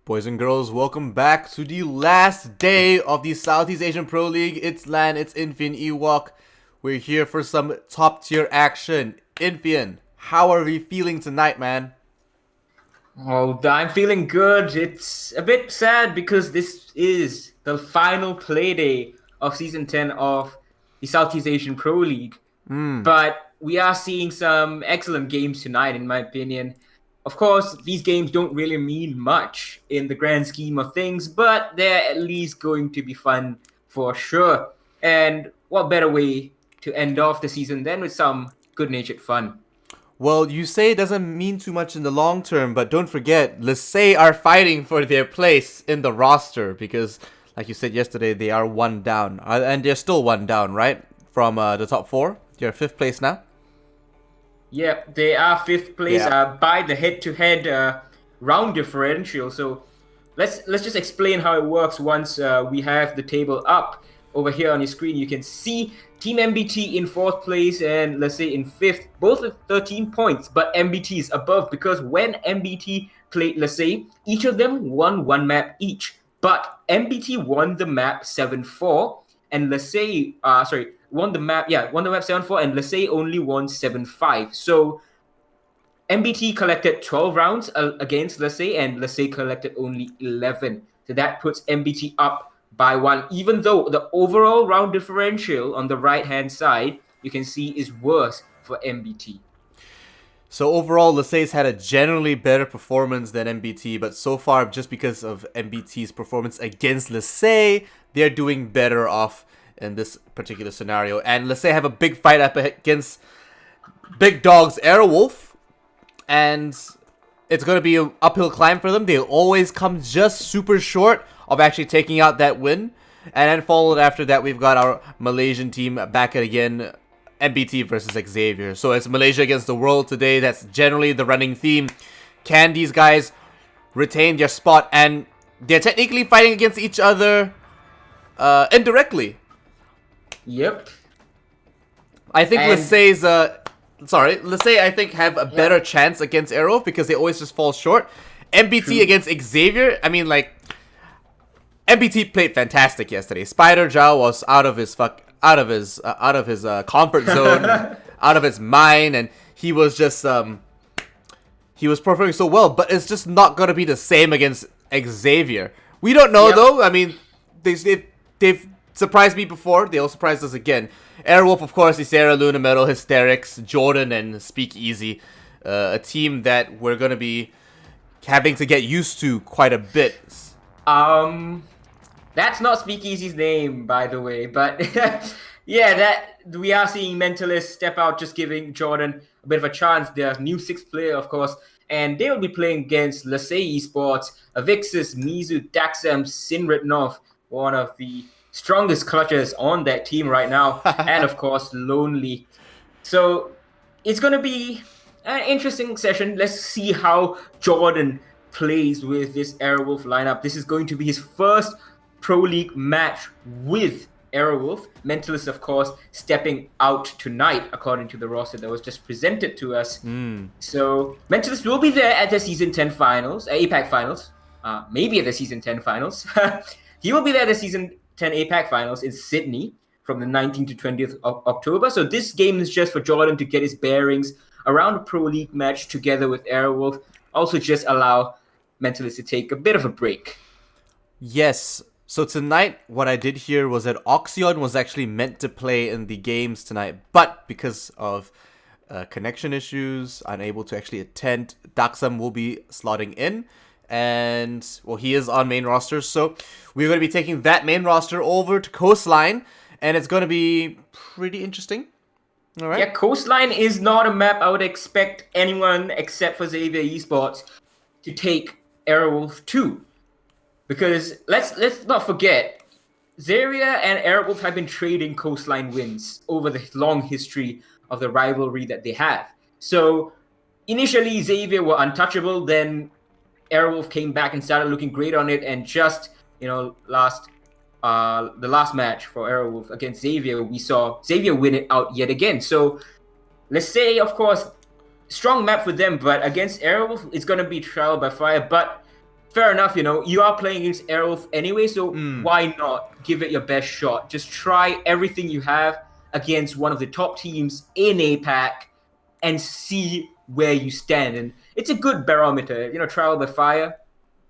Boys and girls, welcome back to the last day of the Southeast Asian Pro League. It's Lan, it's Infian Ewok. We're here for some top tier action. Infian, how are we feeling tonight, man? Oh, I'm feeling good. It's a bit sad because this is the final play day of Season 10 of the Southeast Asian Pro League. But we are seeing some excellent games tonight, in my opinion. Of course, these games don't really mean much in the grand scheme of things, but they're at least going to be fun for sure. And what better way to end off the season than with some good-natured fun? Well, you say it doesn't mean too much in the long term, but don't forget, Lecce are fighting for their place in the roster because, like you said yesterday, they are one down. And they're still one down, right? From the top four. You're fifth place now. Yeah, they are fifth place by the head-to-head round differential. So let's just explain how it works once we have the table up. Over here on your screen, you can see Team MBT in fourth place and let's say in fifth, both with 13 points. But MBT is above because when MBT played, let's say, each of them won one map each. But MBT won the map 7-4 and let's say, won the map 7-4 and Lecce only won 7-5. So MBT collected 12 rounds against Lecce and Lecce collected only 11. So that puts MBT up by 1, even though the overall round differential on the right-hand side, you can see is worse for MBT. So overall, Lecce's had a generally better performance than MBT, but so far, just because of MBT's performance against Lecce, they're doing better off in this particular scenario. And let's say I have a big fight up against big dogs Airwolf, and it's going to be an uphill climb for them. They'll always come just super short of actually taking out that win. And then followed after that, we've got our Malaysian team back at again, MBT versus Xavier. So it's Malaysia against the world today. That's generally the running theme. Can these guys retain their spot? And they're technically fighting against each other indirectly. Yep. I think Lisey's Lisey I think have a better chance against Arrow because they always just fall short. MBT against Xavier, I mean, like, MBT played fantastic yesterday. Spider Zhao was out of his comfort zone, out of his mind, and he was just he was performing so well. But it's just not gonna be the same against Xavier. We don't know though. I mean, they've surprised me before. They'll surprise us again. Airwolf, of course, Isera, Luna Metal, Hysterics, Jordan, and Speakeasy. A team that we're gonna be having to get used to quite a bit. That's not Speakeasy's name, by the way, but yeah, that we are seeing Mentalist step out, just giving Jordan a bit of a chance. Their new sixth player, of course, and they will be playing against Lasey Esports, Avixis, Mizu, Daxam, Sinritnov, one of the strongest clutches on that team right now, and of course, Lonely. So it's going to be an interesting session. Let's see how Jordan plays with this Airwolf lineup. This is going to be his first Pro League match with Airwolf. Mentalist, of course, stepping out tonight, according to the roster that was just presented to us. So Mentalist will be there at the Season 10 finals, APAC finals, maybe at the Season 10 finals. He will be there at the Season 10 APAC finals in Sydney from the 19th to 20th of October. So this game is just for Jordan to get his bearings around a Pro League match together with Airwolf. Also just allow Mentalist to take a bit of a break. Yes. So tonight, what I did hear was that Oxyon was actually meant to play in the games tonight, but because of connection issues, unable to actually attend, Daxam will be slotting in, and, well, he is on main roster, so we're going to be taking that main roster over to Coastline, and it's going to be pretty interesting. All right. Yeah, Coastline is not a map I would expect anyone except for Xavier Esports to take Airwolf to. Because let's not forget, Xavier and Airwolf have been trading Coastline wins over the long history of the rivalry that they have. So initially Xavier were untouchable, then Airwolf came back and started looking great on it, and just, you know, the last match for Airwolf against Xavier, we saw Xavier win it out yet again. So let's say, of course, strong map for them, but against Airwolf, it's going to be trial by fire. But fair enough, you know, you are playing against Airwolf anyway, so why not give it your best shot? Just try everything you have against one of the top teams in APAC and see where you stand. And it's a good barometer, you know, trial by fire.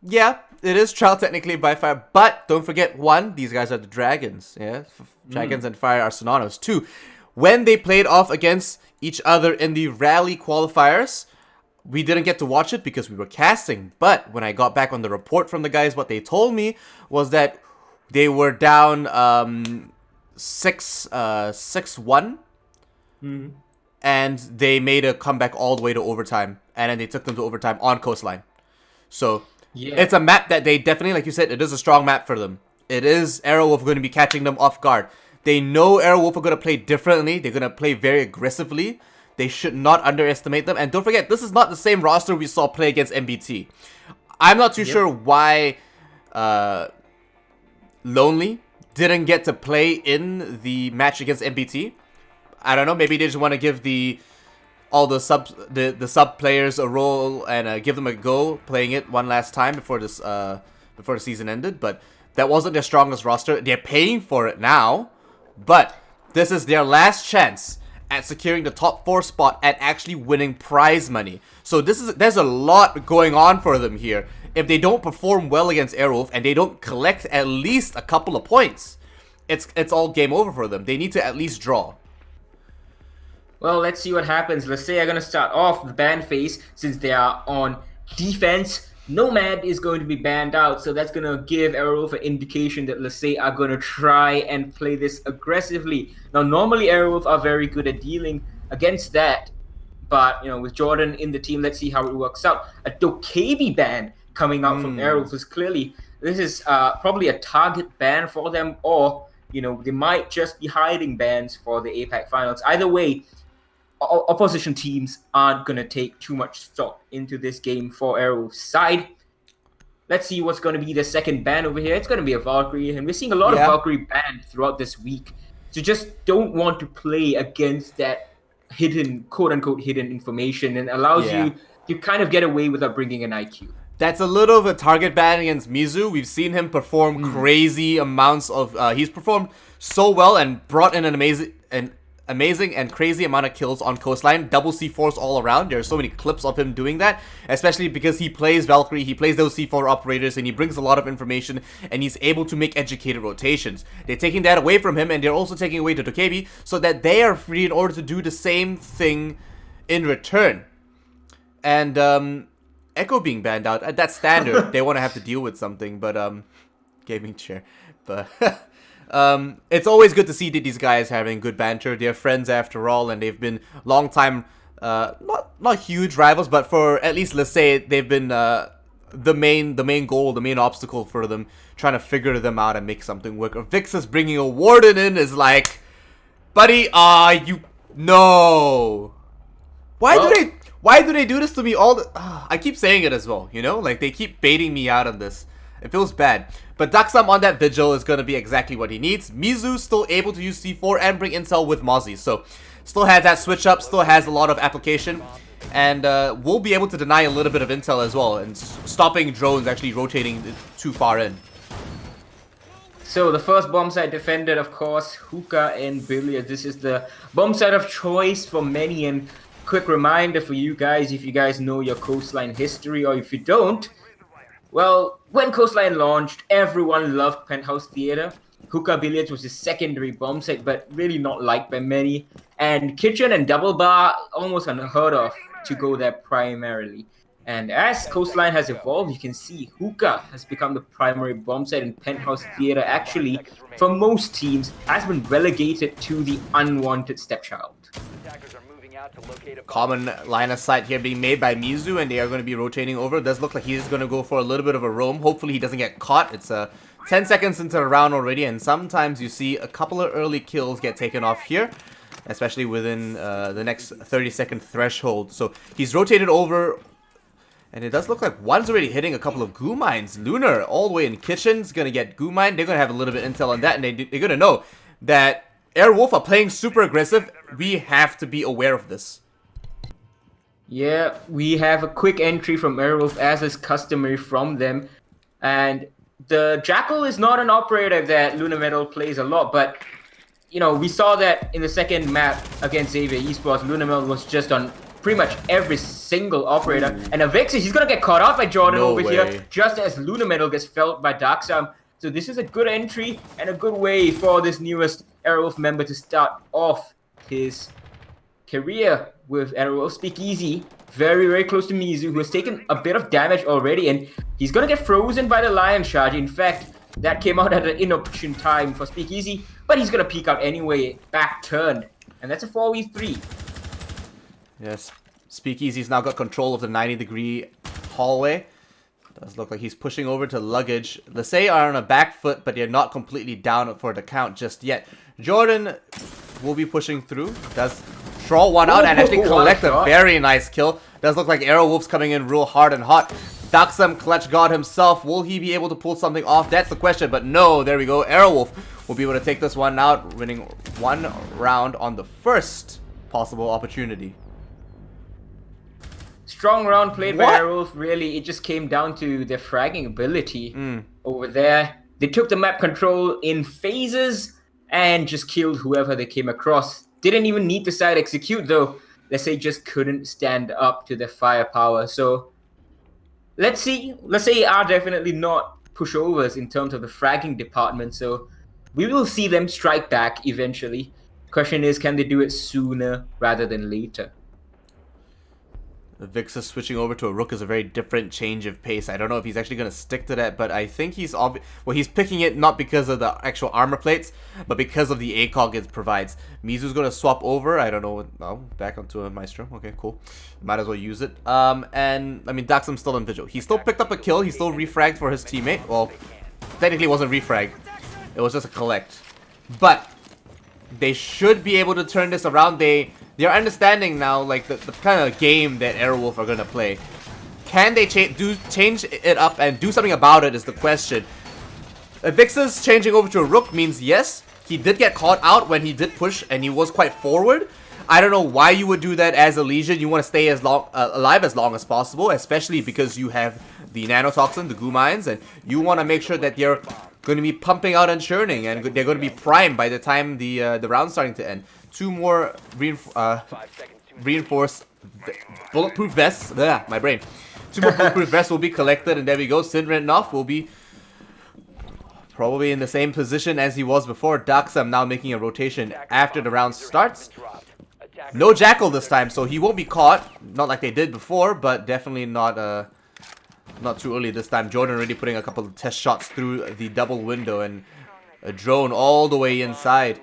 Yeah, it is trial technically by fire, but don't forget, one, these guys are the Dragons. Yeah, Dragons and fire are synonymous. Two, when they played off against each other in the rally qualifiers, we didn't get to watch it because we were casting, but when I got back on the report from the guys, what they told me was that they were down 6-1, and they made a comeback all the way to overtime, and then they took them to overtime on Coastline. So it's a map that they definitely, like you said, it is a strong map for them. It is Airwolf going to be catching them off guard. They know Airwolf are going to play differently. They're going to play very aggressively. They should not underestimate them. And don't forget, this is not the same roster we saw play against MBT. I'm not too sure why Lonely didn't get to play in the match against MBT. I don't know. Maybe they just want to give all the sub players a role and give them a go playing it one last time before the season ended. But that wasn't their strongest roster. They're paying for it now, but this is their last chance at securing the top 4 spot and actually winning prize money. So there's a lot going on for them here. If they don't perform well against Airwolf and they don't collect at least a couple of points, it's all game over for them. They need to at least draw. Well, let's see what happens. Let's say I'm going to start off the ban phase since they are on defense. Nomad is going to be banned out, so that's going to give Aerowolf an indication that Lasay are going to try and play this aggressively. Now, normally Aerowolf are very good at dealing against that, but with Jordan in the team, let's see how it works out. A Dokkaebi ban coming out from Aerowolf is clearly this is probably a target ban for them, or they might just be hiding bans for the APAC finals. Either way, opposition teams aren't going to take too much stock into this game for Aerowolf's side. Let's see what's going to be the second ban over here. It's going to be a Valkyrie, and we're seeing a lot of Valkyrie banned throughout this week. So just don't want to play against that hidden, quote-unquote, hidden information, and allows you to kind of get away without bringing an IQ. That's a little of a target ban against Mizu. We've seen him perform crazy amounts of... he's performed so well and brought in an amazing and crazy amount of kills on Coastline. Double C4s all around. There are so many clips of him doing that, especially because he plays Valkyrie, he plays those C4 operators, and he brings a lot of information, and he's able to make educated rotations. They're taking that away from him, and they're also taking away the Dokkaebi, so that they are free in order to do the same thing in return. And, Echo being banned out, that's standard. They want to have to deal with something, but, gaming chair. But, it's always good to see that these guys having good banter. They're friends after all, and they've been long time, not huge rivals, but for at least, let's say, they've been, the main goal, the main obstacle for them, trying to figure them out and make something work. Vixus bringing a Warden in is like, buddy, no. Why do they do this to me all the... I keep saying it as well, Like, they keep baiting me out on this. It feels bad. But Daxam on that Vigil is going to be exactly what he needs. Mizu still able to use C4 and bring intel with Mozzie. So, still has that switch up, still has a lot of application. And we'll be able to deny a little bit of intel as well. And stopping drones actually rotating too far in. So the first bomb site defended, of course, Hookah and Billiard. This is the bomb site of choice for many, and quick reminder for you guys, if you guys know your Coastline history, or if you don't, well, when Coastline launched, everyone loved Penthouse Theater. Hookah Billiards was his secondary bomb site, but really not liked by many. And Kitchen and Double Bar, almost unheard of to go there primarily. And as Coastline has evolved, you can see Hookah has become the primary bomb site, and Penthouse Theater actually, for most teams, has been relegated to the unwanted stepchild. Common line of sight here being made by Mizu, and they are going to be rotating over. It does look like he's going to go for a little bit of a roam. Hopefully he doesn't get caught. It's 10 seconds into the round already, and sometimes you see a couple of early kills get taken off here, especially within the next 30-second threshold. So he's rotated over, and it does look like one's already hitting a couple of goo mines. Lunar all the way in Kitchen's going to get goo mine. They're going to have a little bit of intel on that, and they're going to know that Airwolf are playing super aggressive. We have to be aware of this. Yeah, we have a quick entry from Airwolf as is customary from them. And the Jackal is not an operator that Luna Metal plays a lot, but we saw that in the second map against Xavier Esports, Luna Metal was just on pretty much every single operator. And Avexis, he's gonna get caught out by Jordan here, just as Luna Metal gets felt by Darksam. So this is a good entry and a good way for this newest Airwolf member to start off his career with Airwolf. Speakeasy, very, very close to Mizu, who has taken a bit of damage already, and he's gonna get frozen by the Lion Charge. In fact, that came out at an inopportune time for Speakeasy, but he's gonna peek out anyway, back turned. And that's a 4v3. Yes, Speakeasy's now got control of the 90-degree hallway. Does look like he's pushing over to luggage. Lasay are on a back foot, but they're not completely down for the count just yet. Jordan will be pushing through. Does draw one out and actually collect a very nice kill. Does look like Aerowolf's coming in real hard and hot. Daxam clutch god himself. Will he be able to pull something off? That's the question, but no, there we go. Aerowolf will be able to take this one out, winning one round on the first possible opportunity. Strong round played by Aerowolf. Really, it just came down to their fragging ability over there. They took the map control in phases and just killed whoever they came across. Didn't even need to side execute though. Let's say just couldn't stand up to their firepower. So let's say are definitely not pushovers in terms of the fragging department. So we will see them strike back eventually. Question is, can they do it sooner rather than later? Vixus switching over to a Rook is a very different change of pace. I don't know if he's actually going to stick to that, but I think he's he's picking it not because of the actual armor plates, but because of the ACOG it provides. Mizu's going to swap over. I don't know. Oh, back onto a Maestro. Okay, cool. Might as well use it. And I mean, Daxam's still in Vigil. He still picked up a kill. He still refragged for his teammate. Well, technically it wasn't refrag. It was just a collect. But they should be able to turn this around. They're understanding now, like, the kind of game that Airwolf are going to play. Can they change it up and do something about it is the question. Vixus changing over to a Rook means yes, he did get caught out when he did push and he was quite forward. I don't know why you would do that as a Legion. You want to stay as long alive as long as possible, especially because you have the Nanotoxin, the Goo Mines, and you want to make sure that they're going to be pumping out and churning, and they're going to be primed by the time the round's starting to end. 2 more reinforced bulletproof vests. My brain. 2 more bulletproof vests will be collected, and there we go. Sinrenov will be probably in the same position as he was before. Daxam now making a rotation after the round starts. No Jackal this time, so he won't be caught. Not like they did before, but definitely not too early this time. Jordan already putting a couple of test shots through the double window, and a drone all the way inside.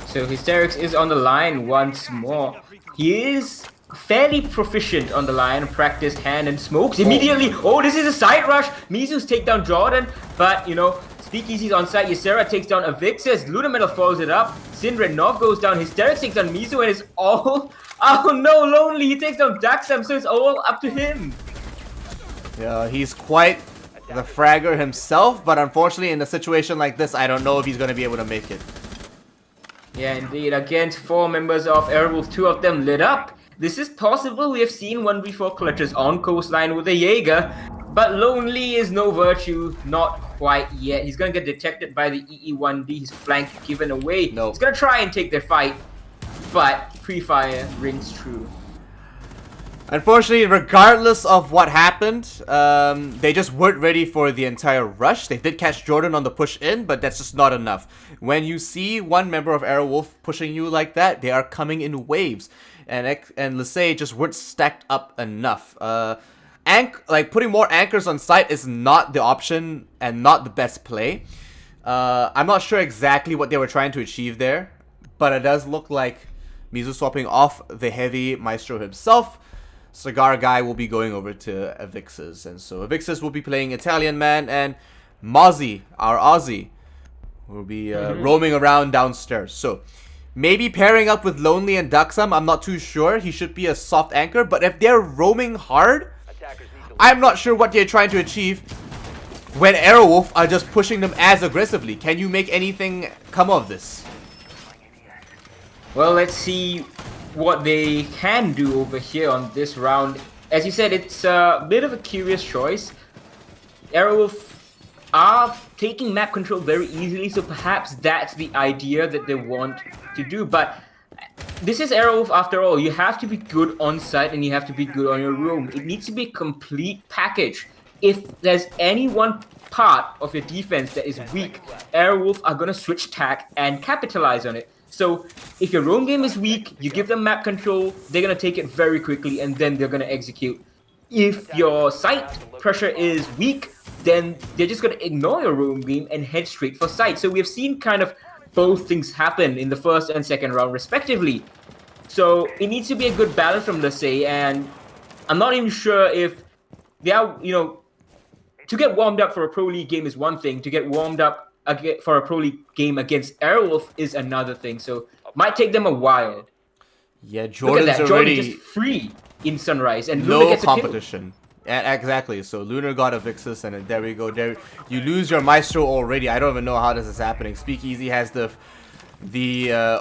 So Hysterics is on the line once more. He is fairly proficient on the line, practiced hand and smokes immediately. Oh, this is a side rush. Mizu's take down Jordan, but you know, Speakeasy's on site. Ysera takes down Avixis. Lunametal follows it up. Sinrenov goes down. Hysterics takes down Mizu, and it's all... Oh no, Lonely. He takes down Daxam, so it's all up to him. Yeah, he's quite the fragger himself, but unfortunately in a situation like this, I don't know if he's going to be able to make it. Yeah, indeed. Against 4 members of Airwolf, 2 of them lit up. This is possible. We have seen 1v4 clutches on coastline with a Jaeger, but Lonely is no virtue, not quite yet. He's going to get detected by the EE1D. His flank given away. No. He's going to try and take their fight, but pre-fire rings true. Unfortunately, regardless of what happened, they just weren't ready for the entire rush. They did catch Jordan on the push in, but that's just not enough. When you see one member of Airwolf pushing you like that, they are coming in waves. And Lisey just weren't stacked up enough. Like putting more anchors on site is not the option and not the best play. I'm not sure exactly what they were trying to achieve there, but it does look like Mizu swapping off the heavy Maestro himself. Cigar Guy will be going over to Avixis, and so Avixis will be playing Italian Man, and Mozzie, our Aussie, will be roaming around downstairs. So maybe pairing up with Lonely and Daxam, I'm not too sure. He should be a soft anchor, but if they're roaming hard, I'm not sure what they're trying to achieve when Airwolf are just pushing them as aggressively. Can you make anything come of this? Well, let's see what they can do over here on this round. As you said, it's a bit of a curious choice. Airwolf are taking map control very easily, so perhaps that's the idea that they want to do. But this is Airwolf after all. You have to be good on site and you have to be good on your roam. It needs to be a complete package. If there's any one part of your defense that is weak, Airwolf are going to switch tack and capitalize on it. So if your roam game is weak, you give them map control, they're going to take it very quickly and then they're going to execute. If your site pressure is weak, then they're just going to ignore your roam game and head straight for site. So we've seen kind of both things happen in the first and second round respectively. So it needs to be a good balance from Lisey, and I'm not even sure if they are, you know, to get warmed up for a Pro League game is one thing, to get warmed up for a Pro League game against Airwolf is another thing, so might take them a while. Yeah, Jordan's already... Jordan just free in Sunrise, and no Luna gets competition. Exactly, so Lunar got a Vixus, and there we go. There, you lose your Maestro already. I don't even know how this is happening. Speakeasy has the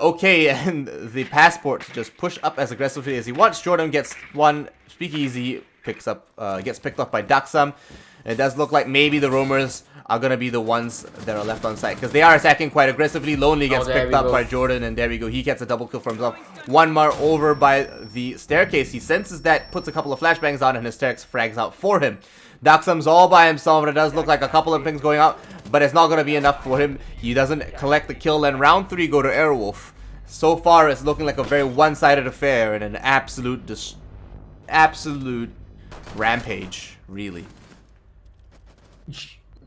okay and the passport to just push up as aggressively as he wants. Jordan gets one. Speakeasy gets picked up by Daxam. It does look like maybe the roamers are going to be the ones that are left on site, because they are attacking quite aggressively. Lonely gets picked up by Jordan, and there we go. He gets a double kill for himself. One more over by the staircase. He senses that, puts a couple of flashbangs on, and Hysterics frags out for him. Daxam's all by himself, and it does look like a couple of things going out, but it's not going to be enough for him. He doesn't collect the kill, and round 3 go to Airwolf. So far, it's looking like a very one-sided affair and an absolute rampage, really.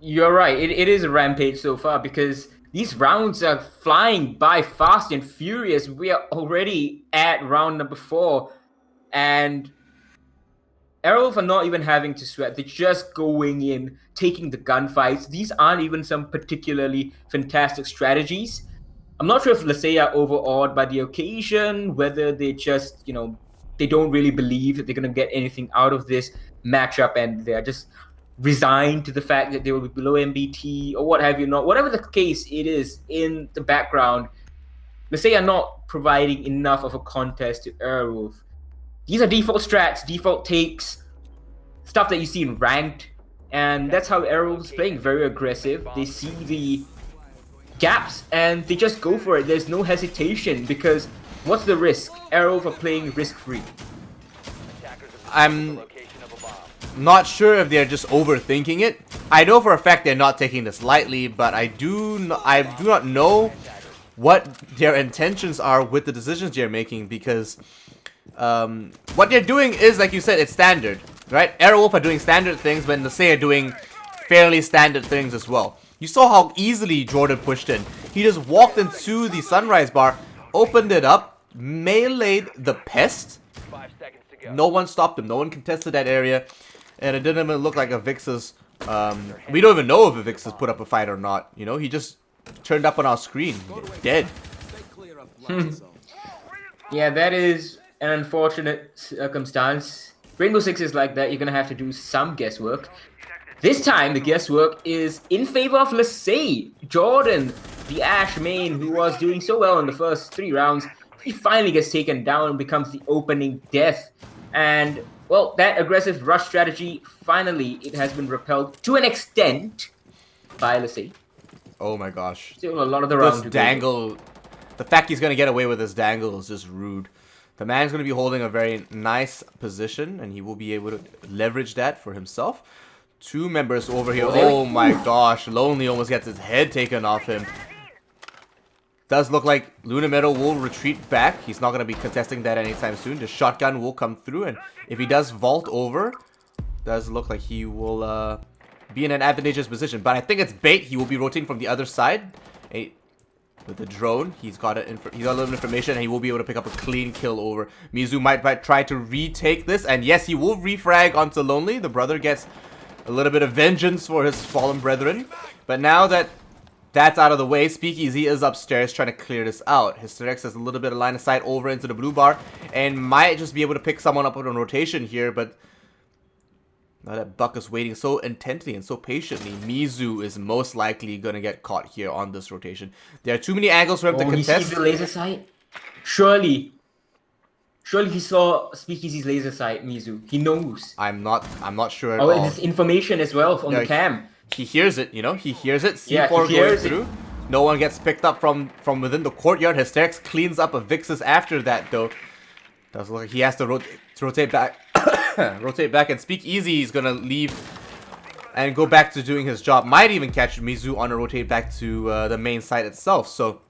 You're right. It is a rampage so far because these rounds are flying by fast and furious. We are already at round number 4, and Aerolf are not even having to sweat. They're just going in, taking the gunfights. These aren't even some particularly fantastic strategies. I'm not sure if Lasey are overawed by the occasion, whether they just, they don't really believe that they're going to get anything out of this matchup, and they're just resigned to the fact that they will be below MBT or what have you not. Whatever the case it is in the background, Lasey are not providing enough of a contest to Aerolf. These are default strats, default takes, stuff that you see in ranked, and that's how Aerolf is playing, very aggressive. They see the gaps and they just go for it. There's no hesitation because what's the risk? Aerolf are playing risk-free. I'm not sure if they're just overthinking it. I know for a fact they're not taking this lightly, but I do not know what their intentions are with the decisions they're making, because what they're doing is, like you said, it's standard, right? Aerowolf are doing standard things when Lasey are doing fairly standard things as well. You saw how easily Jordan pushed in. He just walked into the Sunrise bar, opened it up, meleeed the Pest. No one stopped him. No one contested that area. And it didn't even look like a Vix's... we don't even know if a Vix has put up a fight or not. You know, he just turned up on our screen. Dead. Yeah, that is an unfortunate circumstance. Rainbow Six is like that. You're going to have to do some guesswork. This time, the guesswork is in favor of Lasey. Jordan, the Ashe main, who was doing so well in the first 3 rounds, he finally gets taken down and becomes the opening death. And, well, that aggressive rush strategy, finally, it has been repelled to an extent by Lasey. Oh my gosh. Still a lot of the round this dangle, the fact he's going to get away with this dangle is just rude. The man's going to be holding a very nice position, and he will be able to leverage that for himself. 2 members over here. Oh my gosh. Lonely almost gets his head taken off him. Does look like Luna Meadow will retreat back. He's not going to be contesting that anytime soon. The shotgun will come through, and if he does vault over, does look like he will be in an advantageous position. But I think it's bait. He will be rotating from the other side. With the drone, he's got a little information, and he will be able to pick up a clean kill over. Mizu might try to retake this, and yes, he will refrag onto Lonely. The brother gets a little bit of vengeance for his fallen brethren. But now that that's out of the way, Speakeasy is upstairs trying to clear this out. Hysterix has a little bit of line of sight over into the blue bar and might just be able to pick someone up on rotation here, but now that Buck is waiting so intently and so patiently, Mizu is most likely going to get caught here on this rotation. There are too many angles for him to contest. He sees the laser sight? Surely he saw Speakeasy's laser sight, Mizu. He knows. I'm not sure at all. Oh, it's information as well from the cam. He hears it, you know? He hears it. C4 yeah, going through. No one gets picked up from within the courtyard. Hysterix cleans up a Vix's after that, though. Does look like he has to rotate back. Rotate back, and Speakeasy is gonna leave and go back to doing his job. Might even catch Mizu on a rotate back to the main site itself. So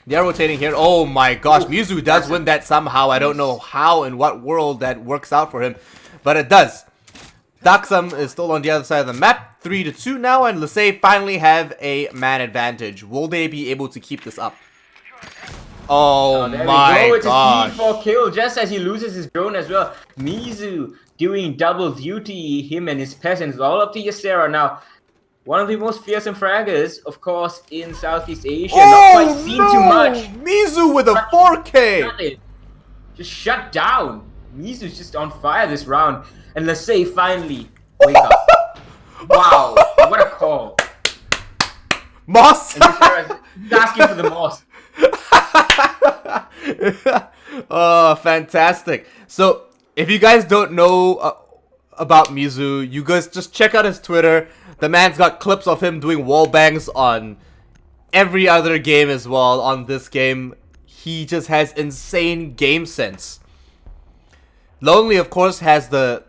they are rotating here. Oh my gosh, Mizu does win that somehow. I don't know how, in what world that works out for him, but it does. Daxam is still on the other side of the map, 3-2 now, and Lasey finally have a man advantage. Will they be able to keep this up? Oh my gosh. It's a C4 kill just as he loses his drone as well. Mizu doing double duty, him and his peasants, all up to Ysera now. One of the most fearsome fraggers, of course, in Southeast Asia. Not quite seen too much. Mizu with a 4K! Just shut down. Mizu's just on fire this round. And Lasey finally wake up. Wow, what a call. Moss! Asking for the Moss. Oh, fantastic. So, if you guys don't know about Mizu, you guys just check out his Twitter. The man's got clips of him doing wall bangs on every other game as well. On this game, he just has insane game sense. Lonely, of course, has that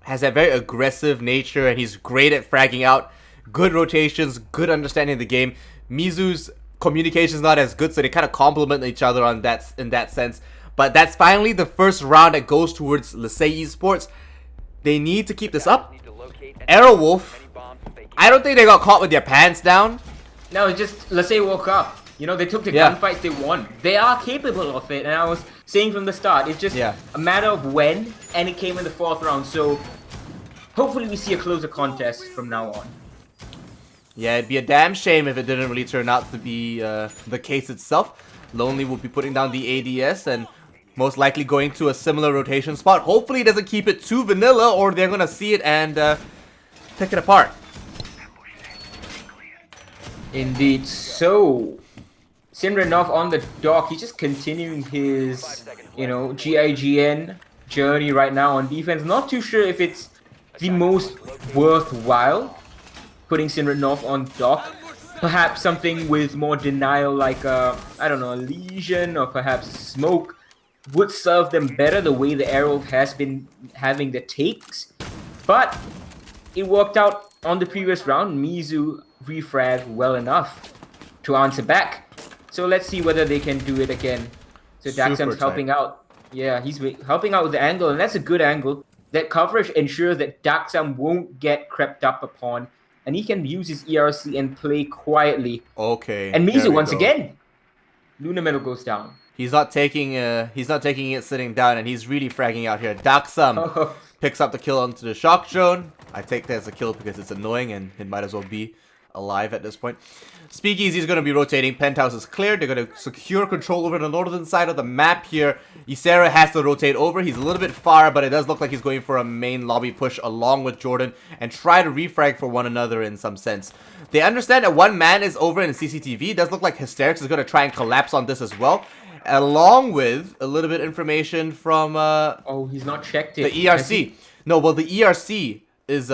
very aggressive nature, and he's great at fragging out. Good rotations, good understanding of the game. Mizu's communication's not as good, so they kind of complement each other on that in that sense. But that's finally the first round that goes towards Lasei Esports. They need to keep this up. Aerowolf, I don't think they got caught with their pants down. No, it's just Lasei woke up. You know, they took the gunfights, they won. They are capable of it, and I was saying from the start, it's just a matter of when, and it came in the 4th round, so hopefully we see a closer contest from now on. Yeah, it'd be a damn shame if it didn't really turn out to be the case itself. Lonely will be putting down the ADS and most likely going to a similar rotation spot. Hopefully it doesn't keep it too vanilla, or they're going to see it and pick it apart. Indeed. So, Sinranov on the dock, he's just continuing his, you know, GIGN journey right now on defense. Not too sure if it's the most worthwhile putting Sinranov on dock. Perhaps something with more denial like, I don't know, a Lesion or perhaps Smoke would serve them better the way the Arrow has been having the takes. But it worked out on the previous round. Mizu refragged well enough to answer back. So let's see whether they can do it again. So Daxam's helping out. Yeah, he's helping out with the angle, and that's a good angle. That coverage ensures that Daxam won't get crept up upon, and he can use his ERC and play quietly. Okay. And Mizu once again, Lunar Metal goes down. He's not taking it sitting down, and he's really fragging out here. Daxam picks up the kill onto the shock drone. I take that as a kill because it's annoying, and it might as well be alive at this point. Speakeasy is going to be rotating. Penthouse is cleared. They're going to secure control over the northern side of the map here. Ysera has to rotate over. He's a little bit far, but it does look like he's going for a main lobby push along with Jordan and try to refrag for one another in some sense. They understand that one man is over in CCTV. It does look like Hysterics is going to try and collapse on this as well, along with a little bit of information from oh, he's not checked it. The ERC. No, well, the ERC is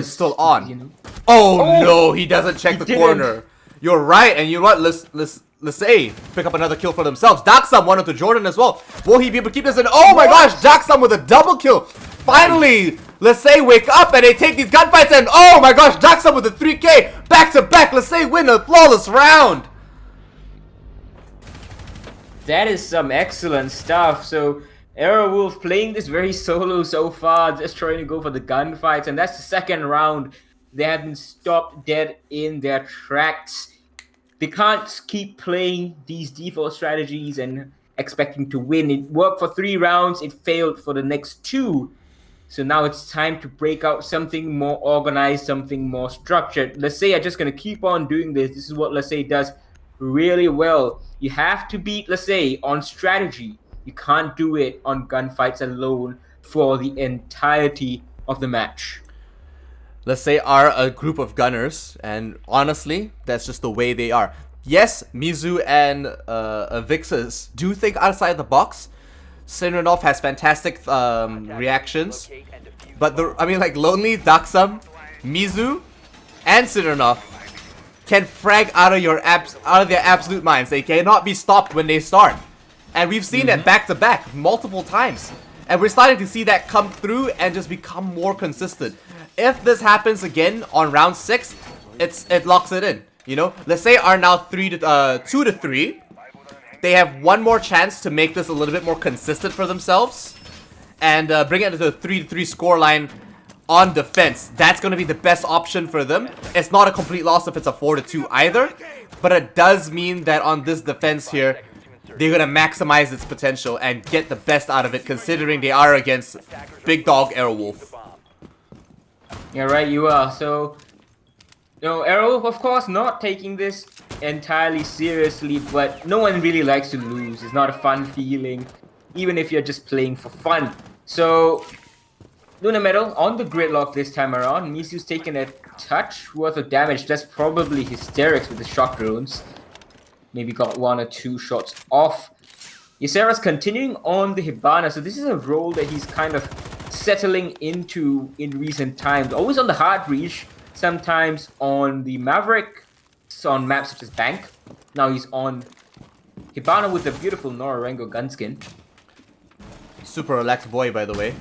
still on. Oh no, he doesn't check the corner. You're right, and you know what? Let's say pick up another kill for themselves. Daxam wanted to Jordan as well. Will he be able to keep this in? Oh my gosh, Daxam with a double kill. Finally, let's say wake up and they take these gunfights, and oh my gosh, Daxam with a 3K back to back. Let's say win a flawless round. That is some excellent stuff. So Aerowolf playing this very solo so far, just trying to go for the gunfights, and that's the 2nd round. They have been stopped dead in their tracks. They can't keep playing these default strategies and expecting to win. It worked for 3 rounds, it failed for the next 2. So now it's time to break out something more organized, something more structured. Lasei are just going to keep on doing this. This is what Lasei does really well. You have to beat Lasei on strategy. You can't do it on gunfights alone for the entirety of the match. Lasei are a group of gunners, and honestly, that's just the way they are. Yes, Mizu and Vixas do think outside the box. Sinranov has fantastic reactions, but Lonely, Daxam, Mizu, and Sinranov can frag out of their absolute minds. They cannot be stopped when they start. And we've seen that back to back multiple times. And we're starting to see that come through and just become more consistent. If this happens again on round 6, it locks it in. You know, let's say are now 2 to 3. They have one more chance to make this a little bit more consistent for themselves and bring it to a 3-3 scoreline on defense. That's going to be the best option for them. It's not a complete loss if it's a 4-2 either, but it does mean that on this defense here, they're going to maximize its potential and get the best out of it, considering they are against Big Dog Aerowolf. Yeah, right, you are. So, you know, Aerowolf, of course, not taking this entirely seriously, but no one really likes to lose. It's not a fun feeling, even if you're just playing for fun. So, Lunar Metal on the gridlock this time around. Misu's taking a touch worth of damage. That's probably Hysterics with the shock drones. Maybe got 1 or 2 shots off. Ysera's continuing on the Hibana, so this is a role that he's kind of settling into in recent times. Always on the hard reach, sometimes on the Maverick, on maps such as Bank. Now he's on Hibana with the beautiful Norarengo gunskin. Super relaxed boy, by the way.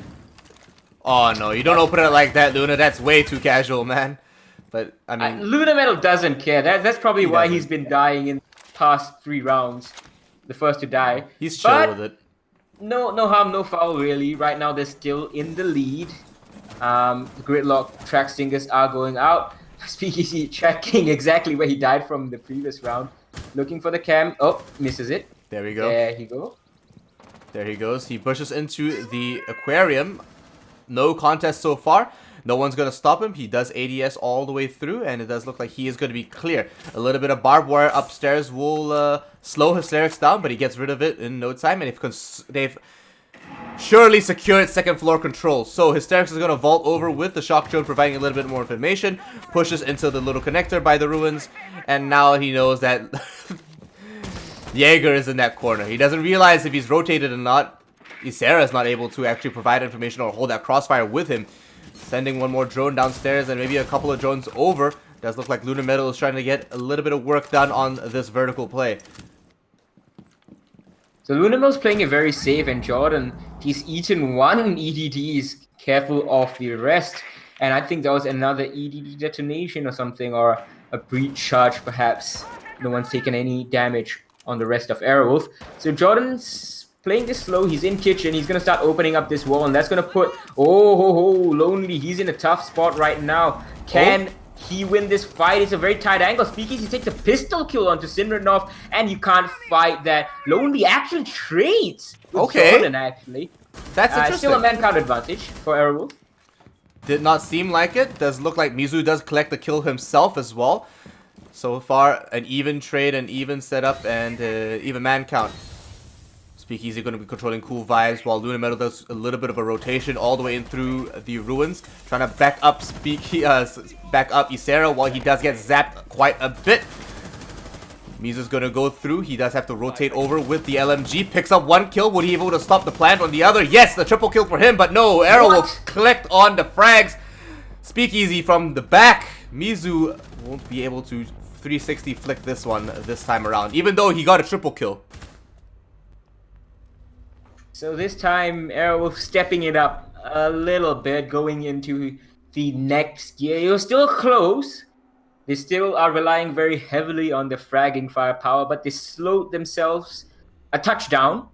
Oh no, you don't open it like that, Luna. That's way too casual, man. But I mean, Luna Metal doesn't care. That's probably He why doesn't. he's been dying in the past 3 rounds. The first to die. he's chill with But it. no harm, no foul really. Right now they're still in the lead. The Gridlock track stingers are going out. Speakeasy checking exactly where he died from the previous round. Looking for the cam. Oh, misses it. There we go. There he go. There he goes. He pushes into the aquarium. No contest so far. No one's going to stop him. He does ADS all the way through, and it does look like he is going to be clear. A little bit of barbed wire upstairs will slow Hysterics down, but he gets rid of it in no time, and they've surely secured second floor control. So Hysterics is going to vault over with the shock drone, providing a little bit more information. Pushes into the little connector by the ruins, and now he knows that Jaeger is in that corner. He doesn't realize if he's rotated or not. Ysera is not able to actually provide information or hold that crossfire with him. Sending one more drone downstairs and maybe a couple of drones over. Does look like Lunar Metal is trying to get a little bit of work done on this vertical play. So Luna Metal's playing it very safe, and Jordan, he's eaten one EDD. He's careful of the rest. And I think that was another EDD detonation or something, or a breach charge perhaps. No one's taken any damage on the rest of Airwolf. So Jordan's playing this slow. He's in kitchen. He's going to start opening up this wall, and that's going to put... Lonely. He's in a tough spot right now. Can he win this fight? It's a very tight angle. Speakeasy takes a pistol kill onto Sinranov, and you can't fight that. Lonely actually trades with Jordan, actually. That's interesting. Still a man count advantage for Airwolf. Did not seem like it. Does look like Mizu does collect the kill himself as well. So far, an even trade, an even setup, and even man count. Speakeasy going to be controlling cool vibes while Luna Metal does a little bit of a rotation all the way in through the ruins, trying to back up Ysera while he does get zapped quite a bit. Mizu's going to go through. He does have to rotate over with the LMG. Picks up one kill. Would he be able to stop the plant on the other? Yes, the triple kill for him, but no. Arrow will collect on the frags. Speakeasy from the back. Mizu won't be able to 360 flick this one this time around, even though he got a triple kill. So this time, Airwolf stepping it up a little bit, going into the next gear. You're still close. They still are relying very heavily on the fragging firepower, but they slowed themselves a touchdown.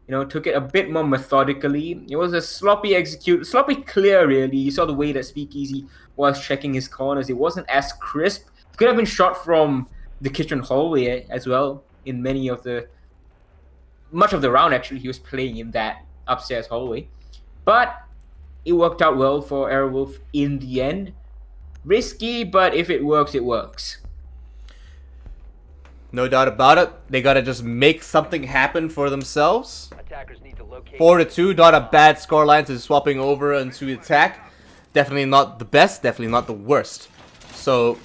Took it a bit more methodically. It was a sloppy sloppy clear, really. You saw the way that Speakeasy was checking his corners. It wasn't as crisp. It could have been shot from the kitchen hallway as well in much of the round. Actually, he was playing in that upstairs hallway, but it worked out well for Airwolf in the end. Risky, but if it works, it works. No doubt about it. They gotta just make something happen for themselves. 4-2, not a bad scoreline to swapping over into attack. Definitely not the best, definitely not the worst. So,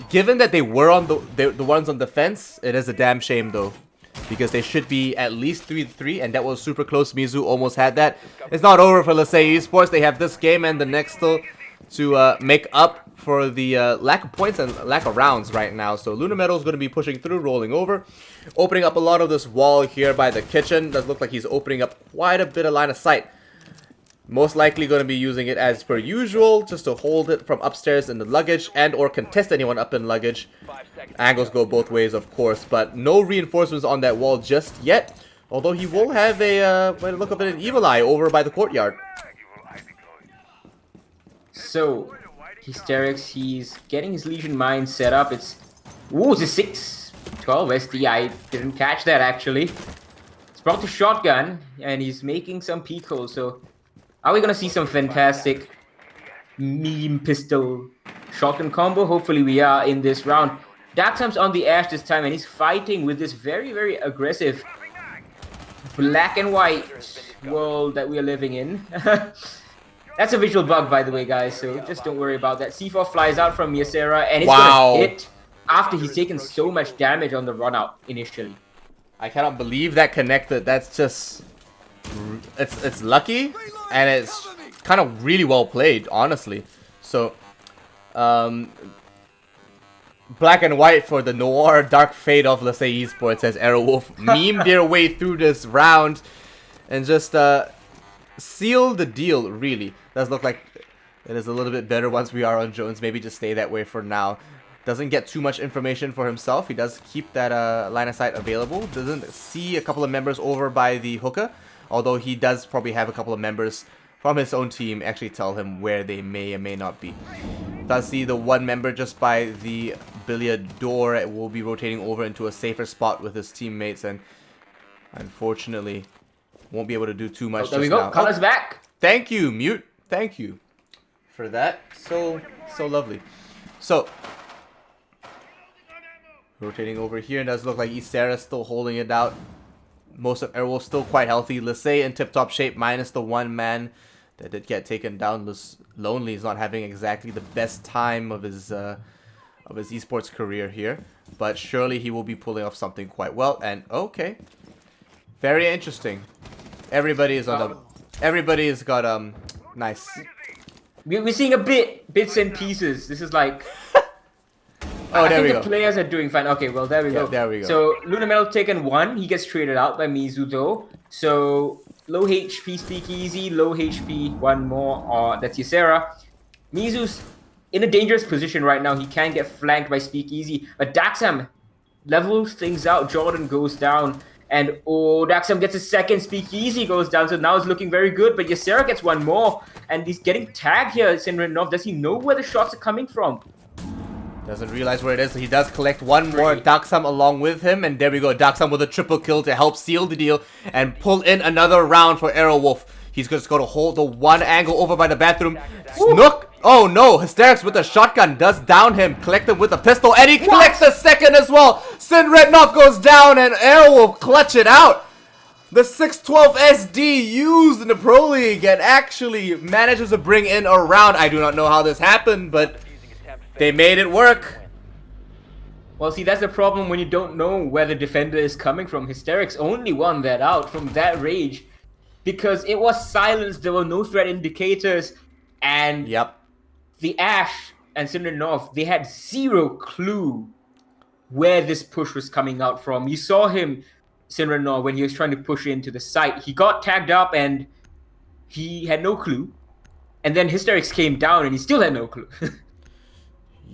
given that they were on the ones on defense, it is a damn shame though, because they should be at least 3-3, and that was super close. Mizu almost had that. It's not over for, let's say, Esports. They have this game and the next still to make up for the lack of points and lack of rounds right now. So Luna Metal is going to be pushing through, rolling over, opening up a lot of this wall here by the kitchen. Does look like he's opening up quite a bit of line of sight. Most likely going to be using it as per usual, just to hold it from upstairs in the luggage and or contest anyone up in luggage. Angles go both ways, of course, but no reinforcements on that wall just yet. Although he will have a, by the look of it, an evil eye over by the courtyard. So, Hysterics, he's getting his Legion Mine set up. It's a 6-12 SD. I didn't catch that actually. It's brought the shotgun, and he's making some peek holes, so... Are we going to see some fantastic meme pistol shotgun combo? Hopefully we are in this round. Dark Time's on the Ash this time, and he's fighting with this very, very aggressive black and white world that we are living in. That's a visual bug, by the way, guys, so just don't worry about that. C4 flies out from Ysera, and it's going to hit after he's taken so much damage on the run-out initially. I cannot believe that connected. That's just... It's lucky, and it's kind of really well played, honestly. So, black and white for the noir dark fate of, let's say, Esports, as Airwolf memed their way through this round and just seal the deal, really. Does look like It is a little bit better once we are on Jones. Maybe just stay that way for now. Doesn't get too much information for himself. He does keep that line of sight available. Doesn't see a couple of members over by the hookah. Although he does probably have a couple of members from his own team actually tell him where they may or may not be. Does see the one member just by the billiard door. It will be rotating over into a safer spot with his teammates. And unfortunately, won't be able to do too much there we just go. now. Color's back. Thank you, Mute. Thank you for that. So lovely. So, rotating over here, and does look like Ysera still holding it out. Most of Airwolf still quite healthy. Lisey in tip-top shape, minus the one man that did get taken down. Lonely is not having exactly the best time of his esports career here, but surely he will be pulling off something quite well. And okay, very interesting. Everybody is on the. Everybody's got nice. We're seeing bits and pieces. This is like. Oh, I there think we the go. players are doing fine. Okay, well, there we go. There we go. So, Luna Metal taken 1. He gets traded out by Mizu, though. So, low HP Speakeasy, low HP, one more. That's Ysera. Mizu's in a dangerous position right now. He can get flanked by Speakeasy. But Daxam levels things out. Jordan goes down. And, Daxam gets a second. Speakeasy goes down. So, now it's looking very good. But Ysera gets one more. And he's getting tagged here, Sinranov. Does he know where the shots are coming from? Doesn't realize where it is. So he does collect one more Daxam along with him. And there we go. Daxam with a triple kill to help seal the deal and pull in another round for Aerowolf. He's just going to hold the one angle over by the bathroom. Snook. Oh no. Hysterics with the shotgun does down him. Collect him with a pistol. And he collects the second as well. Sinretnov goes down and Aerowolf clutch it out. The 612 SD used in the Pro League and actually manages to bring in a round. I do not know how this happened, but they made it work. Well, see, that's the problem when you don't know where the defender is coming from. Hysterics only won that out from that rage because it was silence. There were no threat indicators. And the Ash and Sinranov, they had zero clue where this push was coming out from. You saw him, Sinranov, when he was trying to push into the site. He got tagged up and he had no clue. And then Hysterics came down and he still had no clue.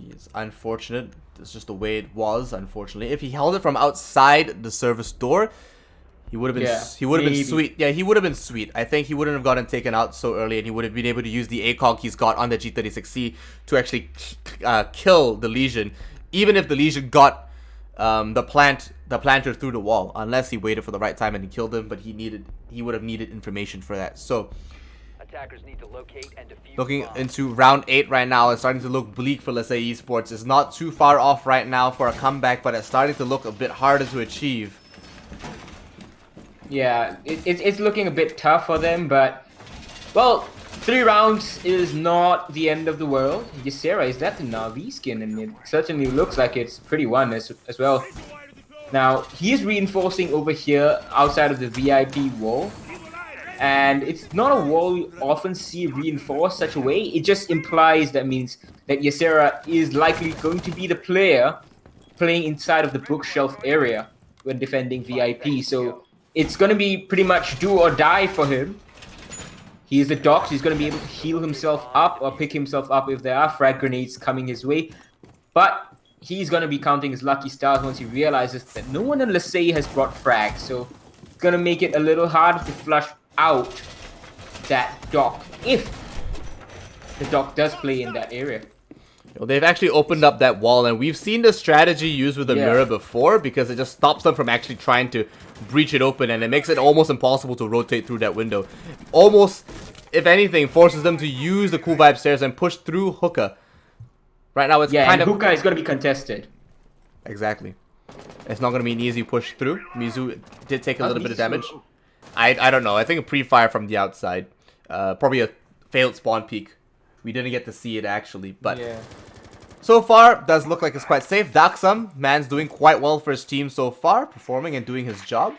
It's unfortunate. It's just the way it was, unfortunately. If he held it from outside the service door, he would have been been sweet. Yeah, he would have been sweet. I think he wouldn't have gotten taken out so early, and he would have been able to use the ACOG he's got on the G36C to actually kill the Legion, even if the Legion got the planter through the wall, unless he waited for the right time and he killed him. But he would have needed information for that. So attackers need to locate and defuse looking bombs. into round 8 right now, it's starting to look bleak for Lisey Esports. It's not too far off right now for a comeback, but it's starting to look a bit harder to achieve. Yeah, it's looking a bit tough for them, but, well, 3 rounds is not the end of the world. Ysera is that the Na'Vi skin, and it certainly looks like it's pretty one as well. Now, he is reinforcing over here outside of the VIP wall. And it's not a wall you often see reinforced such a way. It just implies that means that Ysera is likely going to be the player playing inside of the bookshelf area when defending VIP. So it's going to be pretty much do or die for him. He is the doc, so he's going to be able to heal himself up or pick himself up if there are frag grenades coming his way. But he's going to be counting his lucky stars once he realizes that no one in Lisey has brought frags. So it's going to make it a little harder to flush out that dock if the dock does play in that area. Well, they've actually opened up that wall, and we've seen this strategy used with the mirror before because it just stops them from actually trying to breach it open, and it makes it almost impossible to rotate through that window. Almost, if anything, forces them to use the cool vibe stairs and push through hookah. Right now it's kind of... hookah is going to be contested. Exactly. It's not going to be an easy push through. Mizu did take a little bit of damage. I don't know. I think a pre-fire from the outside. Probably a failed spawn peek. We didn't get to see it actually, but so far does look like it's quite safe. Daxam, man's doing quite well for his team so far, performing and doing his job.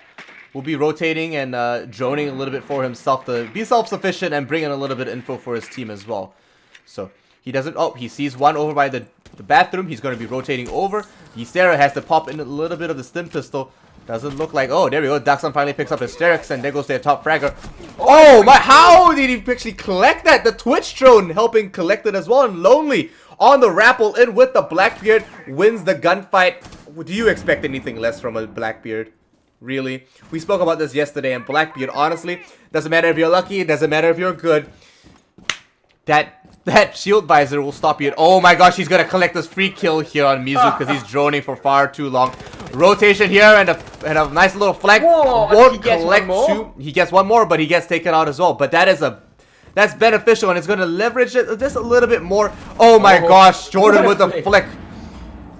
Will be rotating and droning a little bit for himself to be self-sufficient and bring in a little bit of info for his team as well. So he doesn't. Oh, he sees one over by the bathroom. He's going to be rotating over. Ysera has to pop in a little bit of the stim pistol. Doesn't look like... Oh, there we go. Daxon finally picks up Hysterics, and there goes their top fragger. Oh my... How did he actually collect that? The Twitch drone helping collect it as well. And Lonely on the rappel in with the Blackbeard wins the gunfight. Do you expect anything less from a Blackbeard? Really? We spoke about this yesterday, and Blackbeard, honestly, doesn't matter if you're lucky, it doesn't matter if you're good. That shield visor will stop you. Oh my gosh, he's gonna collect this free kill here on Mizu because he's droning for far too long. Rotation here and a nice little flank. Whoa, Won't he gets collect one more? two. He gets one more, but he gets taken out as well. But that's beneficial, and it's gonna leverage it just a little bit more. Oh my gosh, Jordan with the flick.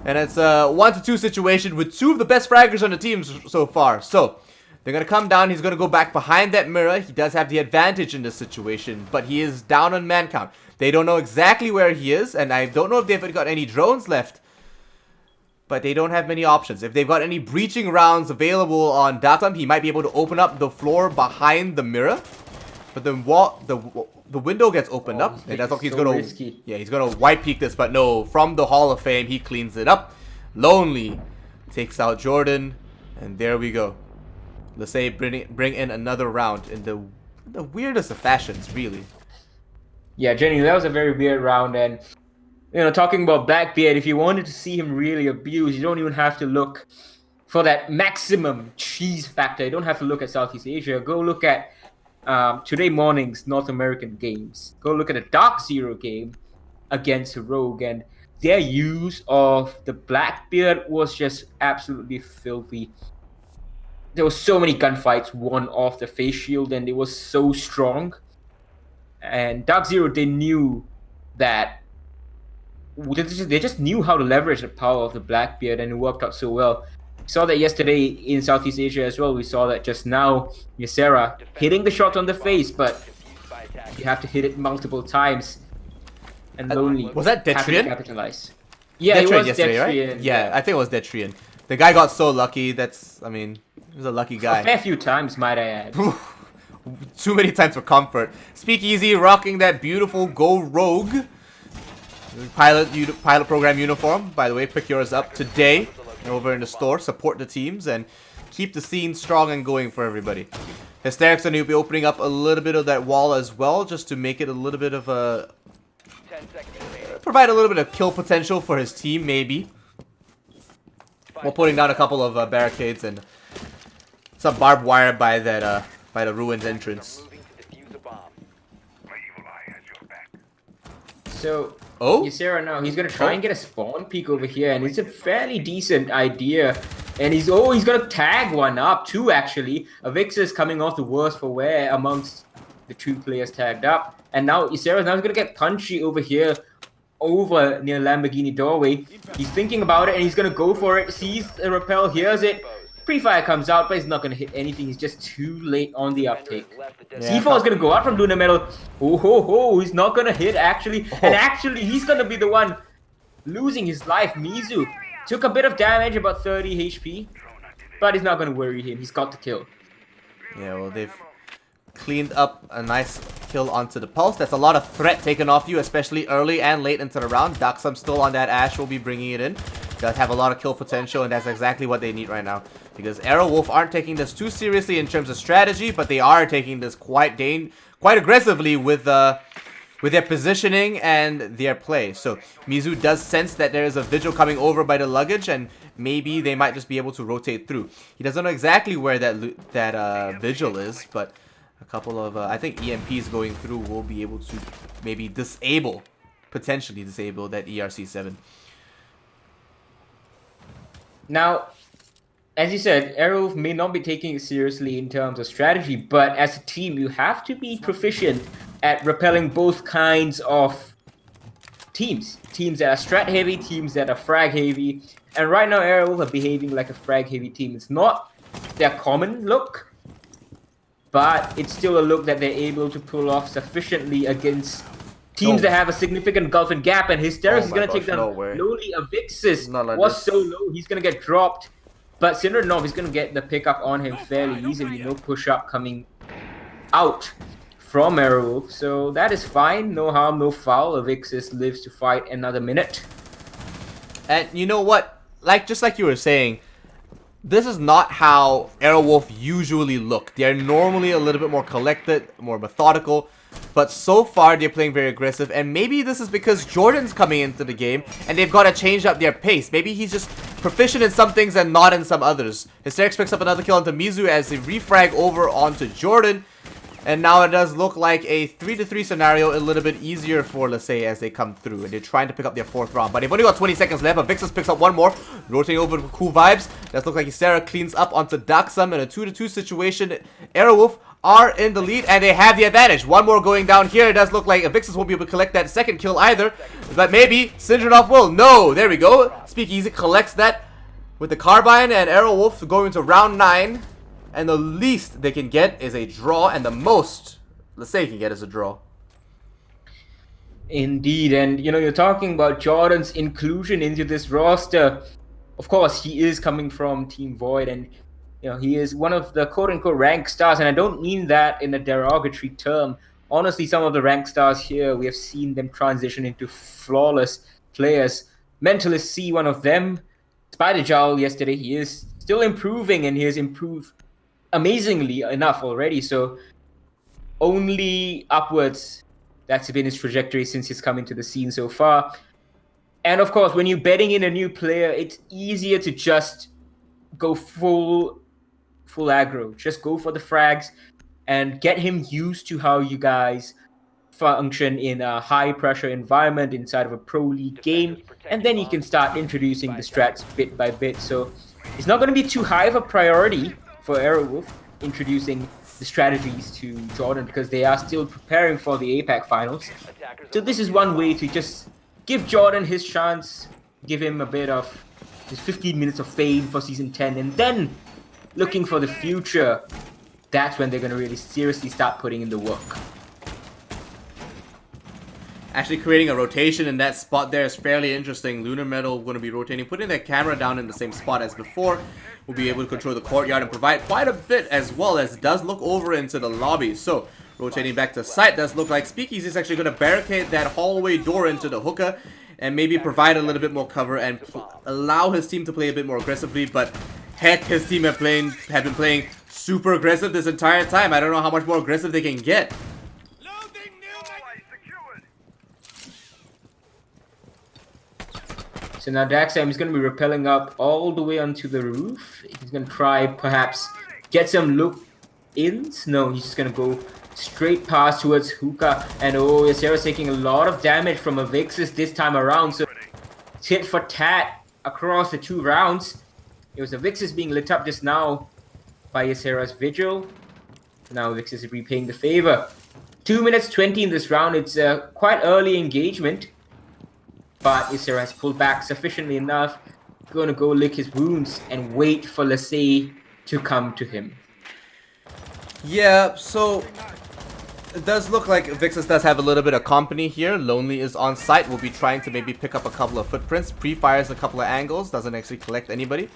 And it's a 1-2 situation with two of the best fraggers on the team so far. So they're going to come down. He's going to go back behind that mirror. He does have the advantage in this situation, but he is down on man count. They don't know exactly where he is, and I don't know if they've got any drones left. But they don't have many options. If they've got any breaching rounds available on Datum, he might be able to open up the floor behind the mirror. But the window gets opened up, and that's all he's gonna. Risky. Yeah, he's gonna white peek this, but no. From the Hall of Fame, he cleans it up. Lonely takes out Jordan, and there we go. Let's say bring in another round in the weirdest of fashions, really. Yeah, Jenny, that was a very weird round, and talking about Blackbeard, if you wanted to see him really abuse, you don't even have to look for that maximum cheese factor. You don't have to look at Southeast Asia. Go look at today morning's North American games. Go look at a Dark Zero game against Rogue, and their use of the Blackbeard was just absolutely filthy. There were so many gunfights won off the face shield, and it was so strong. And Dark Zero, they knew that. They just knew how to leverage the power of the Blackbeard, and it worked out so well. We saw that yesterday in Southeast Asia as well. We saw that just now, Ysera hitting the shot on the face, but you have to hit it multiple times. And Lonely was that Detrian? Capitalize. Yeah, it was yesterday, Detrian. Right? Yeah, I think it was Detrian. The guy got so lucky. He was a lucky guy. A fair few times, might I add. Too many times for comfort. Speakeasy rocking that beautiful Go Rogue pilot program uniform. By the way, pick yours up today over in the store. Support the teams and keep the scene strong and going for everybody. Hysterics and he'll be opening up a little bit of that wall as well, just to make it a little bit of a provide a little bit of kill potential for his team, maybe. While putting down a couple of barricades and some barbed wire by that by the ruins entrance. So, Oh? Ysera now, he's gonna try and get a spawn peek over here, and it's a fairly decent idea. And he's gonna tag one up, two actually. Avixis coming off the worst for wear amongst the two players tagged up. And now Ysera's now gonna get punchy over here, over near Lamborghini doorway. He's thinking about it, and he's gonna go for it. Sees the rappel, hears it. Pre-fire comes out, but he's not gonna hit anything. He's just too late on the uptake. C4 is gonna go out from Luna Metal. Oh ho ho! He's not gonna hit actually, and actually he's gonna be the one losing his life. Mizu took a bit of damage, about 30 HP, but it's not gonna worry him. He's got the kill. Yeah, well, they've cleaned up a nice kill onto the pulse. That's a lot of threat taken off you, especially early and late into the round. Daxam still on that Ash will be bringing it in. Does have a lot of kill potential, and that's exactly what they need right now. Because Arrow Wolf aren't taking this too seriously in terms of strategy, but they are taking this quite aggressively with their positioning and their play. So Mizu does sense that there is a vigil coming over by the luggage, and maybe they might just be able to rotate through. He doesn't know exactly where that vigil is, but a couple of I think EMPs going through will be able to maybe potentially disable that ERC-7. Now, as you said, Arrow may not be taking it seriously in terms of strategy, but as a team, you have to be proficient at repelling both kinds of teams. Teams that are strat heavy, teams that are frag heavy. And right now, Arrow are behaving like a frag heavy team. It's not their common look, but it's still a look that they're able to pull off sufficiently against teams that have a significant gulf and gap. And Hysterics is going to take down Lowly Avixis. Was so low, he's going to get dropped. But Syndranov is going to get the pickup on him fairly easily. No push-up coming out from Arrow. So that is fine. No harm, no foul. Avixis lives to fight another minute. And you know what? Just like you were saying, This is not how Airwolf usually look. They're normally a little bit more collected, more methodical, but so far they're playing very aggressive, and maybe this is because Jordan's coming into the game and they've got to change up their pace. Maybe he's just proficient in some things and not in some others. Hysterix picks up another kill onto Mizu as they refrag over onto Jordan. And now it does look like a 3-3 scenario, a little bit easier for Lasay as they come through. And they're trying to pick up their 4th round. But they've only got 20 seconds left. But Vixus picks up one more. Rotating over to Cool Vibes. Does look like Sarah cleans up onto Daxam in a 2-2 situation. Airwolf are in the lead and they have the advantage. One more going down here. It does look like Vixus won't be able to collect that second kill either. But maybe Syndronov will. No, there we go. Speakeasy collects that with the Carbine, and Airwolf going into round 9. And the least they can get is a draw, and the most, let's say, can get is a draw. Indeed, and you're talking about Jordan's inclusion into this roster. Of course, he is coming from Team Void, and he is one of the quote-unquote rank stars, and I don't mean that in a derogatory term. Honestly, some of the rank stars here, we have seen them transition into flawless players. Mentalist C, one of them. Spider Jowl yesterday, he is still improving, and he has improved amazingly enough already, so only upwards. That's been his trajectory since he's come into the scene so far. And of course, when you're betting in a new player, it's easier to just go full aggro. Just go for the frags and get him used to how you guys function in a high pressure environment inside of a pro league game, and then you can start introducing the strats bit by bit. So it's not going to be too high of a priority for Airwolf introducing the strategies to Jordan, because they are still preparing for the APAC finals. So this is one way to just give Jordan his chance, give him a bit of his 15 minutes of fame for Season 10, and then looking for the future, that's when they're going to really seriously start putting in the work. Actually creating a rotation in that spot there is fairly interesting. Lunar Metal going to be rotating, putting their camera down in the same spot as before. Will be able to control the courtyard and provide quite a bit, as well as does look over into the lobby. So rotating back to site, does look like Speakeasy is actually going to barricade that hallway door into the hookah and maybe provide a little bit more cover and allow his team to play a bit more aggressively. But heck, his team have been playing super aggressive this entire time. I don't know how much more aggressive they can get. So now Daxam is going to be rappelling up all the way onto the roof. He's going to try, perhaps, get some look-ins. No, he's just going to go straight past towards Hookah. And oh, Yasera's taking a lot of damage from a Vixus this time around. So tit for tat across the 2 rounds. It was a Vixus being lit up just now by Yasera's Vigil. So now Vixus is repaying the favor. 2 minutes 20 in this round. It's a quite early engagement. But Ysera has pulled back sufficiently enough. Going to go lick his wounds and wait for Lasay to come to him. Yeah, so it does look like Vixus does have a little bit of company here. Lonely is on site. Will be trying to maybe pick up a couple of footprints. Pre-fires a couple of angles. Doesn't actually collect anybody.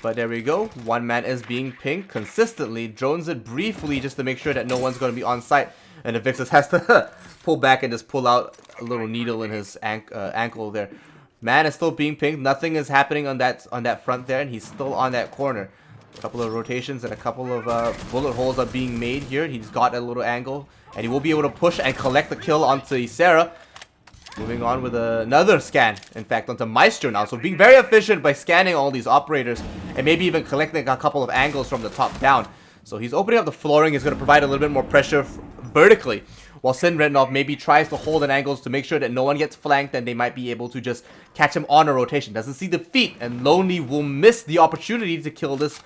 But there we go. One man is being pinged consistently. Drones it briefly just to make sure that no one's going to be on site. And the Vixus has to pull back and just pull out a little needle in his ankle there. Man is still being pinged. Nothing is happening on that front there, and he's still on that corner. A couple of rotations and a couple of bullet holes are being made here. He's got a little angle, and he will be able to push and collect the kill onto Ysera. Moving on with another scan, in fact, onto Maestro now. So being very efficient by scanning all these operators and maybe even collecting a couple of angles from the top down. So he's opening up the flooring. He's going to provide a little bit more pressure vertically, while Sin Rednov maybe tries to hold in angles to make sure that no one gets flanked and they might be able to just catch him on a rotation. Doesn't see the feet, and Lonely will miss the opportunity to kill this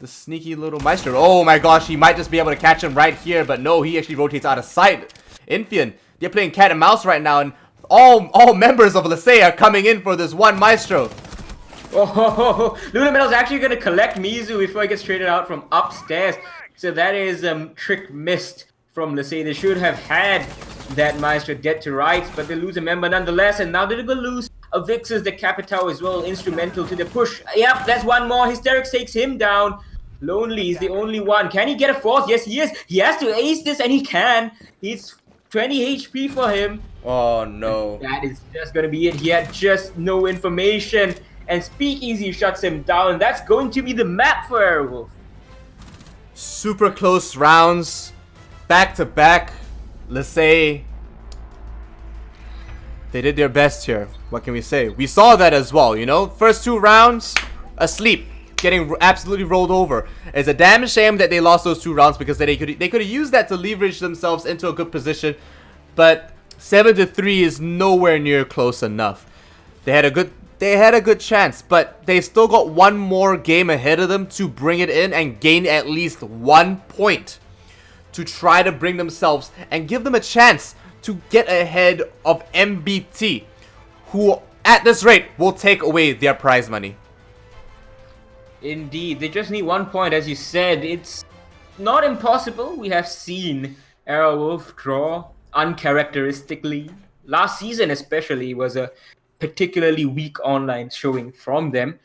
sneaky little Maestro. Oh my gosh, he might just be able to catch him right here, but no, he actually rotates out of sight. Infian, they're playing cat and mouse right now, and all members of Lasay are coming in for this one Maestro. Oh, Luna Metal's actually going to collect Mizu before he gets traded out from upstairs. So that is trick missed from Lasay. They should have had that Maestro dead to rights, but they lose a member nonetheless. And now they're going to lose a Vixus, the Capitao as well, instrumental to the push. Yep, that's one more. Hysterix takes him down. Lonely is the only one. Can he get a 4th? Yes, he is. He has to ace this, and he can. He's 20 HP for him. Oh, no. And that is just going to be it. He had just no information. and Speakeasy shuts him down. That's going to be the map for Airwolf. Super close rounds, back to back. Let's say they did their best here. What can we say? We saw that as well, you know? First 2 rounds, asleep, getting absolutely rolled over. It's a damn shame that they lost those 2 rounds because they could have used that to leverage themselves into a good position. But 7-3 is nowhere near close enough. They had a good chance, but they still got one more game ahead of them to bring it in and gain at least 1 point to try to bring themselves and give them a chance to get ahead of MBT, who at this rate will take away their prize money. Indeed, they just need 1 point, as you said. It's not impossible. We have seen Airwolf draw uncharacteristically. Last season especially was a particularly weak online showing from them.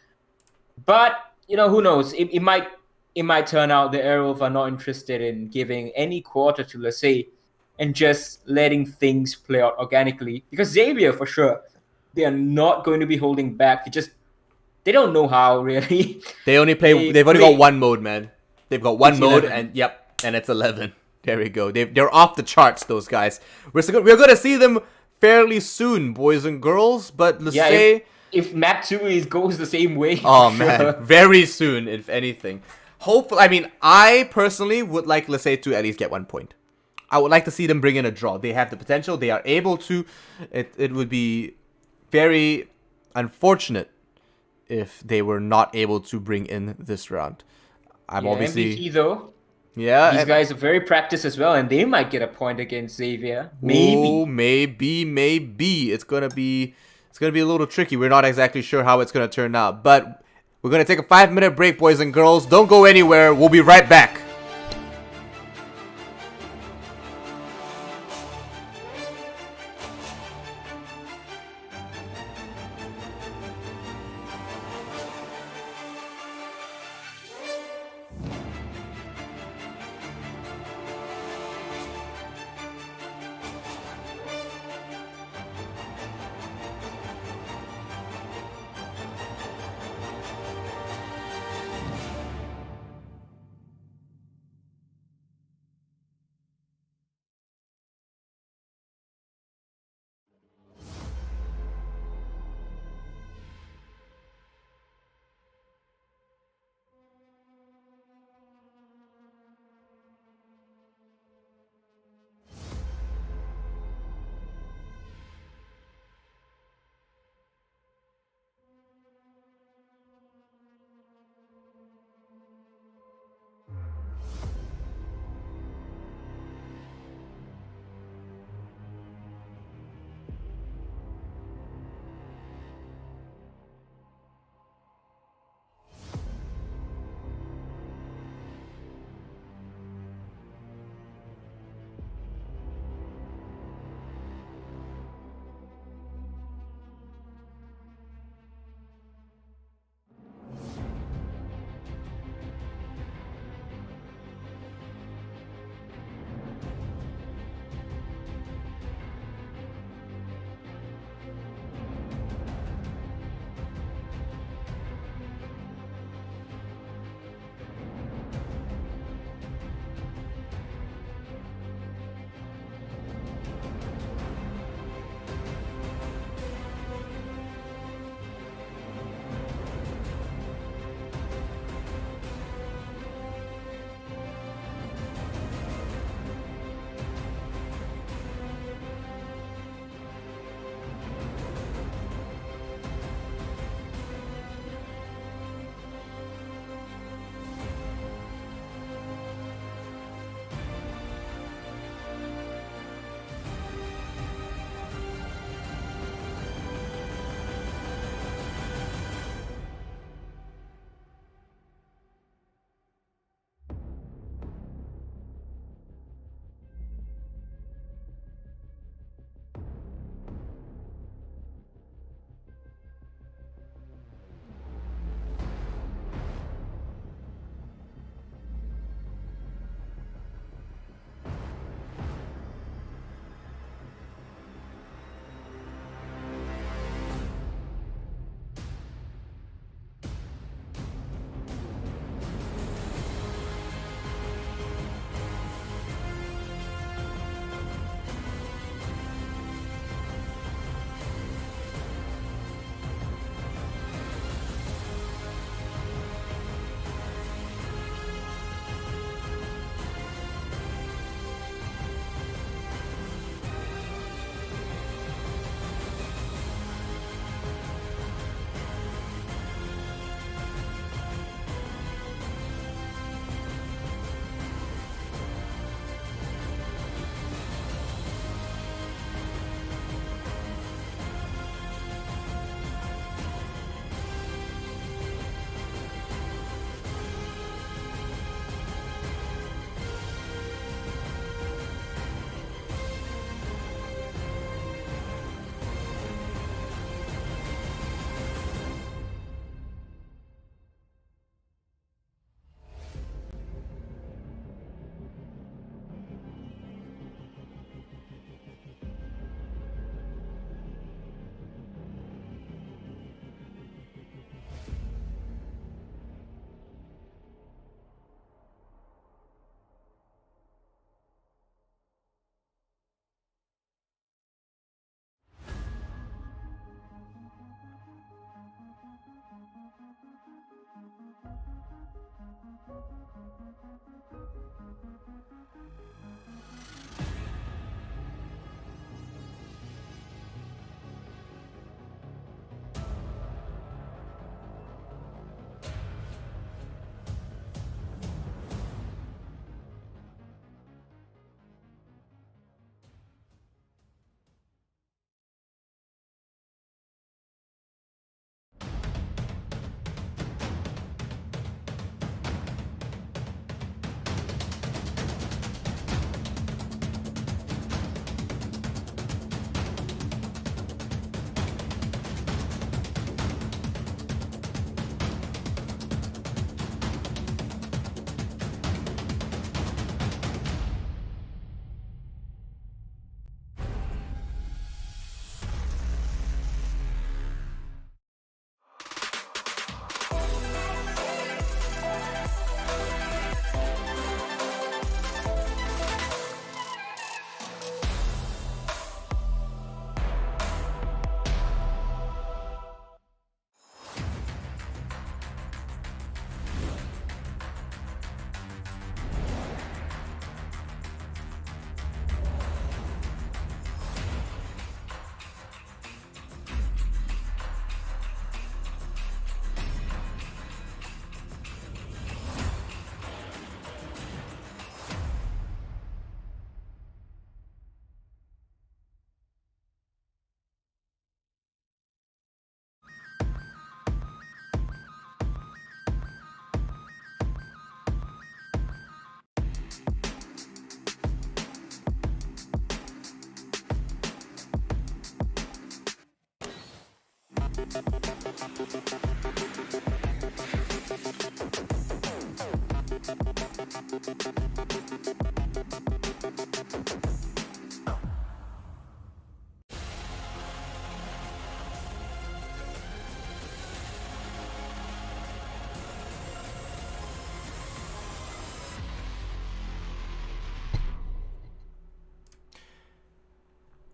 But, you know, who knows? It might turn out the Airwolf are not interested in giving any quarter to Lasey and just letting things play out organically. Because Xavier, for sure, they are not going to be holding back. They don't know how, really. They've only got one mode, man. They've got one mode, 11. And it's 11. There we go. They're off the charts, those guys. We're gonna see them fairly soon, boys and girls. But let's say if map 2 goes the same way. Oh man, very soon, if anything. Hopefully, I mean, I personally would like Lasey to at least get 1 point. I would like to see them bring in a draw. They have the potential. They are able to. It would be very unfortunate if they were not able to bring in this round. Obviously MVP though. Yeah, these guys are very practiced as well, and they might get a point against Xavier. Maybe. Ooh, maybe. It's gonna be a little tricky. We're not exactly sure how it's gonna turn out, but we're gonna take a 5-minute break, boys and girls. Don't go anywhere. We'll be right back.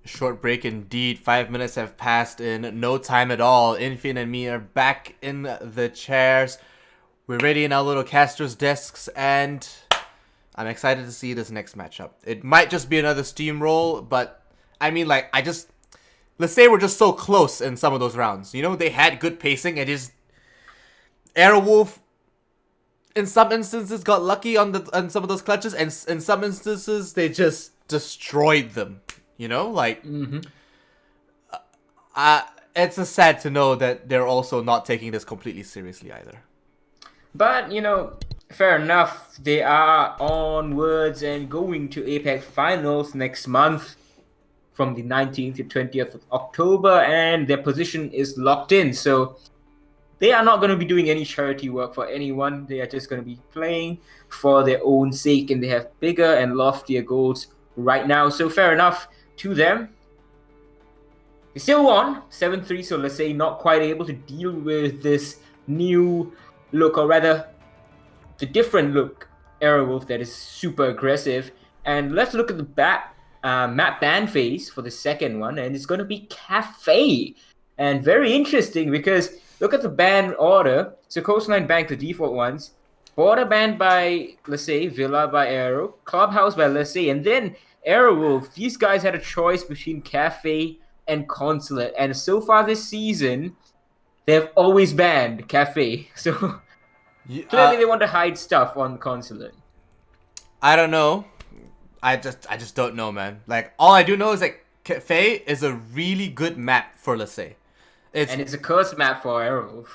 Short break indeed. 5 minutes have passed in no time at all. Infin and me are back in the chairs. We're ready in our little caster's desks, and I'm excited to see this next matchup. It might just be another steamroll, but I mean, like, let's say we're just so close in some of those rounds. You know, they had good pacing, and just Airwolf, in some instances, got lucky on some of those clutches, and in some instances, they just destroyed them. You know, like, it's just sad to know that they're also not taking this completely seriously either. But, you know, fair enough. They are onwards and going to APAC finals next month from the 19th to 20th of October, and their position is locked in. So they are not going to be doing any charity work for anyone. They are just going to be playing for their own sake, and they have bigger and loftier goals right now. So fair enough to them. They still won 7-3, so let's say not quite able to deal with this new look, or rather the different look Airwolf that is super aggressive. And let's look at the map ban phase for the second one, and it's going to be Cafe. And very interesting because look at the ban order. So Coastline banned the default ones, Border banned by, let's say, Villa by Aero, Clubhouse by, let's say, and then Airwolf. These guys had a choice between Cafe and Consulate, and so far this season, they've always banned Cafe. So clearly they want to hide stuff on Consulate. I don't know. I just don't know, man. Like, all I do know is that Cafe is a really good map for, let's say. It's a curse map for Airwolf.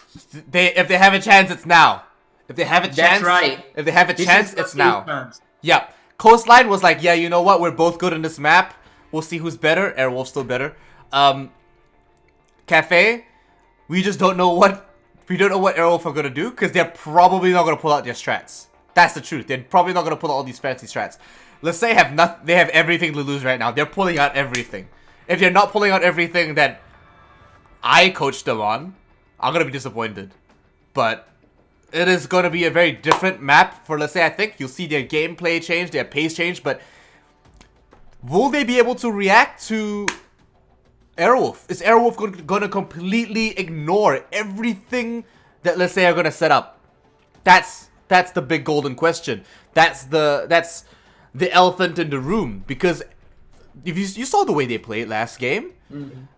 If they have a chance, it's now. If they have a chance, that's right. If they have a chance, it's now. Yeah. Coastline was like, yeah, you know what? We're both good in this map. We'll see who's better. Airwolf's still better. Cafe, we just don't know what Airwolf are gonna do, because they're probably not gonna pull out their strats. That's the truth. They're probably not gonna pull out all these fancy strats. Let's say they have everything to lose right now. They're pulling out everything. If they're not pulling out everything that I coached them on, I'm gonna be disappointed. But it is gonna be a very different map for, let's say, I think you'll see their gameplay change, their pace change, but will they be able to react to Airwolf? Is Airwolf gonna completely ignore everything that, let's say, are gonna set up? That's That's the big golden question. That's the elephant in the room, because if you saw the way they played last game,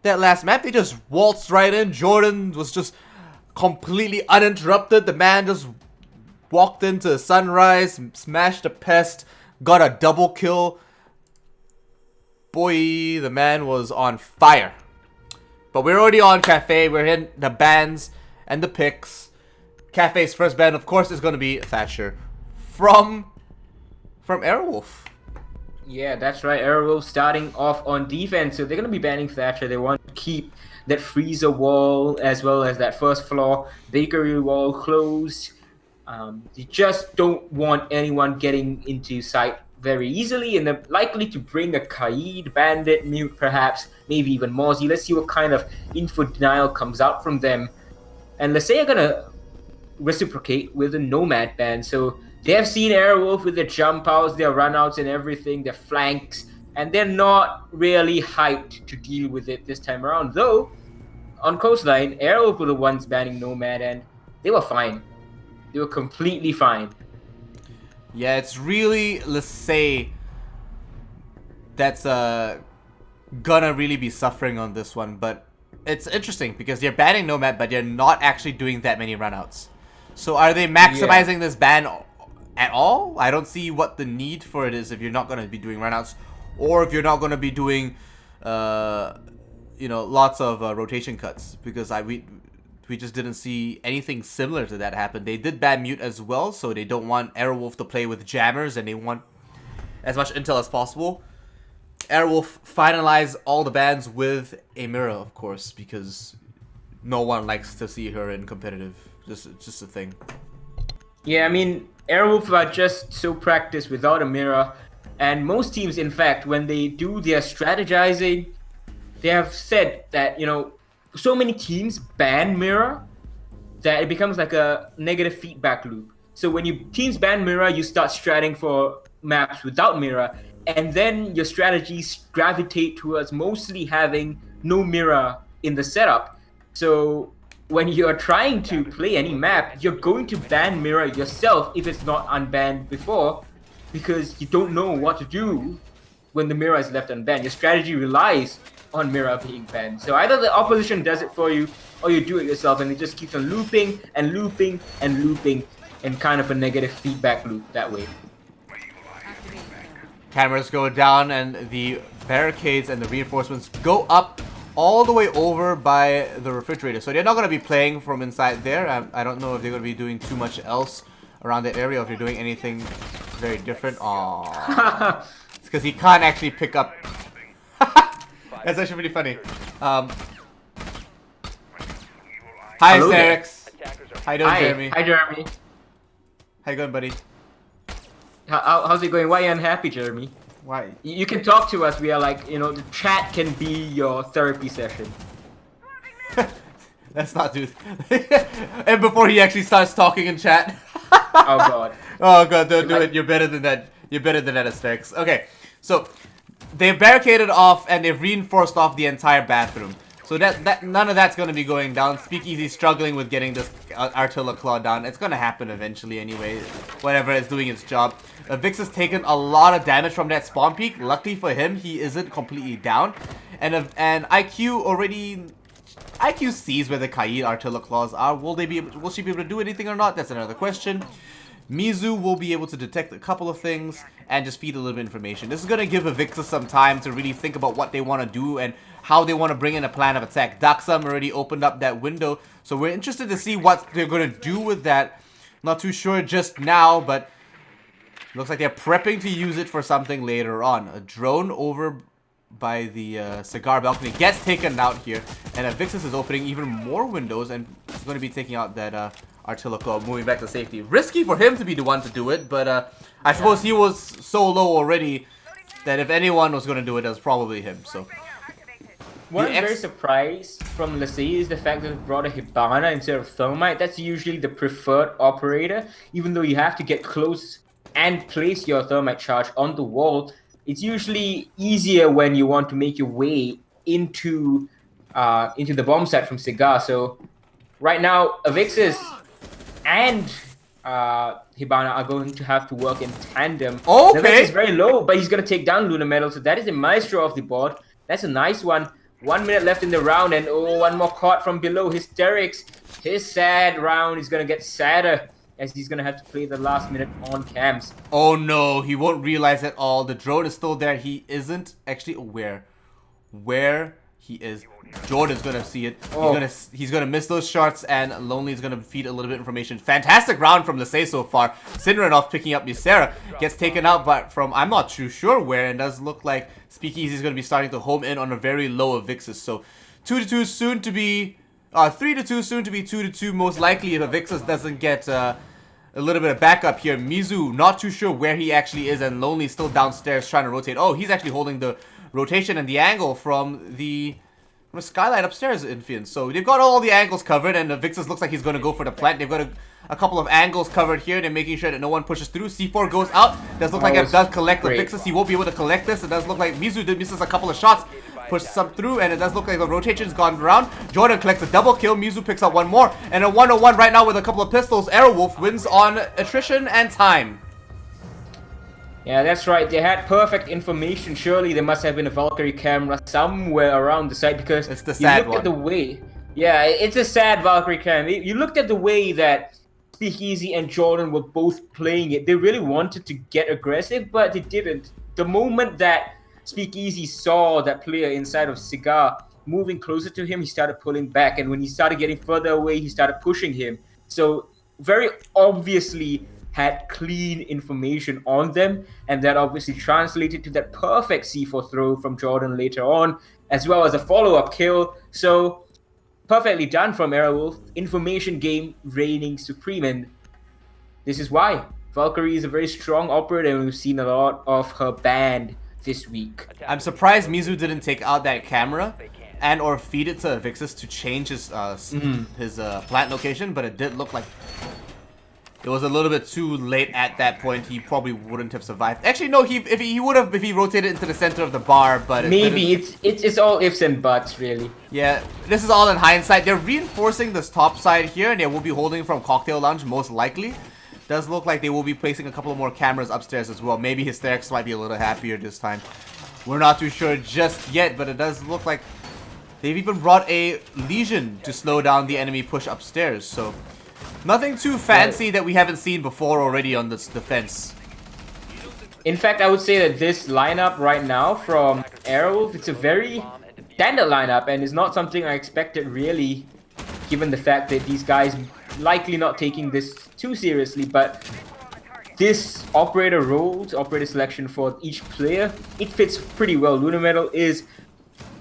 that last map, they just waltzed right in. Jordan was just completely uninterrupted. The man just walked into Sunrise, smashed a pest, got a double kill. Boy, the man was on fire. But we're already on Cafe. We're in the bans and the picks. Cafe's first ban, of course, is going to be Thatcher from Airwolf. Yeah, that's right. Airwolf starting off on defense, so they're going to be banning Thatcher. They want to keep that freezer wall as well as that first floor bakery wall closed. They just don't want anyone getting into sight very easily, and they're likely to bring a Kaid, Bandit, Mute perhaps, maybe even Mozzie. Let's see what kind of info denial comes out from them. And let's say are going to reciprocate with a Nomad ban. So they have seen Airwolf with their jump outs, their run outs and everything, their flanks, and they're not really hyped to deal with it this time around. Though, on Coastline, Airwolf were the ones banning Nomad, and they were fine. They were completely fine. Yeah, it's really, let's say, that's gonna really be suffering on this one. But it's interesting because they're banning Nomad, but they're not actually doing that many runouts. So are they maximizing this ban at all? I don't see what the need for it is if you're not going to be doing runouts, or if you're not going to be doing, lots of rotation cuts, because we just didn't see anything similar to that happen. They did ban Mute as well, so they don't want Airwolf to play with jammers, and they want as much intel as possible. Airwolf finalized all the bans with Amira, of course, because no one likes to see her in competitive. Just a thing. Yeah, I mean, Airwolf are just so practiced without a mirror, and most teams, in fact, when they do their strategizing, they have said that, so many teams ban mirror that it becomes like a negative feedback loop. So when teams ban mirror, you start stratting for maps without mirror, and then your strategies gravitate towards mostly having no mirror in the setup. So when you're trying to play any map, you're going to ban mirror yourself if it's not unbanned before, because you don't know what to do when the mirror is left unbanned. Your strategy relies on mirror being banned. So either the opposition does it for you, or you do it yourself, and it just keeps on looping and looping and looping in kind of a negative feedback loop that way. Cameras go down, and the barricades and the reinforcements go up all the way over by the refrigerator. So they're not going to be playing from inside there. I don't know if they're going to be doing too much else around that area, or if they're doing anything very different. Aww. It's because he can't actually pick up. That's actually pretty funny. Hi, Asterix. How you doing, Jeremy? Hi, Jeremy. How you going, buddy? How's it going? Why are you unhappy, Jeremy? Why? You can talk to us. We are like, the chat can be your therapy session. Let's not do And before he actually starts talking in chat. Oh god. Oh god, don't do it. You're better than that. You're better than that, Asterix. Okay, so they've barricaded off and they've reinforced off the entire bathroom. So that none of that's going to be going down. Speakeasy struggling with getting this Artilla Claw down. It's going to happen eventually anyway. Whatever, it's doing its job. Vix has taken a lot of damage from that spawn peak. Luckily for him, he isn't completely down. And IQ sees where the Kaid Artilla Claws are. Will she be able to do anything or not? That's another question. Mizu will be able to detect a couple of things and just feed a little bit of information. This is going to give Avixa some time to really think about what they want to do and how they want to bring in a plan of attack. Daxam already opened up that window, so we're interested to see what they're going to do with that. Not too sure just now, but looks like they're prepping to use it for something later on. A drone over by the cigar balcony gets taken out here, and Avixis is opening even more windows and is going to be taking out that Artilla Claw, moving back to safety. Risky for him to be the one to do it, but I suppose he was so low already that if anyone was going to do it, it was probably him. So What I'm very surprised from Lassie is the fact that it brought a Hibana instead of Thermite. That's usually the preferred operator, even though you have to get close and place your Thermite charge on the wall. It's usually easier when you want to make your way into the bomb site from Cigar. So right now, Avixis and Hibana are going to have to work in tandem. Okay. The Vex is very low, but he's going to take down Lunar Metal, so that is the Maestro of the board. That's a nice one. 1 minute left in the round, and oh, one more caught from below. Hysterics. His sad round is going to get sadder, as he's going to have to play the last minute on cams. Oh no, he won't realize at all. The drone is still there. He isn't actually aware where he is. Jordan's gonna see it. Oh. He's gonna miss those shots, and Lonely's gonna feed a little bit of information. Fantastic round from Lasay so far. Sinranov picking up Ysera. Gets taken out, but from I'm not too sure where, and does look like Speakeasy is gonna be starting to home in on a very low Avixis. So 2-2 soon to be 3-2 soon to be 2-2 most likely if Avixis doesn't get a little bit of backup here. Mizu not too sure where he actually is, and Lonely still downstairs trying to rotate. Oh, he's actually holding the rotation and the angle from the skylight upstairs, Infian. So they've got all the angles covered, and Vixus looks like he's going to go for the plant. They've got a couple of angles covered here. They're making sure that no one pushes through. C4 goes out. Does look like it does collect the Vixus. He won't be able to collect this. It does look like Mizu misses a couple of shots. Pushes some through, and it does look like the rotation's gone around. Jordan collects a double kill. Mizu picks up one more. And a 1-on-1 right now with a couple of pistols. Aerowolf wins on attrition and time. Yeah, that's right. They had perfect information. Surely there must have been a Valkyrie camera somewhere around the site, because it's the sad you looked at the way. Yeah, it's a sad Valkyrie cam. You looked at the way that Speakeasy and Jordan were both playing it. They really wanted to get aggressive, but they didn't. The moment that Speakeasy saw that player inside of Cigar moving closer to him, he started pulling back, and when he started getting further away, he started pushing him. So very obviously had clean information on them, and that obviously translated to that perfect C4 throw from Jordan later on, as well as a follow-up kill. So perfectly done from Aerowolf. Information game reigning supreme, and this is why Valkyrie is a very strong operator, and we've seen a lot of her banned this week. I'm surprised Mizu didn't take out that camera and or feed it to Vixus to change his plant location, but it did look like it was a little bit too late at that point. He probably wouldn't have survived. Actually, no. He would have if he rotated into the center of the bar, but maybe it's all ifs and buts, really. Yeah, this is all in hindsight. They're reinforcing this top side here, and they will be holding from Cocktail Lounge most likely. Does look like they will be placing a couple of more cameras upstairs as well. Maybe Hysterics might be a little happier this time. We're not too sure just yet, but it does look like they've even brought a Legion to slow down the enemy push upstairs. So nothing too fancy that we haven't seen before already on this defense. In fact, I would say that this lineup right now from Aerowolf, it's a very standard lineup, and it's not something I expected really, given the fact that these guys likely not taking this too seriously. But this operator roles, operator selection for each player, it fits pretty well. Lunar Metal is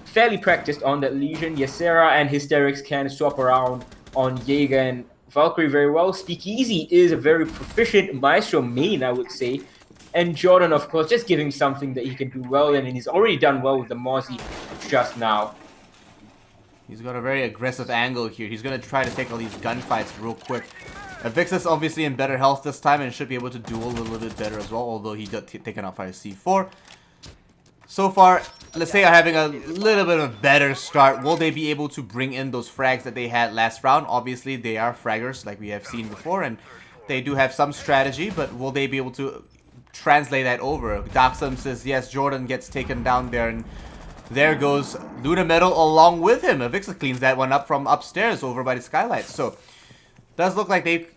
fairly practiced on that Legion. Ysera and Hysterics can swap around on Jaeger and Valkyrie very well. Speakeasy is a very proficient Maestro main, I would say. And Jordan, of course, just give him something that he can do well in, and he's already done well with the Mozzie just now. He's got a very aggressive angle here. He's going to try to take all these gunfights real quick. Vixus obviously in better health this time and should be able to duel a little bit better as well, although he got taken out by a C4. So far, let's say are having a little bit of a better start. Will they be able to bring in those frags that they had last round? Obviously, they are fraggers like we have seen before, and they do have some strategy, but will they be able to translate that over? Doxum says, yes, Jordan gets taken down there, and there goes Lunar Metal along with him. Avixis cleans that one up from upstairs over by the skylight. So, does look like they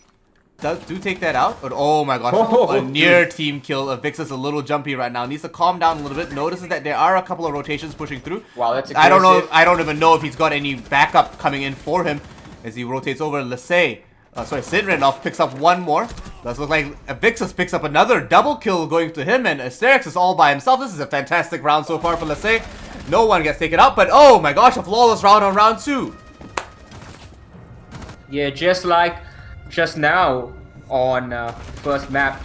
do take that out. But oh my gosh, a near team kill. Avixis a little jumpy right now. Needs to calm down a little bit. Notices that there are a couple of rotations pushing through. Wow, that's aggressive. I don't even know if he's got any backup coming in for him as he rotates over. Sinranov picks up one more. Does look like Avixis picks up another double kill going to him, and Asterix is all by himself. This is a fantastic round so far for Lasay. No one gets taken out, but oh my gosh, a flawless round on round 2. Yeah, just like just now on first map,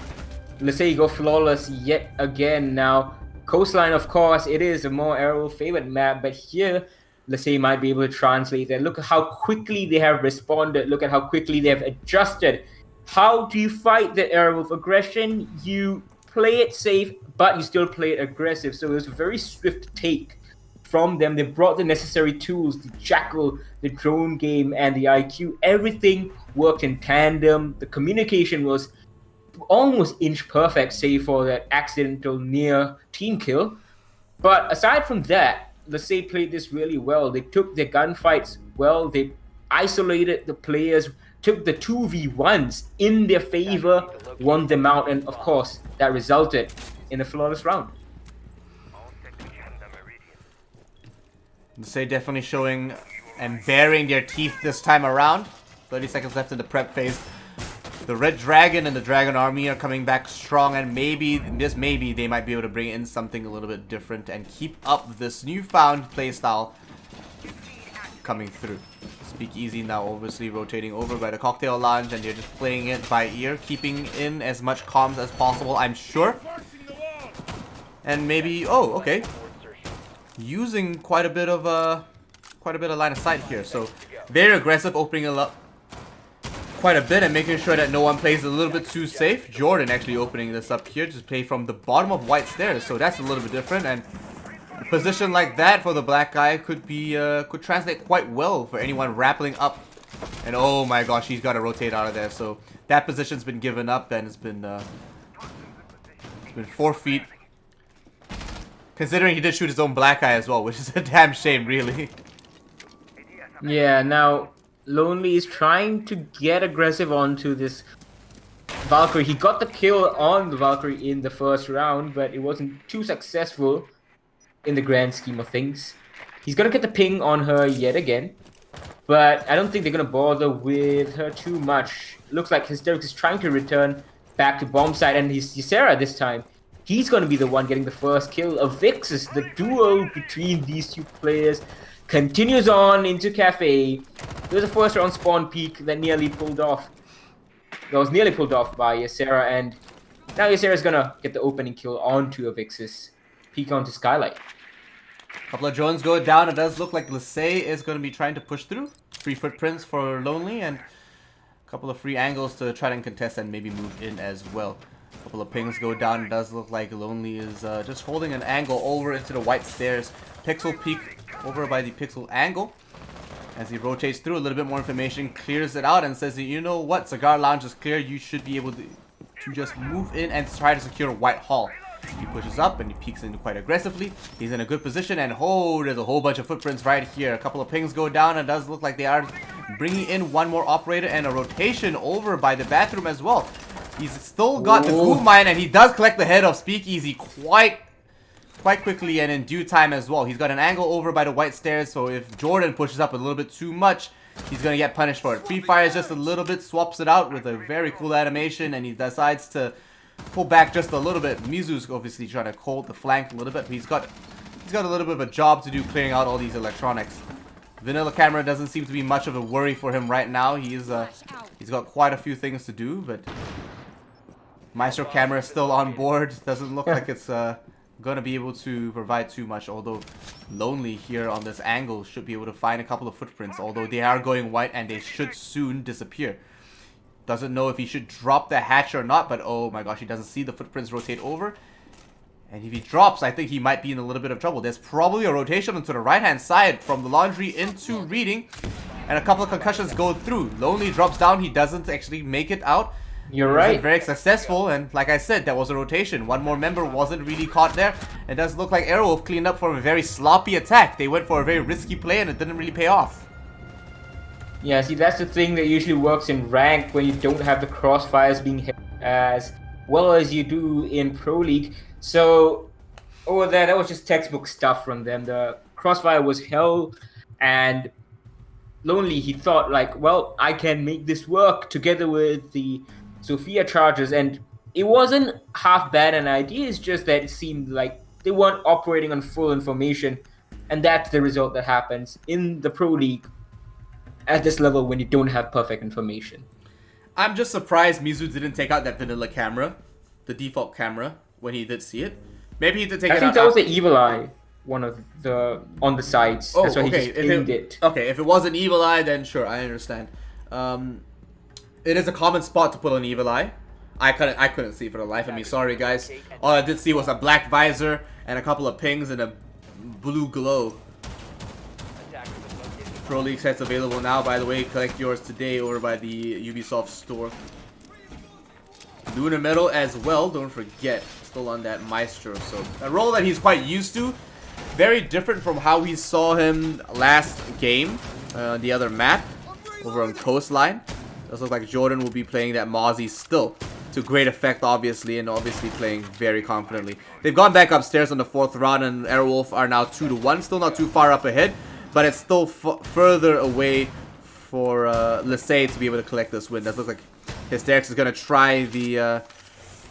Lasay go flawless yet again. Now, Coastline, of course, it is a more Aero favorite map, but here Lasay might be able to translate that. Look at how quickly they have responded. Look at how quickly they have adjusted. How do you fight the Aerowolf aggression? You play it safe, but you still play it aggressive. So it was a very swift take from them. They brought the necessary tools, the jackal, the drone game, and the IQ. Everything worked in tandem. The communication was almost inch perfect, save for that accidental near team kill. But aside from that, Lasey played this really well. They took their gunfights well. They isolated the players, took the 2v1s in their favor, won them out, and of course, that resulted in a flawless round. Lasey definitely showing and baring their teeth this time around. 30 seconds left in the prep phase. The Red Dragon and the Dragon Army are coming back strong, and maybe, just maybe, they might be able to bring in something a little bit different and keep up this newfound playstyle coming through. Speakeasy now obviously rotating over by the Cocktail Lounge, and they're just playing it by ear, keeping in as much comms as possible, I'm sure. And maybe, oh, okay, using quite a bit of line of sight here. So very aggressive, opening it up quite a bit and making sure that no one plays a little bit too safe. Jordan actually opening this up here, just play from the bottom of white stairs, so that's a little bit different. And a position like that for the black guy could be could translate quite well for anyone rappelling up. And oh my gosh, he's got to rotate out of there. So that position's been given up, and it's been 4 feet. Considering he did shoot his own black eye as well, which is a damn shame, really. Yeah, now Lonely is trying to get aggressive onto this Valkyrie. He got the kill on the Valkyrie in the first round, but it wasn't too successful in the grand scheme of things. He's gonna get the ping on her yet again, but I don't think they're gonna bother with her too much. Looks like Hysterics is trying to return back to bomb site, and he's Ysera this time. He's gonna be the one getting the first kill. Avixis, the duel between these two players, continues on into Cafe. There's a first round spawn peek that nearly pulled off. That was nearly pulled off by Ysera, and now Ysera's gonna get the opening kill onto Avixis. Peek onto Skylight. Couple of drones go down. It does look like Lasey is going to be trying to push through. Free footprints for Lonely, and a couple of free angles to try and contest and maybe move in as well. A couple of pings go down. It does look like Lonely is just holding an angle over into the white stairs. Pixel peek over by the Pixel angle. As he rotates through, a little bit more information, clears it out, and says, you know what, Cigar Lounge is clear. You should be able to just move in and try to secure White Hall. He pushes up and he peeks in quite aggressively. He's in a good position, and oh, there's a whole bunch of footprints right here. A couple of pings go down, and it does look like they are bringing in one more operator, and a rotation over by the bathroom as well. He's still got the Goo Mine, and he does collect the head of Speakeasy quite quickly and in due time as well. He's got an angle over by the white stairs, so if Jordan pushes up a little bit too much, he's gonna get punished for it. Free Fire is just a little bit, swaps it out with a very cool animation, and he decides to pull back just a little bit. Mizu's obviously trying to hold the flank a little bit, but he's got a little bit of a job to do clearing out all these electronics. Vanilla Camera doesn't seem to be much of a worry for him right now. He's got quite a few things to do, but Maestro Camera is still on board. Doesn't look like it's gonna be able to provide too much, although Lonely here on this angle should be able to find a couple of footprints, although they are going white and they should soon disappear. Doesn't know if he should drop the hatch or not, but oh my gosh, he doesn't see the footprints rotate over. And if he drops, I think he might be in a little bit of trouble. There's probably a rotation onto the right-hand side from the laundry into reading, and a couple of concussions go through. Lonely drops down. He doesn't actually make it out. You're right. Very successful, and like I said, that was a rotation. One more member wasn't really caught there. It does look like Aerowolf cleaned up for a very sloppy attack. They went for a very risky play, and it didn't really pay off. Yeah, see, that's the thing that usually works in rank when you don't have the crossfires being hit as well as you do in Pro League. So over there, that was just textbook stuff from them. The crossfire was hell, and Lonely, he thought like, well, I can make this work together with the Sophia charges, and it wasn't half bad an idea. It's just that it seemed like they weren't operating on full information, and that's the result that happens in the Pro League at this level when you don't have perfect information. I'm just surprised Mizu didn't take out that vanilla camera, the default camera, when he did see it. Maybe he did take it out. I think that was the Evil Eye, one of the on the sides. Oh, that's why okay. he just pinged it. Okay, if it was an Evil Eye, then sure, I understand. It is a common spot to put an Evil Eye. I couldn't see for the life of me. Sorry, guys. All I did see was a black visor and a couple of pings and a blue glow. Attackers have located the Pro League sets available now, by the way. Collect yours today over by the Ubisoft store. Lunar Metal as well, don't forget. Still on that Maestro. So a role that he's quite used to. Very different from how we saw him last game. The other map over on Coastline. Does look like Jordan will be playing that Mozzie still. To great effect, obviously, and obviously playing very confidently. They've gone back upstairs on the 4th round, and Airwolf are now 2-1. Still not too far up ahead, but it's still further away for Lisey to be able to collect this win. That looks like Hysterix is going to try the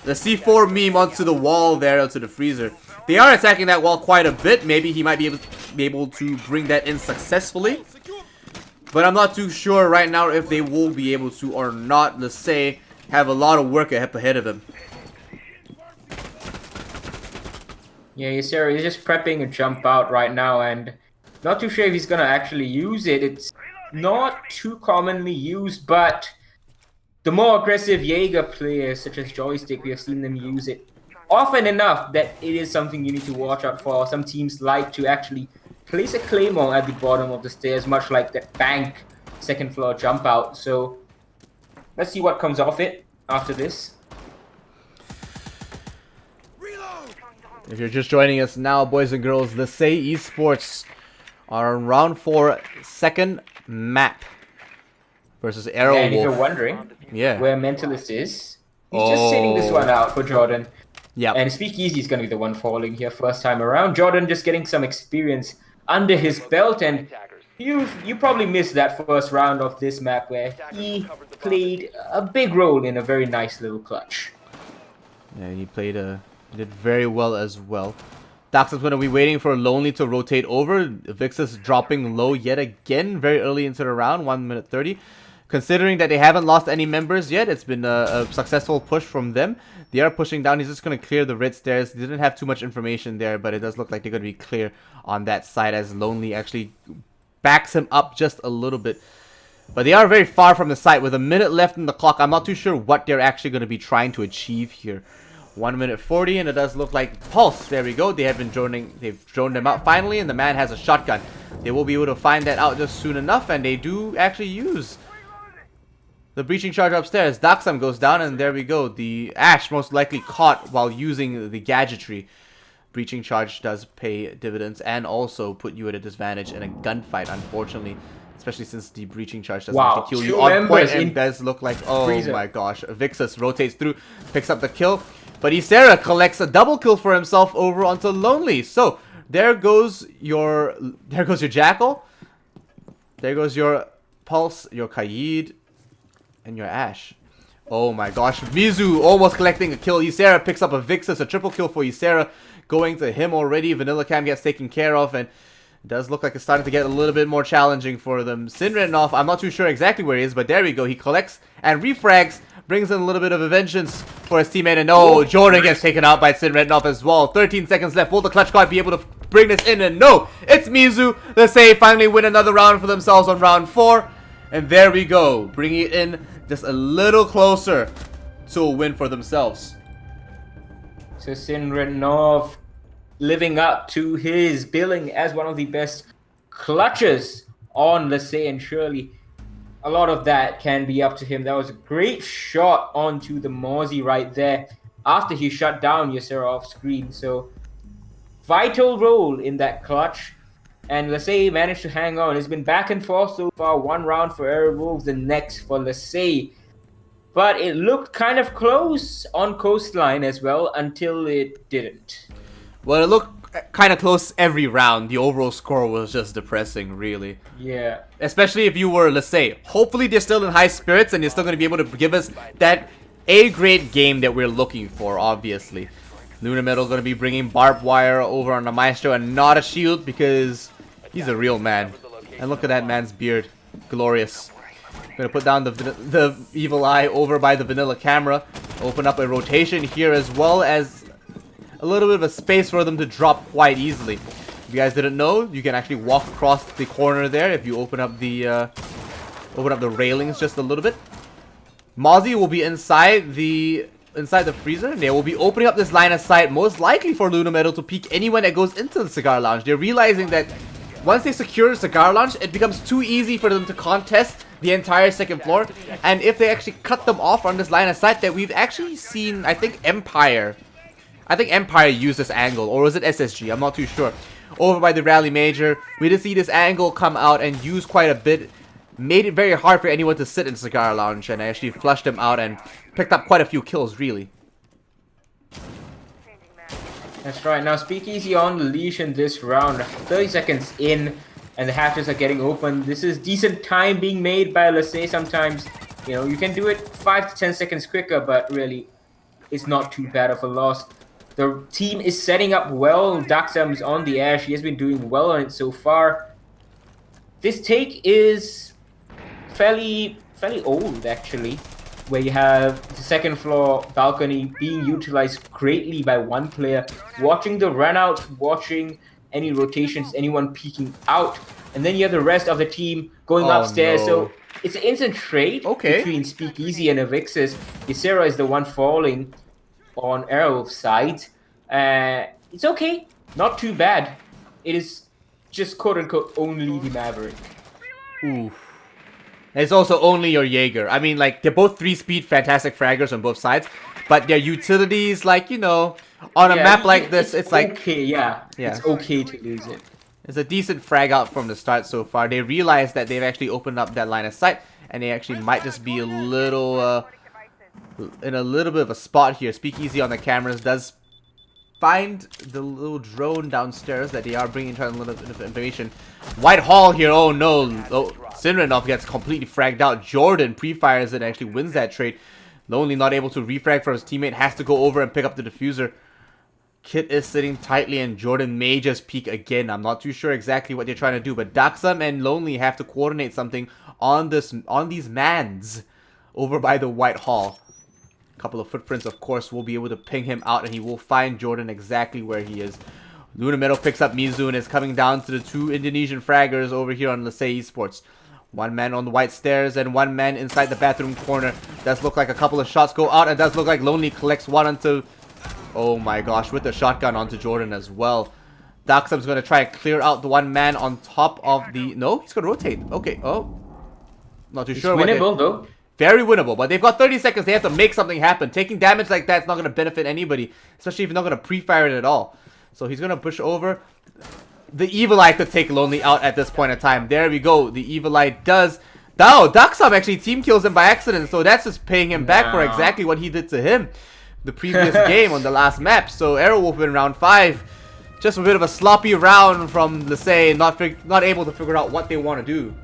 C4 meme onto the wall there, onto the freezer. They are attacking that wall quite a bit. Maybe he might be able to bring that in successfully. But I'm not too sure right now if they will be able to or not. Lisey have a lot of work ahead of him. Yeah, he's just prepping a jump out right now, and not too sure if he's gonna actually use it. It's not too commonly used, but the more aggressive Jaeger players, such as Joystick, we have seen them use it often enough that it is something you need to watch out for. Some teams like to actually place a claymore at the bottom of the stairs, much like that bank second floor jump out. So let's see what comes off it after this. If you're just joining us now, boys and girls, Lisey Esports are on round 4, second map versus Airwolf. And if you're wondering where Mentalist is, he's just sitting this one out for Jordan. Yeah. And Speakeasy is going to be the one falling here first time around. Jordan just getting some experience under his belt, and you probably missed that first round of this map where he played a big role in a very nice little clutch. Yeah, he did very well as well. Daxon's going to be waiting for Lonely to rotate over. Vixus dropping low yet again very early into the round, 1 minute 30. Considering that they haven't lost any members yet, it's been a successful push from them. They are pushing down. He's just going to clear the red stairs. They didn't have too much information there, but it does look like they're going to be clear on that side as Lonely actually backs him up just a little bit. But they are very far from the site. With a minute left in the clock, I'm not too sure what they're actually going to be trying to achieve here. 1 minute 40, and it does look like Pulse. There we go. They've droned them out finally, and the man has a shotgun. They will be able to find that out just soon enough, and they do actually use the breaching charge upstairs. Daxam goes down, and there we go. The Ash most likely caught while using the gadgetry. Breaching charge does pay dividends and also put you at a disadvantage in a gunfight, unfortunately. Especially since the breaching charge doesn't actually kill you on point, and it does look like, oh my gosh. Vixus rotates through, picks up the kill. But Ysera collects a double kill for himself over onto Lonely. So there goes your Jackal. There goes your Pulse, your Kaid, and your Ash. Oh my gosh. Mizu almost collecting a kill. Ysera picks up a Vixus, a triple kill for Ysera. Going to him already. Vanilla Cam gets taken care of, and it does look like it's starting to get a little bit more challenging for them. Sinrednov, I'm not too sure exactly where he is, but there we go. He collects and refrags. Brings in a little bit of a vengeance for his teammate, and no, Jordan gets taken out by Sinrednov as well. 13 seconds left. Will the clutch card be able to bring this in? And no, it's Mizu. Lisey finally win another round for themselves on round 4. And there we go, bringing it in just a little closer to a win for themselves. So Sinrednov living up to his billing as one of the best clutches on Lisey, and surely a lot of that can be up to him. That was a great shot onto the Mozzie right there after he shut down Ysera off screen. So vital role in that clutch. And Lisey managed to hang on. It's been back and forth so far. One round for Airwolves, the next for Lisey. But it looked kind of close on Coastline as well until it didn't. Well, it looked kind of close every round. The overall score was just depressing, really. Yeah. Especially if you were Lisey. Hopefully they're still in high spirits and they're still going to be able to give us that A-grade game that we're looking for, obviously. Lunar Metal going to be bringing barbed wire over on the Maestro and not a shield because he's a real man. And look at that man's beard. Glorious. Going to put down the evil eye over by the vanilla camera. Open up a rotation here as well as a little bit of a space for them to drop quite easily. If you guys didn't know, you can actually walk across the corner there if you open up the railings just a little bit. Mozzie will be inside the inside the freezer, and they will be opening up this line of sight, most likely for Luna Metal to peek anyone that goes into the cigar lounge. They're realizing that once they secure the cigar lounge, it becomes too easy for them to contest the entire second floor. And if they actually cut them off on this line of sight, that we've actually seen, I think Empire used this angle, or was it SSG? I'm not too sure. Over by the Rally Major, we did see this angle come out and use quite a bit. Made it very hard for anyone to sit in Cigar Lounge, and actually flushed them out and picked up quite a few kills, really. That's right. Now Speakeasy on the leash in this round. 30 seconds in, and the hatches are getting open. This is decent time being made by Lasay sometimes. You know, you can do it 5 to 10 seconds quicker, but really, it's not too bad of a loss. The team is setting up well. Daxam's on the ash. He has been doing well on it so far. This take is fairly old, actually, where you have the second floor balcony being utilized greatly by one player, watching the run out, watching any rotations, anyone peeking out, and then you have the rest of the team going upstairs. No. So it's an instant trade between Speakeasy and Avixis. Ysera is the one falling on Aerowolf's side. It's okay, not too bad. It is just quote-unquote only the Maverick. Oof. It's also only your Jaeger. I mean, like, they're both 3-speed fantastic fraggers on both sides, but their utilities, like, you know, on a map like this, it's like... okay, yeah. It's okay to lose it. It's a decent frag out from the start so far. They realize that they've actually opened up that line of sight, and they actually might just be a little, in a little bit of a spot here. Speakeasy on the cameras does find the little drone downstairs that they are bringing, trying a little bit of information. White Hall here, oh no. Oh, Sinranov gets completely fragged out. Jordan pre-fires it and actually wins that trade. Lonely not able to refrag for his teammate, has to go over and pick up the diffuser. Kit is sitting tightly and Jordan may just peek again. I'm not too sure exactly what they're trying to do, but Daxam and Lonely have to coordinate something on these mans over by the White Hall. A couple of footprints, of course, will be able to ping him out, and he will find Jordan exactly where he is. Luna Metal picks up Mizu and is coming down to the two Indonesian fraggers over here on Lasay Esports. One man on the white stairs and one man inside the bathroom corner. Does look like a couple of shots go out, and does look like Lonely collects one onto... oh my gosh, with the shotgun onto Jordan as well. Daxam's going to try and clear out the one man on top of the... no, he's going to rotate. Okay, oh. Not too sure. It's winnable, though. Very winnable, but they've got 30 seconds. They have to make something happen. Taking damage like that's not going to benefit anybody, especially if you're not going to pre-fire it at all. So he's going to push over. The Evil Eye could take Lonely out at this point in time. There we go. The Evil Eye does... no, Daxam actually team kills him by accident, so that's just paying him back for exactly what he did to him the previous game on the last map. So Aerowolf in round 5. Just a bit of a sloppy round from Lasay, not able to figure out what they want to do.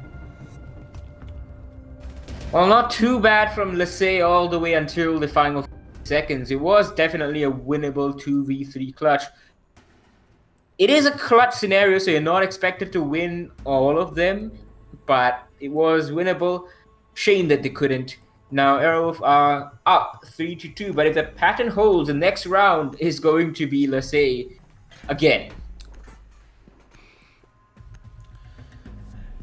Well, not too bad from Lasay all the way until the final seconds. It was definitely a winnable 2v3 clutch. It is a clutch scenario, so you're not expected to win all of them, but it was winnable. Shame that they couldn't. Now Aerowolf are up 3-2, but if the pattern holds, the next round is going to be Lasay again.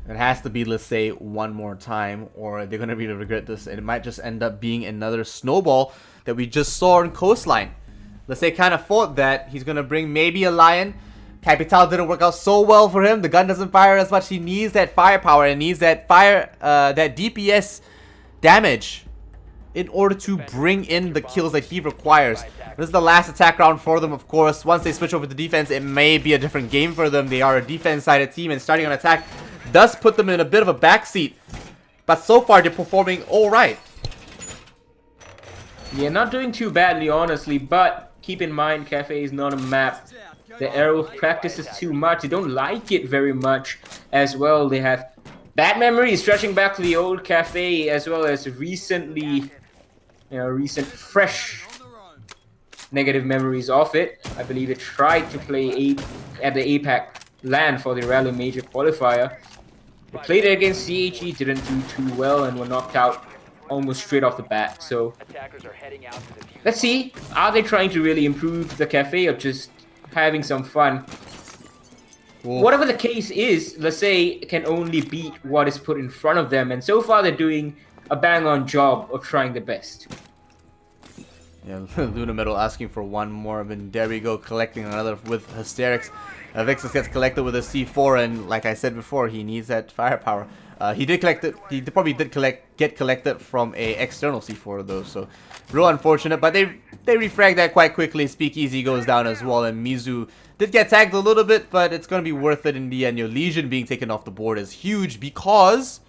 It has to be, let's say, one more time, or they're going to really regret this, and it might just end up being another snowball that we just saw on Coastline. Let's say kind of thought that he's going to bring maybe a Lion. Capital didn't work out so well for him. The gun doesn't fire as much. He needs that firepower and needs that that DPS damage in order to bring in the kills that he requires. This is the last attack round for them, of course. Once they switch over to defense, it may be a different game for them. They are a defense-sided team, and starting on attack does put them in a bit of a backseat. But so far, they're performing alright. Yeah, not doing too badly, honestly, but keep in mind, Cafe is not a map. The Aerowolf practices too much. They don't like it very much as well. They have bad memories stretching back to the old Cafe, as well as recently, recent fresh negative memories of it. I believe it tried to play at the APAC LAN for the Rally Major qualifier. They played it against CHE, didn't do too well, and were knocked out almost straight off the bat. So let's see, are they trying to really improve the Cafe or just having some fun? Cool. Whatever the case is, Lasay can only beat what is put in front of them, and so far they're doing a bang-on job of trying the best. Yeah, Luna Metal asking for one more, and there we go, collecting another with Hysterics. Vixus gets collected with a C4, and like I said before, he needs that firepower. He did collect it. He probably did get collected from a external C4 though, so real unfortunate. But they refrag that quite quickly. Speakeasy goes down as well, and Mizu did get tagged a little bit, but it's gonna be worth it in the end. Your Legion being taken off the board is huge because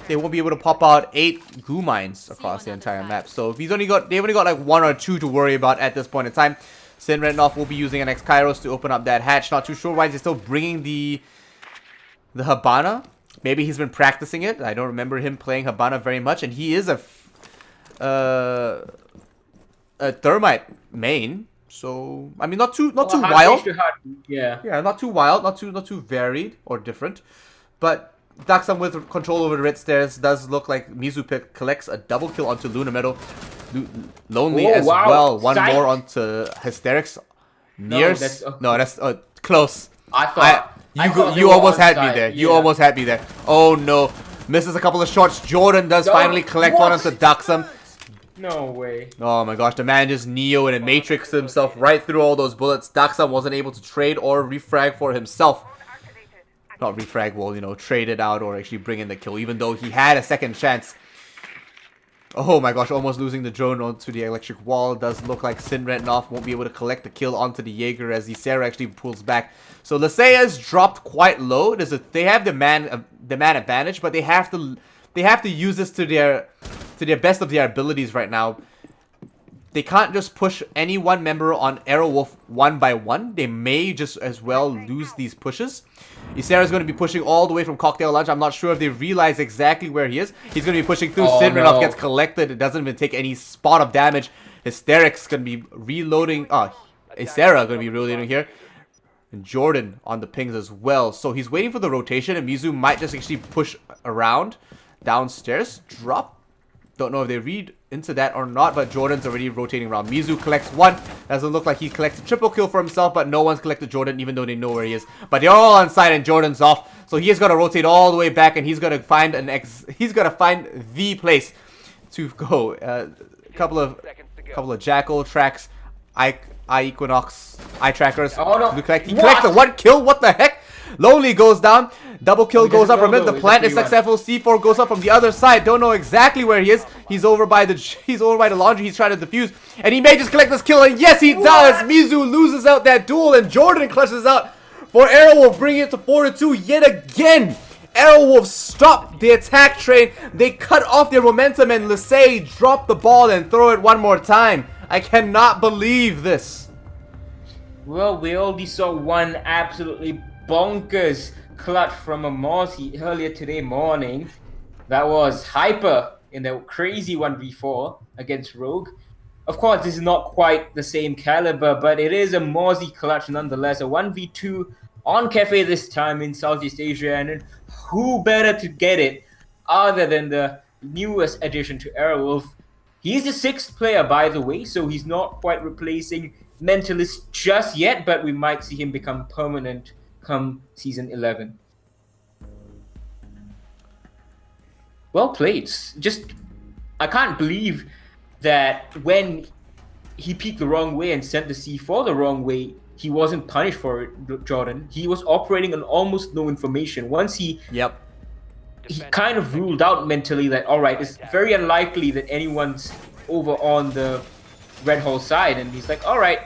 they won't be able to pop out 8 goo mines across the entire map. So if they've only got like 1 or 2 to worry about at this point in time. Sin Rednoff will be using an X-Kairos to open up that hatch. Not too sure why he's still bringing the Habana. Maybe he's been practicing it. I don't remember him playing Habana very much, and he is a thermite main. So I mean, not too wild. Yeah, not too wild, not too varied or different. But Daxam with control over the red stairs does look like Mizu collects a double kill onto Luna Metal. Lonely as well. One more onto Hysterics. Nears. No, that's close. I thought you almost had me there. You almost had me there. Oh no. Misses a couple of shots. Jordan does finally collect one onto Daxam. No way. Oh my gosh, the man just Neo and Matrixed himself right through all those bullets. Daxam wasn't able to trade or refrag for himself. Not refrag, well, you know, trade it out or actually bring in the kill, even though he had a second chance. Oh my gosh, almost losing the drone onto the electric wall. Does look like Sin Rednoff won't be able to collect the kill onto the Jaeger as the Sarah actually pulls back. So Lysaea's dropped quite low. They have the man advantage, but they have to use this to their best of their abilities right now. They can't just push any one member on Aerowolf one by one. They may just as well lose these pushes. Isera's going to be pushing all the way from Cocktail Lunch. I'm not sure if they realize exactly where he is. He's going to be pushing through. Sin Rednoff gets collected. It doesn't even take any spot of damage. Hysterics going to be reloading. Isera going to be reloading here. And Jordan on the pings as well. So he's waiting for the rotation, and Mizu might just actually push around downstairs. Drop. Don't know if they read into that or not, but Jordan's already rotating around. Mizu collects one. Doesn't look like he collects a triple kill for himself, but no one's collected Jordan, even though they know where he is. But they're all on side, and Jordan's off. So he's got to rotate all the way back, and he's gonna find the place to go. Couple of Jackal tracks, Eye Equinox, Eye Trackers. Oh no! He collects the 1 kill. What the heck? Lonely goes down. Double kill goes up from it. The plant is successful. C4 goes up from the other side. Don't know exactly where he is. He's over by the laundry. He's trying to defuse, and he may just collect this kill. And yes, he does. Mizu loses out that duel, and Jordan clutches out for Aerowolf, bringing it to 4-2 yet again. Aerowolf stopped the attack train. They cut off their momentum, and Lysae dropped the ball and throw it one more time. I cannot believe this. Well, we already saw one absolutely bonkers clutch from a Mozzie earlier today morning. That was Hyper in the crazy 1v4 against Rogue. Of course, this is not quite the same caliber, but it is a Mozzie clutch nonetheless. A 1v2 on Cafe this time in Southeast Asia, and who better to get it other than the newest addition to Aerowolf. He's the 6th player, by the way, so he's not quite replacing Mentalist just yet, but we might see him become permanent come season 11. Well played. I can't believe that when he peeked the wrong way and sent the C4 the wrong way, he wasn't punished for it, Jordan. He was operating on almost no information. Once he kind of ruled out mentally that, alright, it's very unlikely that anyone's over on the Red Hole side, and he's like, alright,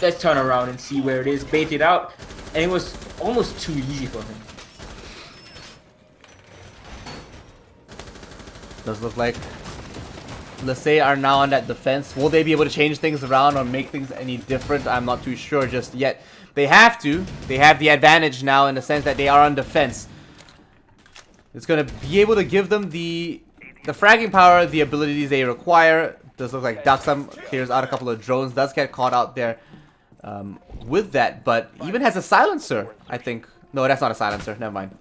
let's turn around and see where it is, bait it out, and it was almost too easy for him. Does look like Lysae are now on that defense. Will they be able to change things around or make things any different? I'm not too sure just yet. They have to. They have the advantage now in the sense that they are on defense. It's going to be able to give them the fragging power, the abilities they require. Does look like Daxam clears out a couple of drones. Does get caught out there with that, but even has a silencer, I think. No, that's not a silencer. Never mind.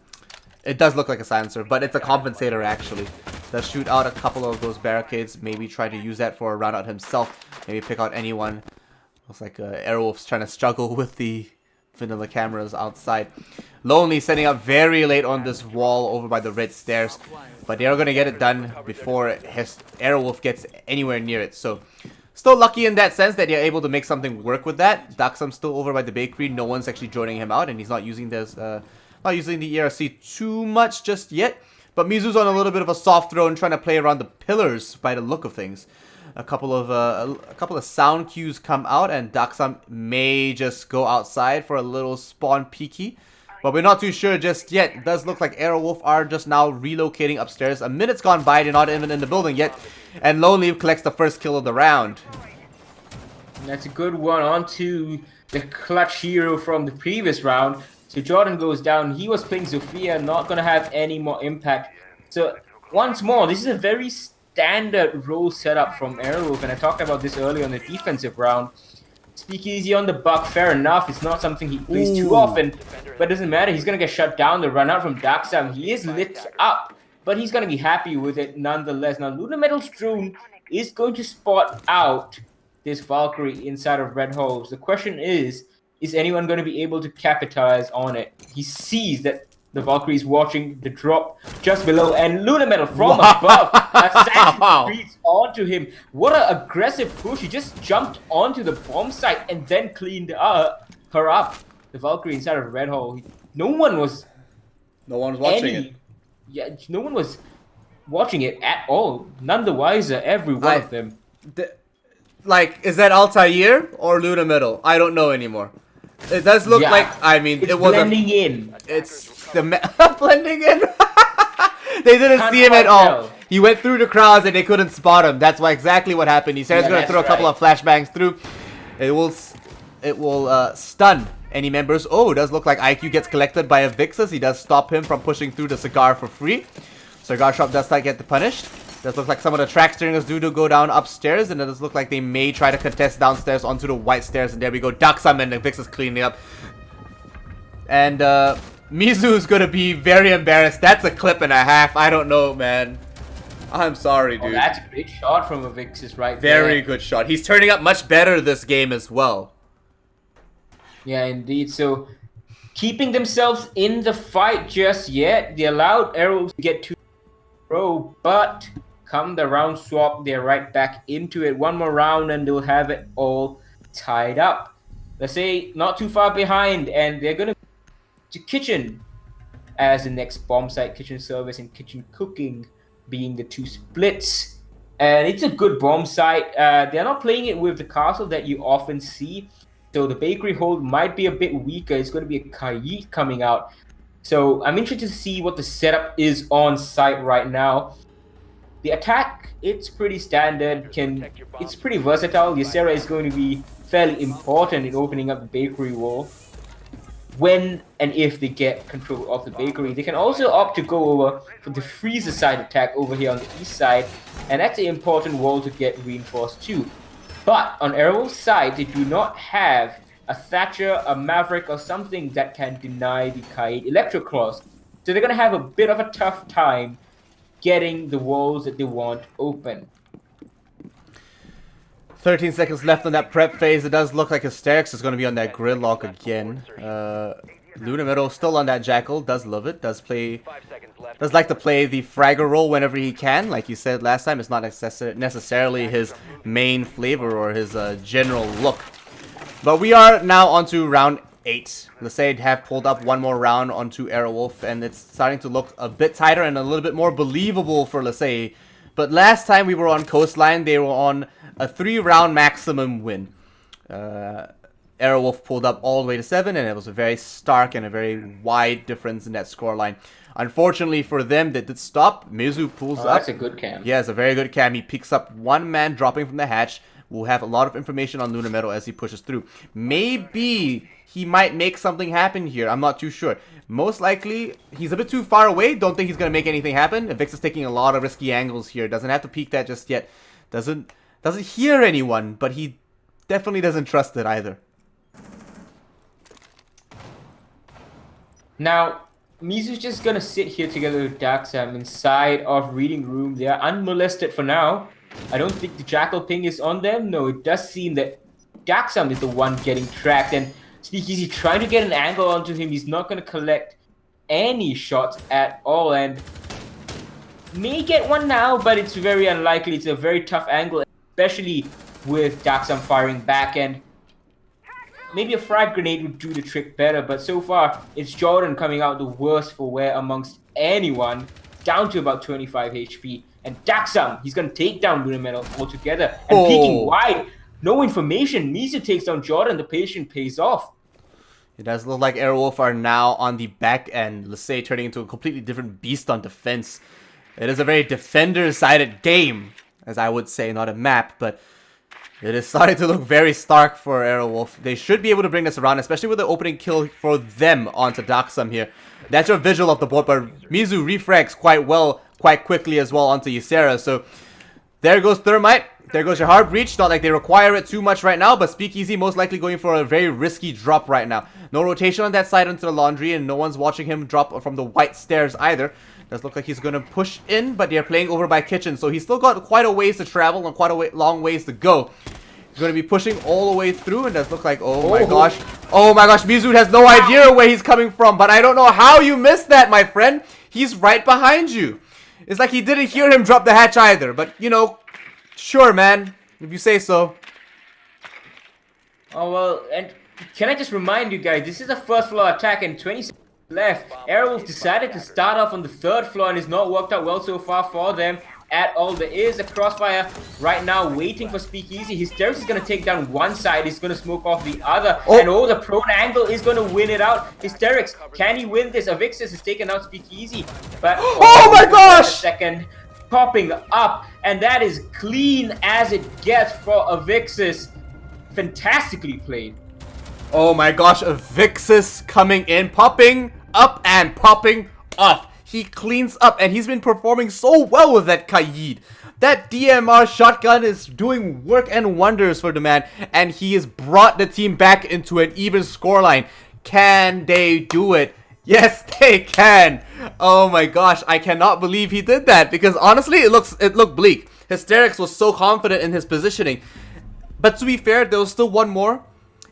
It does look like a silencer, but it's a compensator actually. Does shoot out a couple of those barricades. Maybe try to use that for a round out himself. Maybe pick out anyone. Looks like Aerowolf's trying to struggle with the vanilla cameras outside. Lonely setting up very late on this wall over by the red stairs. But they are going to get it done before Aerowolf gets anywhere near it. So Still lucky in that sense that you're able to make something work with that. Daxam's still over by the bakery. No one's actually joining him out, and he's not using this, not using the ERC too much just yet. But Mizu's on a little bit of a soft throw and trying to play around the pillars by the look of things. A couple of sound cues come out, and Daxam may just go outside for a little spawn peeky. But we're not too sure just yet. It does look like Aerowolf are just now relocating upstairs. A minute's gone by, they're not even in the building yet. And Lone Leaf collects the first kill of the round. That's a good one. On to the clutch hero from the previous round. So Jordan goes down. He was playing Zofia, not going to have any more impact. So once more, this is a very standard role setup from Aerowolf. And I talked about this earlier on the defensive round. Speakeasy on the buck, fair enough. It's not something he plays too often, but it doesn't matter. He's going to get shut down. The run out from Daxam, he is lit up, but he's going to be happy with it nonetheless. Now, Lunar Metal's drone is going to spot out this Valkyrie inside of Red Holes. The question is anyone going to be able to capitalize on it? He sees that the Valkyrie is watching the drop just below, and Lunar Metal from above assassin creeps onto him. What an aggressive push. He just jumped onto the bomb site and then cleaned her up. The Valkyrie inside of Red Hole. No one was watching it. Yeah, no one was watching it at all. None the wiser, every one of them. Like, is that Altair or Lunar Metal? I don't know anymore. It does look like, I mean, it's it was blending in. It's the blending in. They didn't see him at all. He went through the crowds and they couldn't spot him. That's exactly what happened. He said he's gonna throw a couple of flashbangs through. It will stun any members. Oh, it does look like IQ gets collected by a Vixus. He does stop him from pushing through the cigar for free. Cigar shop does not get punished. Does look like some of the track steeringers do go down upstairs, and it does look like they may try to contest downstairs onto the white stairs, and there we go. Daxam and the Vixus cleaning up. And Mizu is gonna be very embarrassed. That's a clip and a half. I don't know, man. I'm sorry, dude. Oh, that's a great shot from a Vixus right there. Very good shot. He's turning up much better this game as well. Yeah, indeed. So, keeping themselves in the fight just yet. They allowed Arrows to get 2 in a row, but come the round swap, they're right back into it. One more round and they'll have it all tied up. Let's say not too far behind, and they're going to kitchen as the next bomb site. Kitchen service and kitchen cooking being the 2 splits. And it's a good bomb site. They're not playing it with the castle that you often see. So the bakery hold might be a bit weaker. It's going to be a Kayit coming out. So I'm interested to see what the setup is on site right now. The attack, it's pretty standard. It's pretty versatile. Ysera is going to be fairly important in opening up the bakery wall. When and if they get control of the bakery, they can also opt to go over for the freezer side attack over here on the east side. And that's an important wall to get reinforced too. But on Aerowolf's side, they do not have a Thatcher, a Maverick, or something that can deny the Kaid Electroclaws. So they're going to have a bit of a tough time getting the walls that they want open. 13 seconds left on that prep phase. It does look like Hysterics is going to be on that gridlock again. Lunar Metal still on that Jackal. Does love it. Does like to play the Fragger role whenever he can. Like you said last time, it's not necessarily his main flavor or his general look. But we are now onto round 8. Let's say have pulled up one more round onto Aerowolf, and it's starting to look a bit tighter and a little bit more believable for Lasay. But last time we were on Coastline, they were on a 3-round maximum win. Aerowolf pulled up all the way to 7, and it was a very stark and a very wide difference in that scoreline. Unfortunately for them, they did stop. Mizu pulls up. That's a good cam. Yeah, it's a very good cam. He picks up one man dropping from the hatch. We'll have a lot of information on Lunar Metal as he pushes through. Maybe he might make something happen here. I'm not too sure. Most likely, he's a bit too far away. Don't think he's going to make anything happen. Vix is taking a lot of risky angles here. Doesn't have to peek that just yet. Doesn't hear anyone, but he definitely doesn't trust it either. Now, Mizu's just going to sit here together with Daxam inside of Reading Room. They are unmolested for now. I don't think the Jackal ping is on them. No, it does seem that Daxam is the one getting tracked. And Speakeasy trying to get an angle onto him. He's not going to collect any shots at all. And may get one now, but it's very unlikely. It's a very tough angle, especially with Daxam firing back, and maybe a frag grenade would do the trick better, but so far it's Jordan coming out the worst for wear amongst anyone, down to about 25 HP. And Daxam, he's gonna take down Luna Metal altogether. And peeking wide, no information. Mizu takes down Jordan, the patient pays off. It does look like Airwolf are now on the back end, let's say turning into a completely different beast on defense. It is a very defender-sided game, as I would say, not a map, but it is starting to look very stark for Airwolf. They should be able to bring this around, especially with the opening kill for them onto Daxam here. That's your visual of the board, but Mizu refrags quite well, quite quickly as well onto Ysera. So there goes Thermite. There goes your hard breach. Not like they require it too much right now, but Speakeasy most likely going for a very risky drop right now. No rotation on that side into the laundry, and no one's watching him drop from the white stairs either. Does look like he's going to push in, but they're playing over by kitchen, so he's still got quite a ways to travel and quite a long ways to go. He's going to be pushing all the way through, and does look like, oh my gosh, Mizu has no idea where he's coming from, but I don't know how you missed that, my friend. He's right behind you. It's like he didn't hear him drop the hatch either, but you know, sure, man, if you say so. Oh, well, and can I just remind you guys, this is a first floor attack and 20 seconds left. Airwolf decided to start off on the 3rd floor and it's not worked out well so far for them at all. There is a crossfire right now waiting for Speakeasy. Hysterics is going to take down one side. He's going to smoke off the other. Oh. And the prone angle is going to win it out. Hysterics, can he win this? Avixis has taken out Speakeasy. But oh my gosh! Second popping up, and that is clean as it gets for Avixis. Fantastically played. Oh my gosh, Avixis coming in, popping up and popping off. He cleans up, and he's been performing so well with that Kaid. That DMR shotgun is doing work and wonders for the man, and he has brought the team back into an even scoreline. Can they do it? Yes, they can. Oh my gosh, I cannot believe he did that, because honestly, it looked bleak. Hysterics was so confident in his positioning. But to be fair, there was still one more,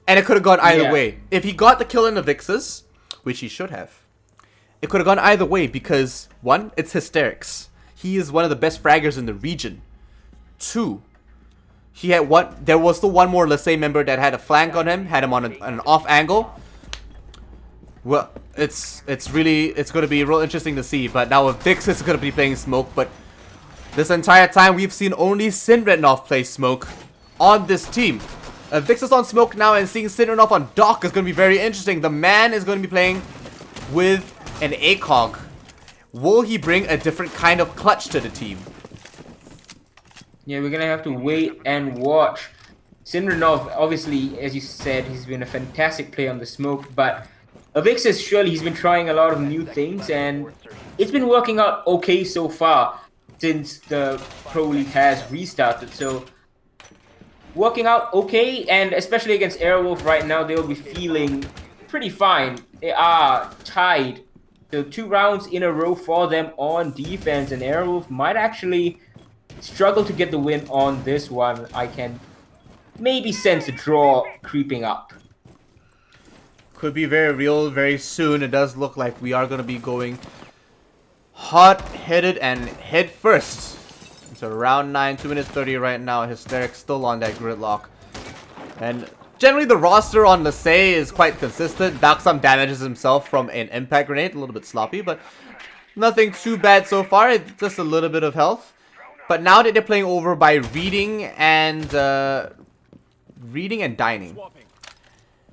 and it could have gone either way. If he got the kill in Avixis, which he should have, it could have gone either way, because 1, it's Hysterics. He is one of the best fraggers in the region. 2, he had there was still one more, let's say, member that had a flank on him, had him on an off angle. Well, it's going to be real interesting to see. But now Avixis is going to be playing smoke, but this entire time we've seen only Sinrednov play smoke on this team. Avixis on smoke now, and seeing Sinrednov on dock is going to be very interesting. The man is going to be playing with an ACOG. Will he bring a different kind of clutch to the team? Yeah, we're going to have to wait and watch. Sinrednov, obviously, as you said, he's been a fantastic player on the smoke, but Avixis, surely he's been trying a lot of new things, and it's been working out okay so far since the Pro League has restarted. So, working out okay, and especially against Airwolf right now, they'll be feeling pretty fine. They are tied. So 2 rounds in a row for them on defense, and Airwolf might actually struggle to get the win on this one. I can maybe sense a draw creeping up. Could be very real very soon. It does look like we are going to be going hot-headed and head first. It's around 9, 2 minutes 30 right now. Hysterics still on that gridlock. And generally the roster on Lasay is quite consistent. Daxam damages himself from an impact grenade. A little bit sloppy, but nothing too bad so far. It's just a little bit of health. But now that they're playing over by reading and dining.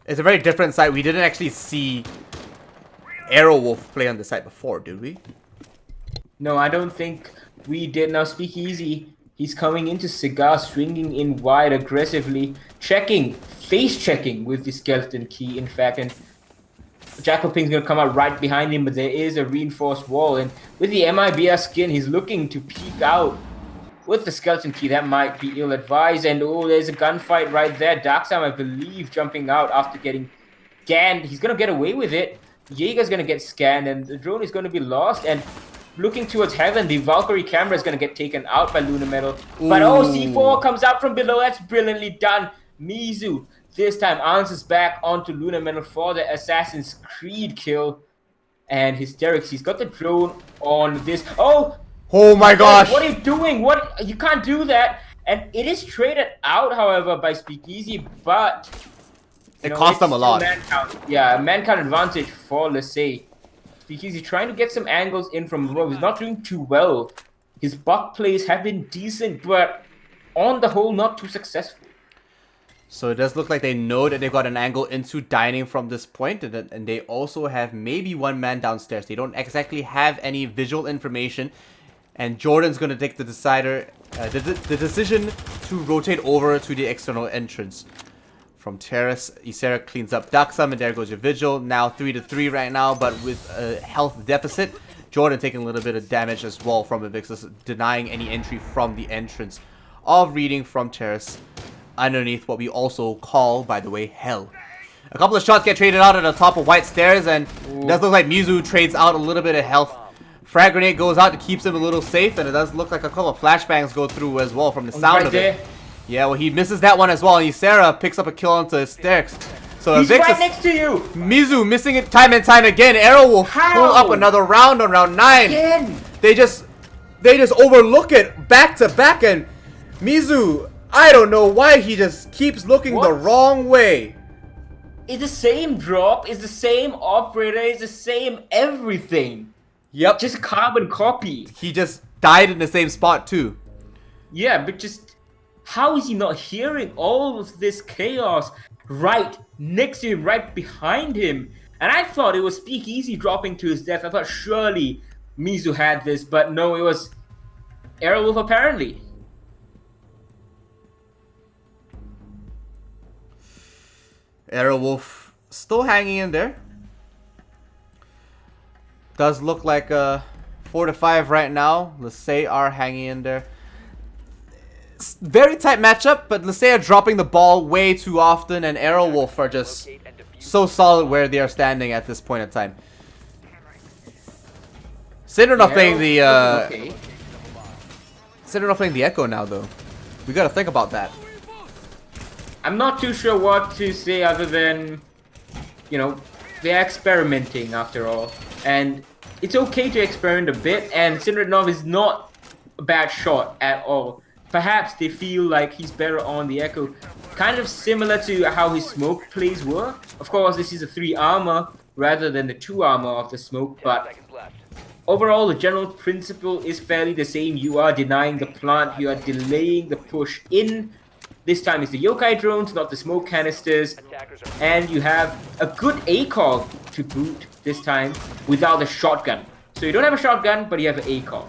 It's a very different side. We didn't actually see Aerowolf play on the side before, did we? No, I don't think we did. Now Speakeasy, he's coming into Cigar, swinging in wide aggressively, face checking with the skeleton key, in fact, and Jackalping's gonna come out right behind him, but there is a reinforced wall, and with the MIBR skin, he's looking to peek out with the skeleton key. That might be ill-advised, and oh, there's a gunfight right there. Daxam, I believe, jumping out after getting scanned. He's gonna get away with it. Jaeger's gonna get scanned, and the drone is gonna be lost, and looking towards heaven, the Valkyrie camera is gonna get taken out by Luna Metal. But oh, C4 comes out from below. That's brilliantly done. Mizu this time answers back onto Luna Metal for the Assassin's Creed kill. And Hysterics, he's got the drone on this. Oh! Oh my gosh! What are you doing? You can't do that. And it is traded out, however, by Speakeasy, but It cost them a it's lot. still man count. Yeah, man count advantage for Lesay. Speakeasy trying to get some angles in from below. He's not doing too well. His buck plays have been decent, but on the whole, not too successful. So it does look like they know that they've got an angle into dining from this point, and they also have maybe one man downstairs. They don't exactly have any visual information, and Jordan's going to take the the decision to rotate over to the external entrance. From terrace, Isera cleans up Daxam, and there goes your vigil. Now 3-3 right now, but with a health deficit. Jordan taking a little bit of damage as well from Evixus, denying any entry from the entrance of reading from terrace underneath what we also call, by the way, hell. A couple of shots get traded out at the top of white stairs, and it does look like Mizu trades out a little bit of health. Frag grenade goes out, it keeps him a little safe, and it does look like a couple of flashbangs go through as well from the sound of it. Yeah, well, he misses that one as well, and Isera picks up a kill onto his stairs. So He's Evixus, right next to you! Mizu missing it time and time again. Arrow will pull up another round on round 9. Again! They just overlook it back to back, and Mizu, I don't know why he just keeps looking the wrong way. It's the same drop, it's the same operator, it's the same everything. Yep. Just carbon copy. He just died in the same spot too. Yeah, but just how is he not hearing all of this chaos right next to him, right behind him? And I thought it was Speakeasy dropping to his death. I thought surely Mizu had this, but no, it was Airwolf apparently. Airwolf still hanging in there. Does look like 4-5 right now. Lesay are hanging in there. Very tight matchup, but Lesay are dropping the ball way too often, and Airwolf are just so solid where they are standing at this point in time. Syndrome playing the Syndrome playing the Echo now though. We gotta think about that. I'm not too sure what to say other than, you know, they're experimenting after all. And it's okay to experiment a bit, and Sindranov is not a bad shot at all. Perhaps they feel like he's better on the Echo. Kind of similar to how his smoke plays were. Of course, this is a 3 armor rather than the 2 armor of the smoke, but overall, the general principle is fairly the same. You are denying the plant, you are delaying the push in. This time it's the yokai drones, not the smoke canisters. And you have a good ACOG to boot this time without the shotgun. So you don't have a shotgun, but you have an ACOG.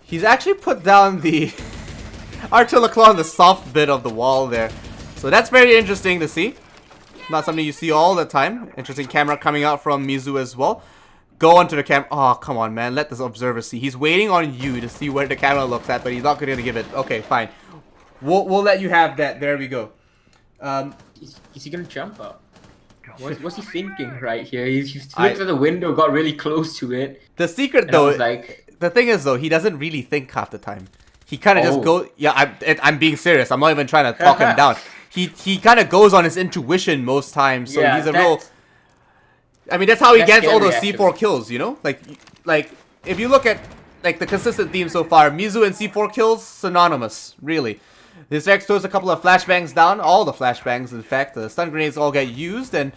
He's actually put down the artillery claw on the soft bit of the wall there. So that's very interesting to see. Not something you see all the time. Interesting camera coming out from Mizu as well. Go onto the camera. Oh, come on, man. Let this observer see. He's waiting on you to see where the camera looks at, but he's not going to give it. Okay, fine. We'll let you have that. There we go. Is he going to jump up? What's he thinking right here? He looked at the window, got really close to it. The secret, though, the thing is, though, he doesn't really think half the time. He kind of just goes... Yeah, I'm being serious. I'm not even trying to talk him down. He kind of goes on his intuition most times, so he's a real... I mean, that's how he gets all those C4 kills, you know? Like if you look at like the consistent theme so far, Mizu and C4 kills, synonymous, really. This Rex throws a couple of flashbangs down, all the flashbangs, in fact. The stun grenades all get used, and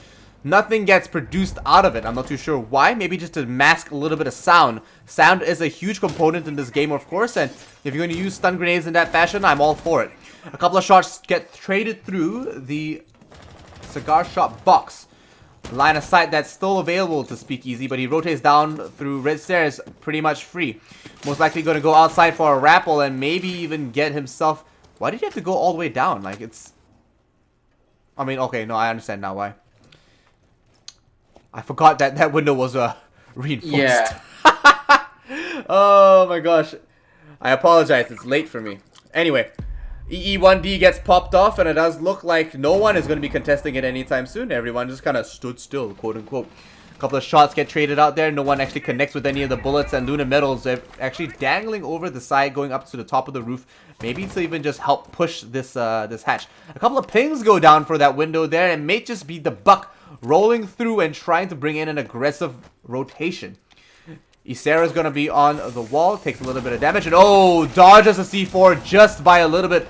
nothing gets produced out of it. I'm not too sure why. Maybe just to mask a little bit of sound. Sound is a huge component in this game, of course, and if you're going to use stun grenades in that fashion, I'm all for it. A couple of shots get traded through the cigar shop box. Line of sight that's still available to Speakeasy, but he rotates down through red stairs pretty much free. Most likely going to go outside for a rappel and maybe even get himself... Why did you have to go all the way down? Like, it's... I mean, okay, no, I understand now why. I forgot that that window was reinforced. Yeah. Oh my gosh. I apologize, it's late for me. Anyway, EE1D gets popped off, and it does look like no one is going to be contesting it anytime soon. Everyone just kind of stood still, quote unquote. A couple of shots get traded out there. No one actually connects with any of the bullets, and Luna Metals are actually dangling over the side, going up to the top of the roof. Maybe to even just help push this this hatch. A couple of pings go down for that window there, and may just be the Buck rolling through and trying to bring in an aggressive rotation. Isera's gonna be on the wall, takes a little bit of damage, and oh, dodges a C4 just by a little bit.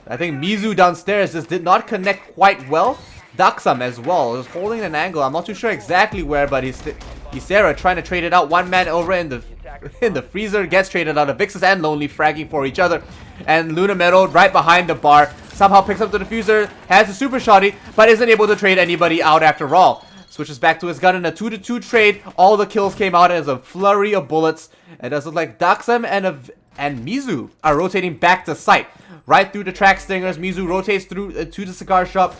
I think Mizu downstairs just did not connect quite well. Daxam as well is holding an angle. I'm not too sure exactly where, but Isera trying to trade it out. One man over in the freezer gets traded out. Vixus and Lonely fragging for each other, and Luna Metal right behind the bar somehow picks up the diffuser, has a super shotty, but isn't able to trade anybody out after all. Switches back to his gun in a 2-2 trade. All the kills came out as a flurry of bullets. It does look like Daxam and Mizu are rotating back to site. Right through the track stingers. Mizu rotates through to the cigar shop.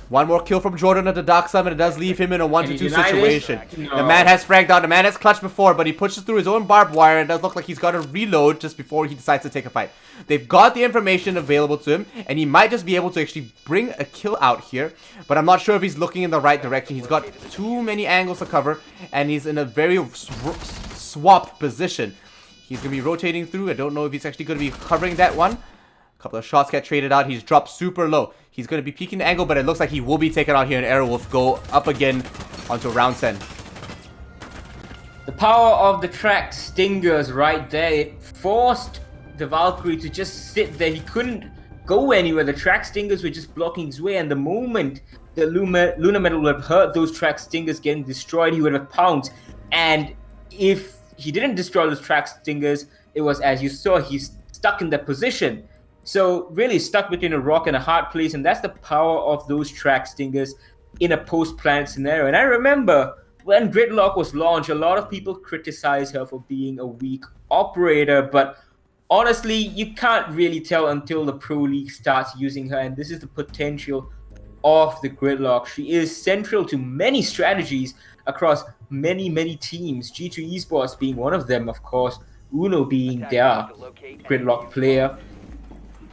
One more kill from Jordan at the Daxam, and it does leave him in a 1-2 situation. No. The man has fragged out. The man has clutched before, but he pushes through his own barbed wire, and it does look like he's got to reload just before he decides to take a fight. They've got the information available to him, and he might just be able to actually bring a kill out here, but I'm not sure if he's looking in the right direction. He's got too many angles to cover, and he's in a very swapped position. He's going to be rotating through. I don't know if he's actually going to be covering that one. A couple of shots get traded out. He's dropped super low. He's going to be peeking the angle, but it looks like he will be taken out here, and Airwolf go up again onto round 10. The power of the track stingers right there. It forced the Valkyrie to just sit there. He couldn't go anywhere. The track stingers were just blocking his way, and the moment the Luna Metal would have heard those track stingers getting destroyed, he would have pounced. And if he didn't destroy those track stingers, it was, as you saw, he's stuck in that position. So really stuck between a rock and a hard place, and that's the power of those track stingers in a post-plant scenario. And I remember when Gridlock was launched, a lot of people criticized her for being a weak operator, but honestly, you can't really tell until the Pro League starts using her, and this is the potential of the Gridlock. She is central to many strategies across many teams, G2 Esports being one of them, of course, Uno being their Gridlock player.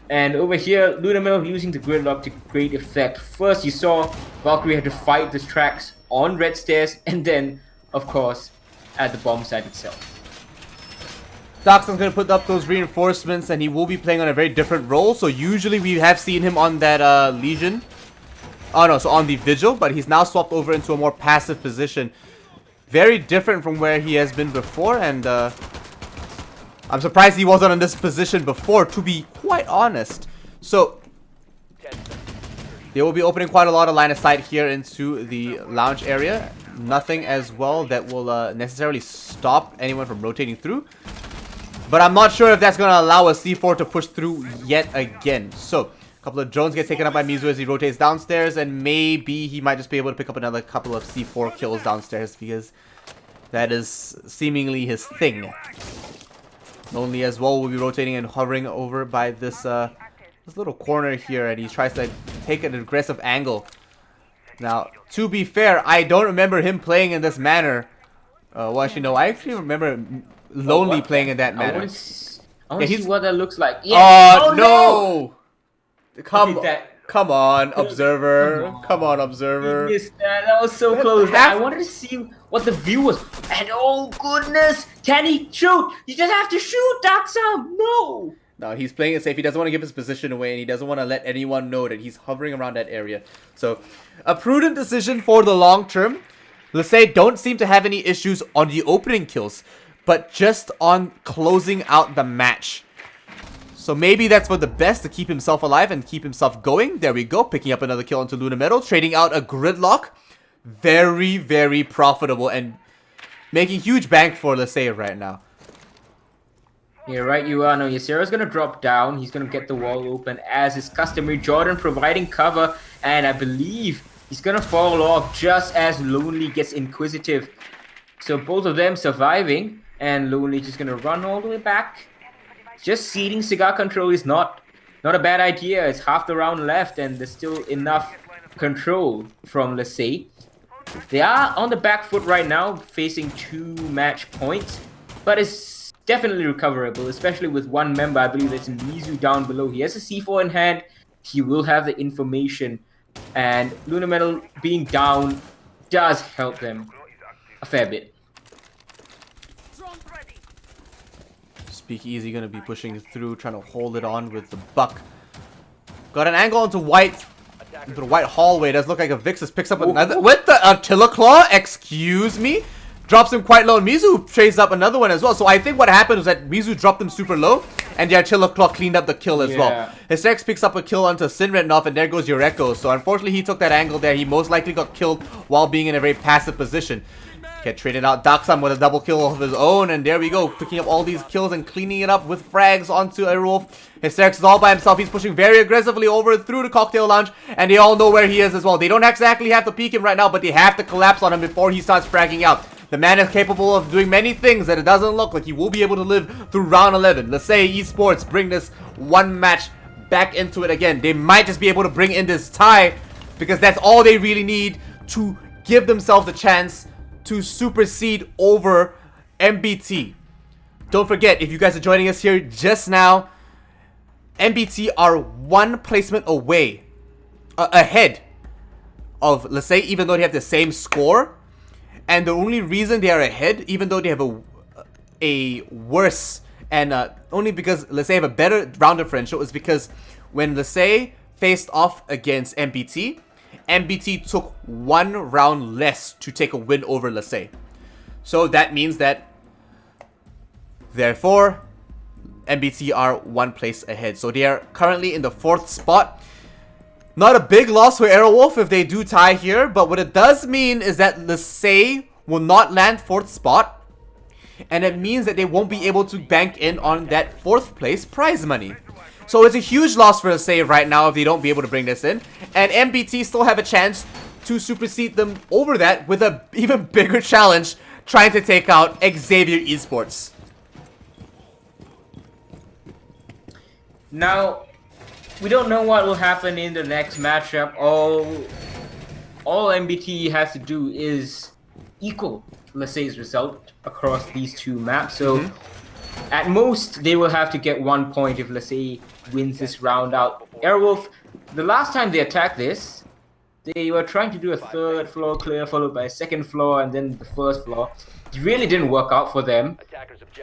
And over here, Luna Metal using the Gridlock to great effect. First, you saw Valkyrie had to fight the tracks on red stairs, and then, of course, at the bomb site itself. Daxam's going to put up those reinforcements, and he will be playing on a very different role. So usually we have seen him on that Legion. Oh no, so on the Vigil, but he's now swapped over into a more passive position. Very different from where he has been before, and I'm surprised he wasn't in this position before, to be quite honest. So they will be opening quite a lot of line of sight here into the lounge area. Nothing as well that will necessarily stop anyone from rotating through. But I'm not sure if that's going to allow a C4 to push through yet again. So a couple of drones get taken up by Mizu as he rotates downstairs, and maybe he might just be able to pick up another couple of C4 kills downstairs, because that is seemingly his thing. Lonely as well will be rotating and hovering over by this little corner here, and he tries to take an aggressive angle. Now, to be fair, I don't remember him playing in this manner. Well, actually, no, I actually remember Lonely playing in that manner. I want to see what that looks like. Yeah. Oh, no! Come on, Observer. Come on, Observer. He missed that. That was so close. I wanted to see what the view was. And oh, goodness. Can he shoot? You just have to shoot, Daxam. No. No, he's playing it safe. He doesn't want to give his position away, and he doesn't want to let anyone know that he's hovering around that area. So, a prudent decision for the long term. Let's say don't seem to have any issues on the opening kills, but just on closing out the match. So maybe that's for the best, to keep himself alive and keep himself going. There we go, picking up another kill onto Luna Metal, trading out a Gridlock. Very profitable and making huge bank for Lasay right now. Yeah, right you are. No, Yasera's going to drop down. He's going to get the wall open as is customary. Jordan providing cover, and I believe he's going to fall off just as Lonely gets inquisitive. So both of them surviving, and Lonely just going to run all the way back. Just seeding Cigar control is not a bad idea. It's half the round left, and there's still enough control from Lasay. They are on the back foot right now, facing 2 match points, but it's definitely recoverable, especially with one member. I believe it's Mizu down below. He has a C4 in hand. He will have the information, and Luna Metal being down does help them a fair bit. Speakeasy gonna be pushing through, trying to hold it on with the buck. Got an angle into white, into the white hallway. It does look like a Vixus picks up another with the Attila Claw. Excuse me. drops him quite low, and Mizu trades up another one as well. So I think what happened was that Mizu dropped him super low, and the Artilla Claw cleaned up the kill as well. Hysterix picks up a kill onto Sinrednov, and there goes Eureko. So unfortunately, he took that angle there. He most likely got killed while being in a very passive position. Get traded out Daksam with a double kill of his own, and there we go, picking up all these kills and cleaning it up with frags onto Aerowolf. Hysterix is all by himself. He's pushing very aggressively over through the cocktail lounge, and they all know where he is as well. They don't exactly have to peek him right now, but they have to collapse on him before he starts fragging out. The man is capable of doing many things that it doesn't look like he will be able to live through round 11. Let's say Esports bring this one match back into it again. They might just be able to bring in this tie, because that's all they really need to give themselves a chance to supersede over MBT. Don't forget, if you guys are joining us here just now, MBT are one placement away, ahead of, let's say, even though they have the same score. And the only reason they are ahead, even though they have a worse, and only because, let's say, have a better round differential, is because when, let's say, faced off against MBT, MBT took one round less to take a win over, let's say. So that means that, therefore, MBT are one place ahead. So they are currently in the 4th spot. Not a big loss for Aerowolf if they do tie here, but what it does mean is that Lesay will not land 4th spot, and it means that they won't be able to bank in on that 4th place prize money. So it's a huge loss for Lesay right now if they don't be able to bring this in, and MBT still have a chance to supersede them over that with an even bigger challenge, trying to take out Xavier Esports. Now, we don't know what will happen in the next matchup. All MBT has to do is equal Lesay's result across these two maps. So, at most, they will have to get 1 point if Lesay wins this round out. Airwolf, the last time they attacked this, they were trying to do a 3rd floor clear followed by a 2nd floor and then the 1st floor. It really didn't work out for them.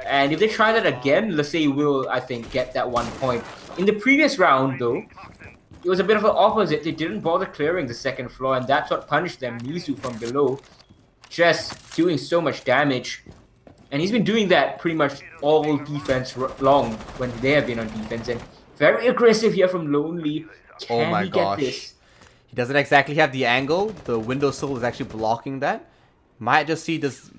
And if they try that again, Lesay will, I think, get that 1 point. In the previous round, though, it was a bit of an opposite. They didn't bother clearing the 2nd floor, and that's what punished them. Mizu from below, just doing so much damage. And he's been doing that pretty much all defense long when they have been on defense. And very aggressive here from Lonely. Can he get this? He doesn't exactly have the angle. The windowsill is actually blocking that. Might just see this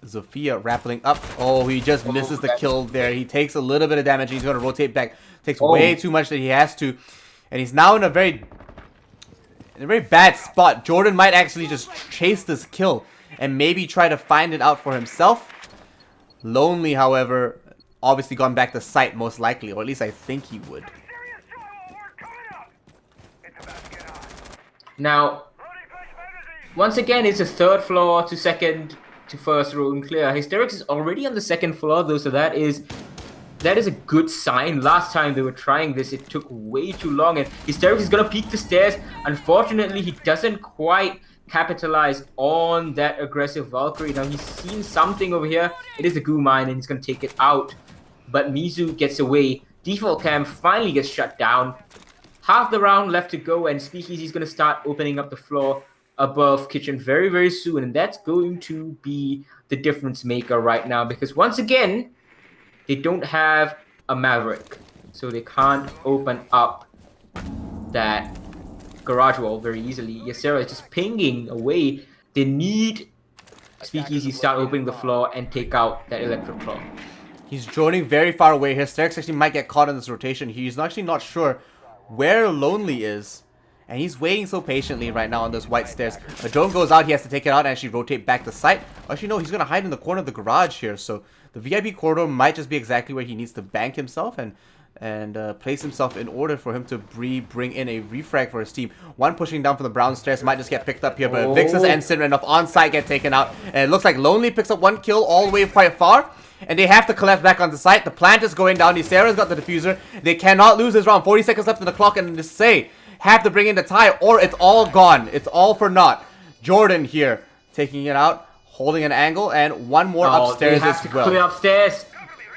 Zofia rappelling up. Oh, he just misses the kill there. He takes a little bit of damage. He's going to rotate back. Takes way too much that he has to. And he's now in a very bad spot. Jordan might actually just chase this kill and maybe try to find it out for himself. Lonely, however, obviously gone back to site most likely, or at least I think he would. Now, once again, it's a 3rd floor to 2nd to 1st room clear. Hysterix is already on the 2nd floor though, so that is a good sign. Last time they were trying this, it took way too long, and Hysterix is gonna peek the stairs. Unfortunately, he doesn't quite capitalize on that aggressive Valkyrie. Now he's seen something over here. It is a goo mine, and he's gonna take it out. But Mizu gets away. Default cam finally gets shut down. Half the round left to go, and Speakeasy is gonna start opening up the floor above kitchen very, very soon, and that's going to be the difference maker right now, because once again, they don't have a Maverick, so they can't open up that garage wall very easily. Yasera is just pinging away. They need Speakeasy start opening the floor and take out that electric claw. He's droning very far away. Hysterix actually might get caught in this rotation. He's actually not sure where Lonely is. And he's waiting so patiently right now on those white stairs. A drone goes out, he has to take it out and actually rotate back to site. Actually, no, he's going to hide in the corner of the garage here. So the VIP corridor might just be exactly where he needs to bank himself and place himself in order for him to bring in a refrag for his team. One pushing down from the brown stairs might just get picked up here, but Vixus and Sinrenoff on site get taken out. And it looks like Lonely picks up 1 kill all the way quite far. And they have to collapse back onto site. The plant is going down. Sarah's got the diffuser. They cannot lose this round. 40 seconds left in the clock, and to say have to bring in the tie or it's all gone. It's all for naught. Jordan here taking it out, holding an angle, and one more upstairs as well. Clear upstairs.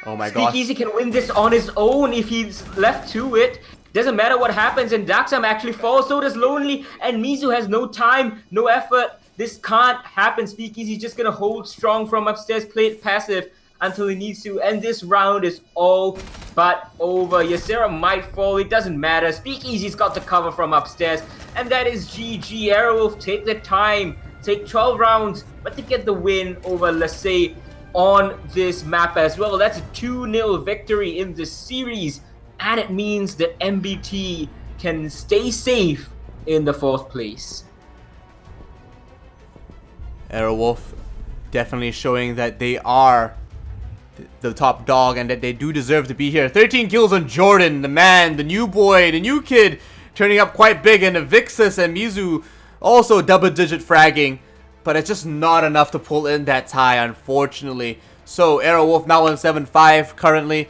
Oh my god. Speakeasy can win this on his own if he's left to it. Doesn't matter what happens, and Daxam actually falls, so does Lonely, and Mizu has no time, no effort. This can't happen. Speakeasy's just gonna hold strong from upstairs, play it passive until he needs to, and this round is all but over. Ysera might fall, it doesn't matter. Speakeasy's got the cover from upstairs, and that is GG. Aerowolf take their time, take 12 rounds, but they get the win over Lasay on this map as well. That's a 2-0 victory in this series, and it means that MBT can stay safe in the 4th place. Aerowolf definitely showing that they are the top dog and that they do deserve to be here. 13 kills on Jordan, the man, the new boy, the new kid, turning up quite big, and Vixus and Mizu also double-digit fragging, but it's just not enough to pull in that tie, unfortunately. So Aerowolf now on 7-5 currently,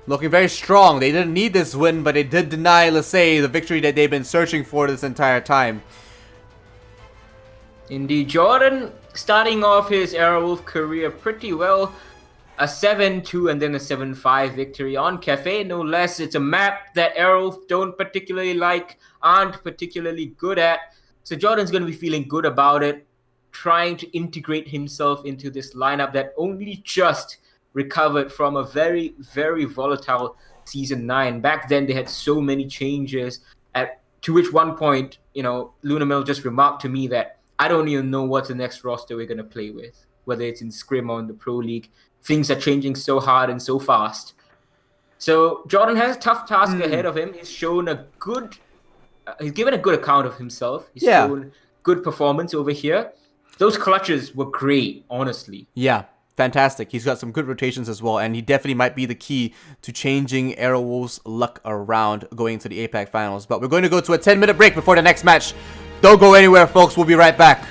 looking very strong. They didn't need this win, but they did deny Lasay the victory that they've been searching for this entire time. Indeed, Jordan starting off his Aerowolf career pretty well. A 7-2 and then a 7-5 victory on Cafe, no less. It's a map that Aerowolf don't particularly like, aren't particularly good at. So Jordan's going to be feeling good about it, trying to integrate himself into this lineup that only just recovered from a very, very volatile Season 9. Back then, they had so many changes, to which one point, Lunamel just remarked to me that I don't even know what's the next roster we're going to play with, whether it's in Scrim or in the Pro League. Things are changing so hard and so fast. So Jordan has a tough task ahead of him. He's shown he's given a good account of himself. He's shown good performance over here. Those clutches were great, honestly. Yeah, fantastic. He's got some good rotations as well, and he definitely might be the key to changing Aerowolf's luck around going into the APAC finals. But we're going to go to a 10-minute break before the next match. Don't go anywhere, folks. We'll be right back.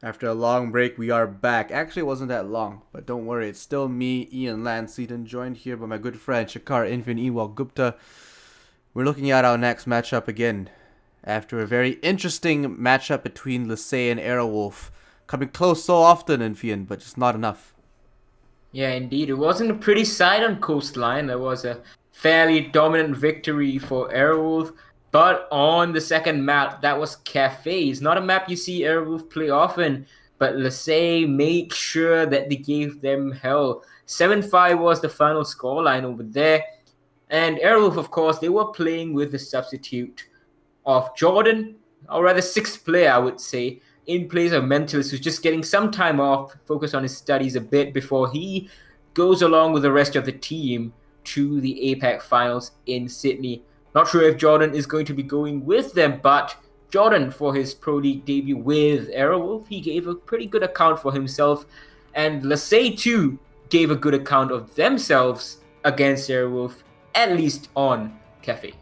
After a long break, we are back. Actually, it wasn't that long, but don't worry. It's still me, Ian Landseaton, joined here by my good friend Shakar Infin Ewal Gupta. We're looking at our next matchup again. After a very interesting matchup between Lisey and Airwolf. Coming close so often, Infian, but just not enough. Yeah, indeed. It wasn't a pretty sight on Coastline. There was a fairly dominant victory for Airwolf. But on the second map, that was Cafe. It's not a map you see Airwolf play often, but Lisey made sure that they gave them hell. 7-5 was the final scoreline over there. And Airwolf, of course, they were playing with the substitute of Jordan, or rather sixth player, I would say, in place of Mentalist, who's just getting some time off, focus on his studies a bit before he goes along with the rest of the team to the APAC finals in Sydney. Not sure if Jordan is going to be going with them, but Jordan, for his Pro League debut with Airwolf, he gave a pretty good account for himself, and Lisey too gave a good account of themselves against Airwolf, at least on Cafe.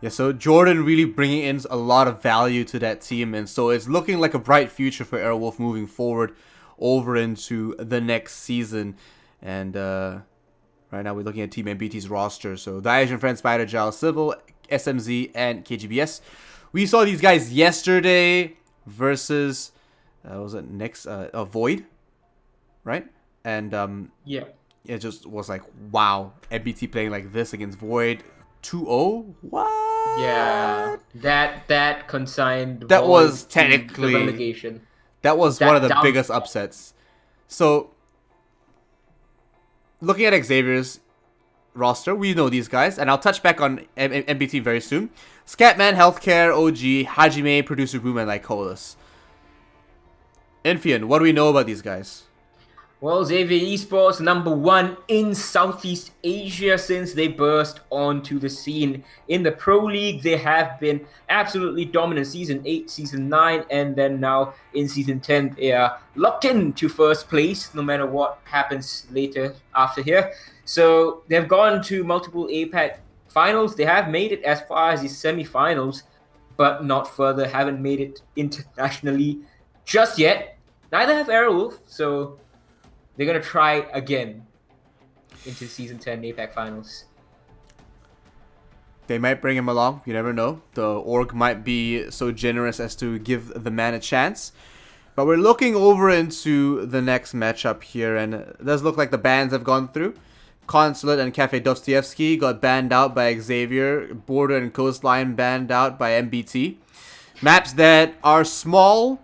Yeah, so Jordan really bringing in a lot of value to that team, and so it's looking like a bright future for Airwolf moving forward over into the next season. And right now we're looking at Team MBT's roster. So the Asian Friends, Spider Gel, Civil, SMZ, and KGBS. We saw these guys yesterday versus was it next Void, right? And Yeah. it just was like, wow, MBT playing like this against Void. 2-0? What? Yeah, that consigned. That Void was to technically the relegation. That was That one of the down- biggest upsets. So, looking at Xavier's roster, we know these guys, and I'll touch back on MBT very soon. Scatman, Healthcare, OG, Hajime, Producer Boom, and Lycolis. Infian, what do we know about these guys? Well, Xavier Esports #1 in Southeast Asia since they burst onto the scene. In the Pro League, they have been absolutely dominant. Season 8, Season 9, and then now in Season 10, they are locked into first place no matter what happens later after here. So they've gone to multiple APAC finals. They have made it as far as the semi-finals, but not further. Haven't made it internationally just yet. Neither have Airwolf, so they're going to try again into Season 10 APAC Finals. They might bring him along. You never know. The org might be so generous as to give the man a chance. But we're looking over into the next matchup here, and it does look like the bans have gone through. Consulate and Cafe Dostoevsky got banned out by Xavier. Border and Coastline banned out by MBT. Maps that are small,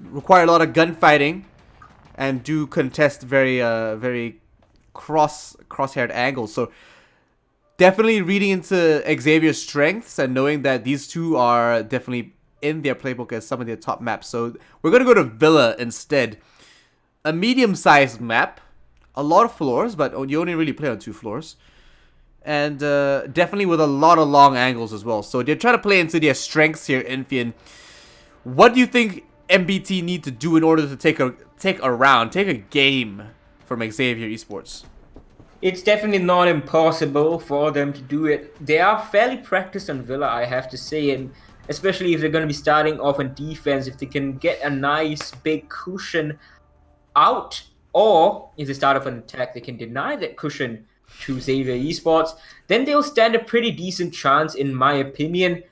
require a lot of gunfighting, and do contest very crosshaired angles. So definitely reading into Xavier's strengths and knowing that these two are definitely in their playbook as some of their top maps. So we're going to go to Villa instead. A medium-sized map. A lot of floors, but you only really play on 2 floors. And definitely with a lot of long angles as well. So they're trying to play into their strengths here, Infian. What do you think MBT need to do in order to take a game from Xavier Esports? It's definitely not impossible for them to do it. They are fairly practiced on Villa, I have to say, and especially if they're going to be starting off on defense, if they can get a nice big cushion out, or if they start off an attack, they can deny that cushion to Xavier Esports, then they'll stand a pretty decent chance, in my opinion.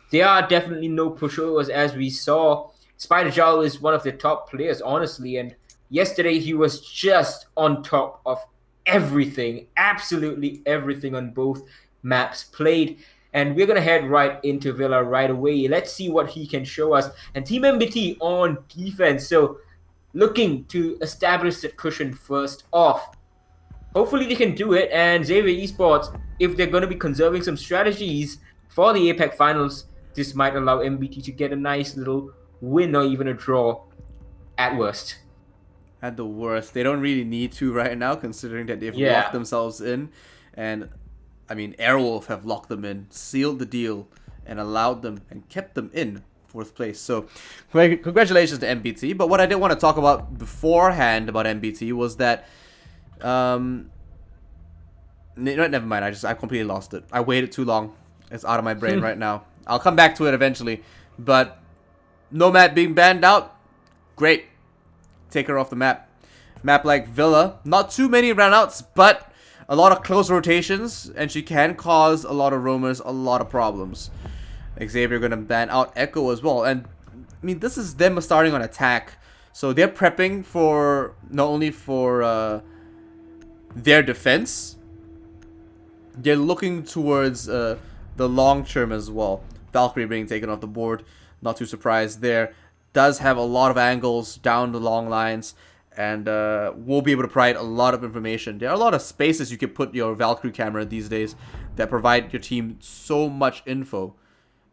They are definitely no pushovers, as we saw. Spider Jowl is one of the top players, honestly, and yesterday he was just on top of everything, absolutely everything on both maps played. And we're going to head right into Villa right away. Let's see what he can show us. And Team MBT on defense, so looking to establish that cushion first off. Hopefully they can do it, and Xavier Esports, if they're going to be conserving some strategies for the APAC Finals, this might allow MBT to get a nice little win or even a draw at worst. At the worst. They don't really need to right now, considering that they've locked themselves in. And, I mean, Airwolf have locked them in, sealed the deal, and allowed them and kept them in 4th place. So, congratulations to MBT. But what I did want to talk about beforehand about MBT was that... never mind. I completely lost it. I waited too long. It's out of my brain right now. I'll come back to it eventually. But Nomad being banned out, Great. Take her off the map. Map like Villa, not too many runouts, but a lot of close rotations, and she can cause a lot of roamers a lot of problems. Xavier gonna ban out Echo as well, and I mean this is them starting on attack, so they're prepping for not only for their defense, they're looking towards the long term as well. Valkyrie being taken off the board, not too surprised there. Does have a lot of angles down the long lines, and will be able to provide a lot of information. There are a lot of spaces you can put your Valkyrie camera these days that provide your team so much info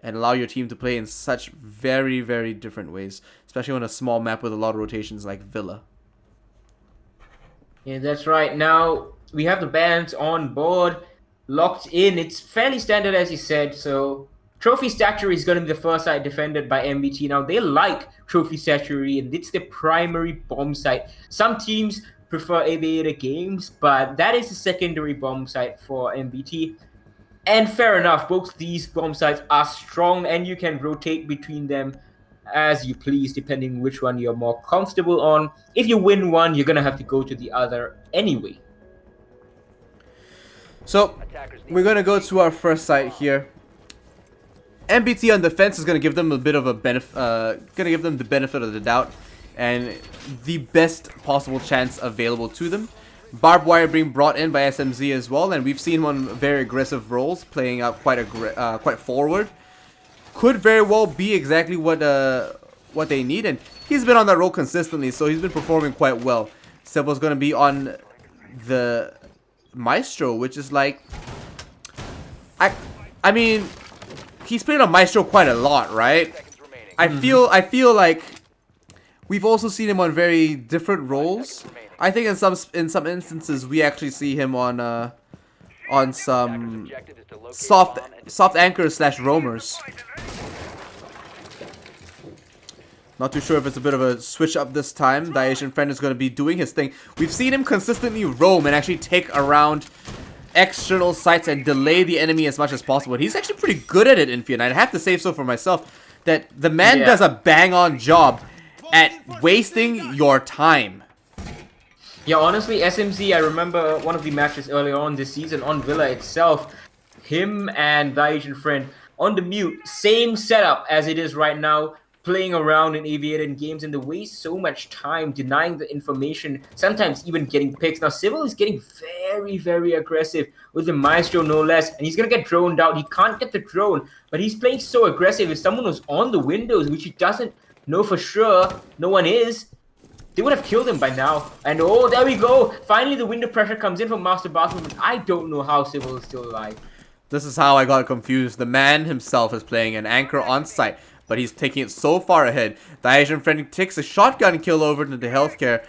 and allow your team to play in such very, very different ways, especially on a small map with a lot of rotations like Villa. Yeah, that's right. Now we have the bans on board, locked in. It's fairly standard, as you said. So Trophy Statuary is going to be the first site defended by MBT. Now they like Trophy Statuary, and it's their primary bomb site. Some teams prefer Aviator Games, but that is the secondary bomb site for MBT. And fair enough, both these bomb sites are strong, and you can rotate between them as you please, depending which one you're more comfortable on. If you win one, you're gonna have to go to the other anyway. So we're gonna go to our first site here. MBT on defense is gonna give them a bit of a benefit, gonna give them the benefit of the doubt and the best possible chance available to them. Barbed wire being brought in by SMZ as well, and we've seen him on very aggressive roles, playing out quite forward. Could very well be exactly what they need, and he's been on that role consistently, so he's been performing quite well. Sibyl's gonna be on the Maestro, which is like, I mean, he's played on Maestro quite a lot, right? I feel like we've also seen him on very different roles. I think in some instances we actually see him on some soft anchors / roamers. Not too sure if it's a bit of a switch up this time. The Asian friend is going to be doing his thing. We've seen him consistently roam and actually take around external sites and delay the enemy as much as possible. He's actually pretty good at it, Infi, and I'd have to say so for myself, that the man does a bang-on job at wasting your time. Yeah, honestly, SMZ, I remember one of the matches earlier on this season on Villa itself. Him and the Asian friend on the mute, same setup as it is right now, playing around in Aviator games, and they waste so much time denying the information, sometimes even getting picks. Now, Sybil is getting very, very aggressive with the Maestro, no less, and he's going to get droned out. He can't get the drone, but he's playing so aggressive. If someone was on the windows, which he doesn't know for sure, no one is, they would have killed him by now. And oh, there we go. Finally, the window pressure comes in from Master Bathroom, but I don't know how Sybil is still alive. This is how I got confused. The man himself is playing an anchor on site, but he's taking it so far ahead. The Asian friend takes a shotgun kill over to the healthcare.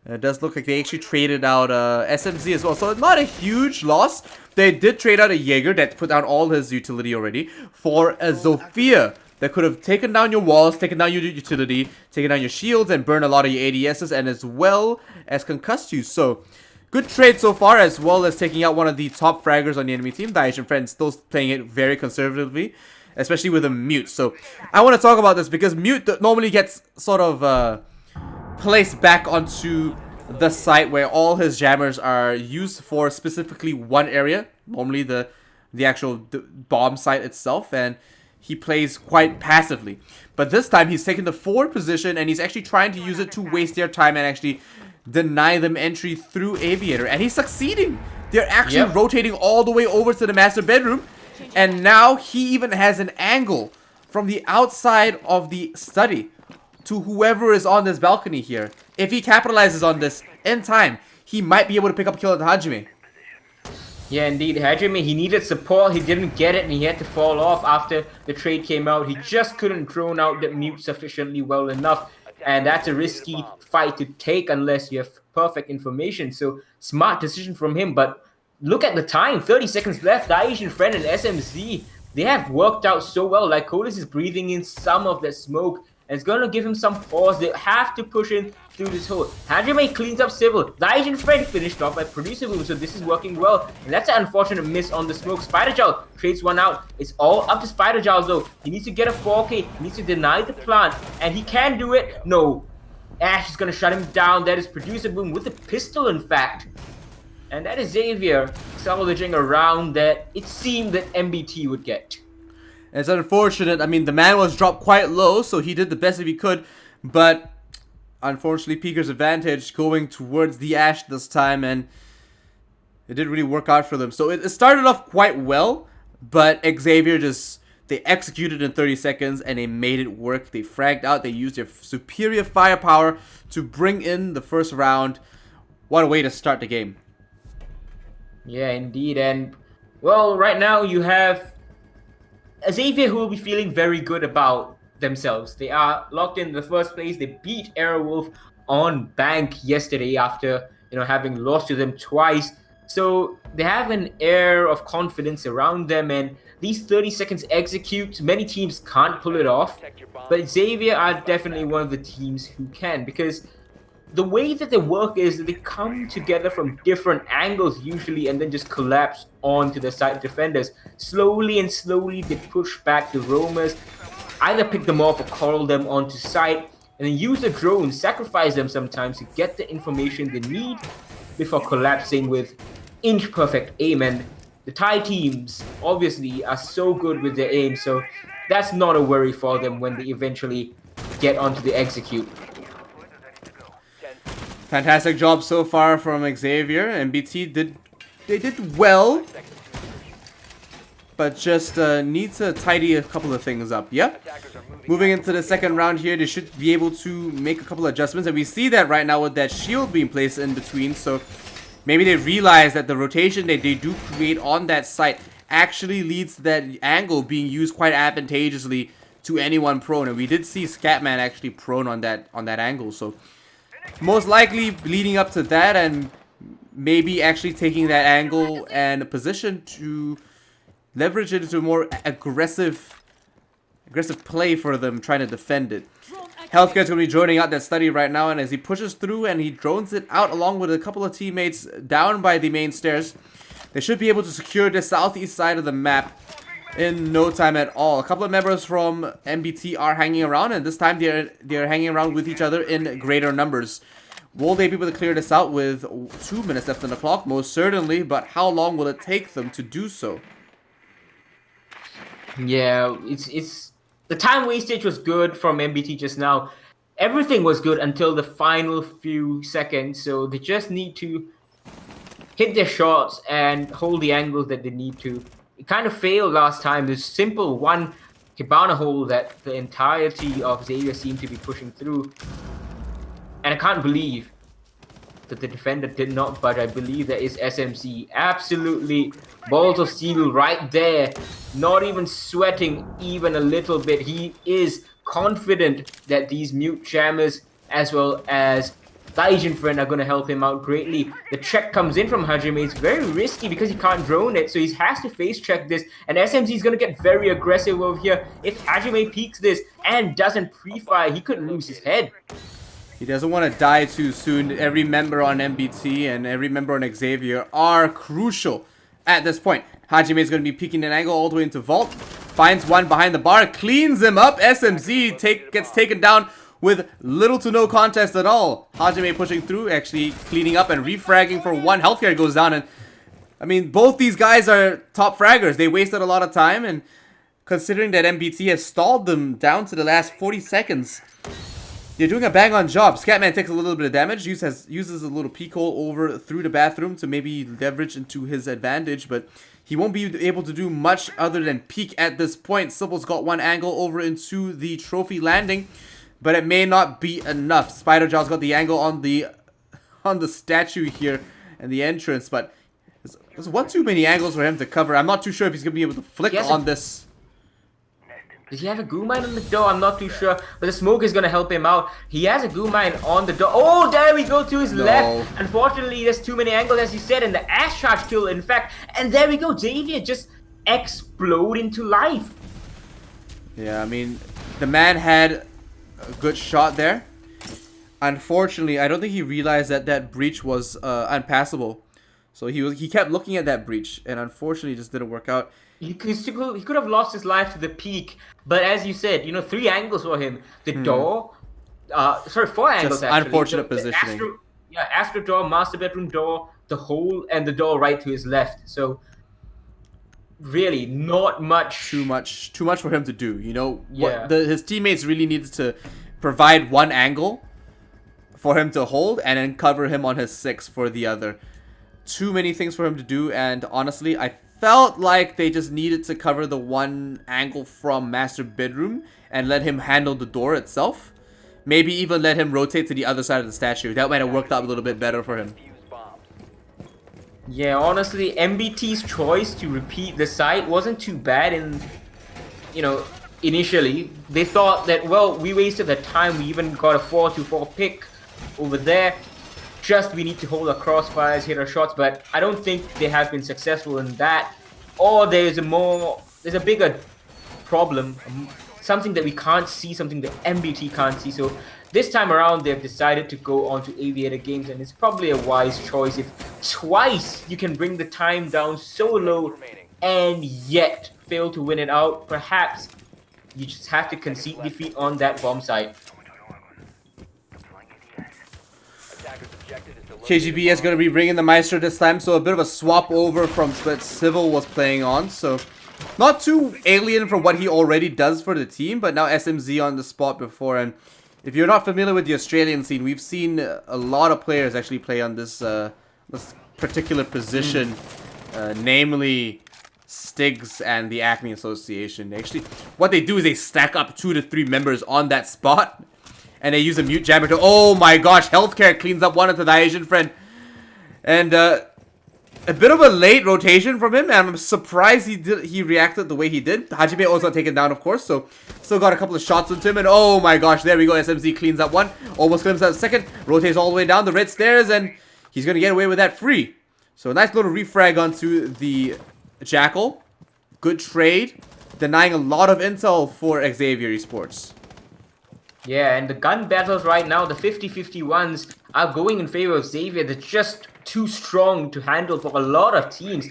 It does look like they actually traded out SMZ as well, so not a huge loss. They did trade out a Jaeger that put down all his utility already for a Zofia that could have taken down your walls, taken down your utility, taken down your shields, and burned a lot of your ADSs, and as well as concussed you. So, good trade so far, as well as taking out one of the top fraggers on the enemy team. The Asian friend still playing it very conservatively, especially with a mute. So, I want to talk about this because mute normally gets sort of placed back onto the site where all his jammers are used for specifically one area, normally the actual bomb site itself, and he plays quite passively. But this time he's taken the forward position and he's actually trying to use it to waste their time and actually deny them entry through Aviator, and he's succeeding. They're actually rotating all the way over to the master bedroom, and now he even has an angle from the outside of the study to whoever is on this balcony here. If he capitalizes on this in time, he might be able to pick up a kill at Hajime. Yeah, indeed. Hajime, he needed support. He didn't get it, and he had to fall off after the trade came out. He just couldn't drone out the mute sufficiently well enough, and that's a risky fight to take unless you have perfect information. So, smart decision from him, but look at the time. 30 seconds left. The Asian friend and SMZ, they have worked out so well. Like, Colis is breathing in some of that smoke, and it's going to give him some pause. They have to push in through this hole. Hajime cleans up Sybil. The Asian friend finished off by Producer Boom, so this is working well. And that's an unfortunate miss on the smoke. Spider Jowl trades one out. It's all up to Spider Jowl though. He needs to get a 4K. He needs to deny the plant. And he can do it. No. Ash is going to shut him down. That is Producer Boom with a pistol, in fact. And that is Xavier salvaging a round that it seemed that MBT would get. It's unfortunate. I mean, the man was dropped quite low, so he did the best if he could. But unfortunately, Peaker's advantage going towards the Ash this time, and it didn't really work out for them. So it started off quite well, but Xavier they executed in 30 seconds and they made it work. They fragged out. They used their superior firepower to bring in the first round. What a way to start the game. Yeah, indeed. And, well, right now you have Xavier who will be feeling very good about themselves. They are locked in the first place. They beat Airwolf on Bank yesterday after, having lost to them twice. So they have an air of confidence around them, and these 30 seconds execute. Many teams can't pull it off, but Xavier are definitely one of the teams who can, because the way that they work is that they come together from different angles usually and then just collapse onto the side defenders. Slowly and slowly they push back the roamers, either pick them off or call them onto site, and then use the drones, sacrifice them sometimes to get the information they need before collapsing with inch perfect aim. And the Thai teams obviously are so good with their aim, so that's not a worry for them when they eventually get onto the execute. Fantastic job so far from Xavier. MBT did well, but just need to tidy a couple of things up. Yep. Moving into the second round here, they should be able to make a couple of adjustments, and we see that right now with that shield being placed in between. So maybe they realize that the rotation that they do create on that site actually leads to that angle being used quite advantageously to anyone prone. And we did see Scatman actually prone on that angle. So most likely leading up to that, and maybe actually taking that angle and position to leverage it into a more aggressive play for them trying to defend it. Healthcare's going to be joining out that study right now, and as he pushes through and he drones it out along with a couple of teammates down by the main stairs, they should be able to secure the southeast side of the map in no time at all. A couple of members from MBT are hanging around, and this time they're hanging around with each other in greater numbers. Will they be able to clear this out with 2 minutes left on the clock? Most certainly, but how long will it take them to do so? Yeah, it's the time wastage was good from MBT just now. Everything was good until the final few seconds, so they just need to hit their shots and hold the angles that they need to. It kind of failed last time. This simple one Hibana hole that the entirety of Xavier seemed to be pushing through. And I can't believe that the defender did not budge. I believe that is SMC. Absolutely balls of steel right there. Not even sweating even a little bit. He is confident that these mute jammers as well as Taijin friend are going to help him out greatly. The check comes in from Hajime. It's very risky because he can't drone it, so he has to face check this. And SMC is going to get very aggressive over here. If Hajime peeks this and doesn't pre-fire, he could lose his head. He doesn't want to die too soon. Every member on MBT and every member on Xavier are crucial at this point. Hajime is going to be peeking an angle all the way into Vault. Finds one behind the bar, cleans him up. SMZ gets taken down with little to no contest at all. Hajime pushing through, actually cleaning up and refragging for one. Healthcare goes down, and I mean, both these guys are top fraggers. They wasted a lot of time, and considering that MBT has stalled them down to the last 40 seconds, they're doing a bang-on job. Scatman takes a little bit of damage, uses a little peek hole over through the bathroom to maybe leverage into his advantage, but he won't be able to do much other than peek at this point. Simple's got one angle over into the trophy landing, but it may not be enough. Spider-Jaw's got the angle on the statue here and the entrance, but there's one too many angles for him to cover. I'm not too sure if he's going to be able to flick on this. Does he have a goo mine on the door? I'm not too sure. But the smoke is going to help him out. He has a goo mine on the door. Oh, there we go to his left. Unfortunately, there's too many angles, as you said, and the Ash charge kill, in fact. And there we go. Xavier just explode into life. Yeah, I mean, the man had a good shot there. Unfortunately, I don't think he realized that that breach was unpassable. So he kept looking at that breach, and unfortunately, it just didn't work out. He could have lost his life to the peak, but as you said, 3 angles for him. The door, sorry, 4 angles actually. Unfortunate positioning. Astro door, master bedroom door, the hole, and the door right to his left. So really, not much. Too much for him to do. You know, Yeah. his teammates really needed to provide one angle for him to hold and then cover him on his 6 for the other. Too many things for him to do, and honestly, I felt like they just needed to cover the one angle from master bedroom and let him handle the door itself. Maybe even let him rotate to the other side of the statue. That might have worked out a little bit better for him. Defuse bombs. Yeah, honestly, MBT's choice to repeat the site wasn't too bad initially. They thought that, well, we wasted the time, we even got a 4-4 pick over there. Just we need to hold our crossfires, hit our shots, but I don't think they have been successful in that. Or there's a bigger problem, something that we can't see, something that MBT can't see. So this time around, they've decided to go on to Aviator Games, and it's probably a wise choice. If twice you can bring the time down so low and yet fail to win it out, perhaps you just have to concede defeat on that bomb site. Attacker's objective is to locate KGB is going to be bringing the Meister this time, so a bit of a swap over from what Civil was playing on. So not too alien from what he already does for the team, but now SMZ on the spot before. And if you're not familiar with the Australian scene, we've seen a lot of players actually play on this particular position, namely Stigs and the Acme Association. Actually, what they do is they stack up 2 to 3 members on that spot, and they use a mute jammer to... Oh my gosh, Healthcare cleans up one into the Asian friend. And a bit of a late rotation from him, and I'm surprised he reacted the way he did. Hajime also got taken down, of course, so still got a couple of shots into him, and oh my gosh, there we go. SMZ cleans up one, almost cleans up second, rotates all the way down the red stairs, and he's going to get away with that free. So a nice little refrag onto the Jackal. Good trade, denying a lot of intel for Xavier Esports. Yeah, and the gun battles right now, the 50-51s are going in favor of Xavier. They're just too strong to handle for a lot of teams,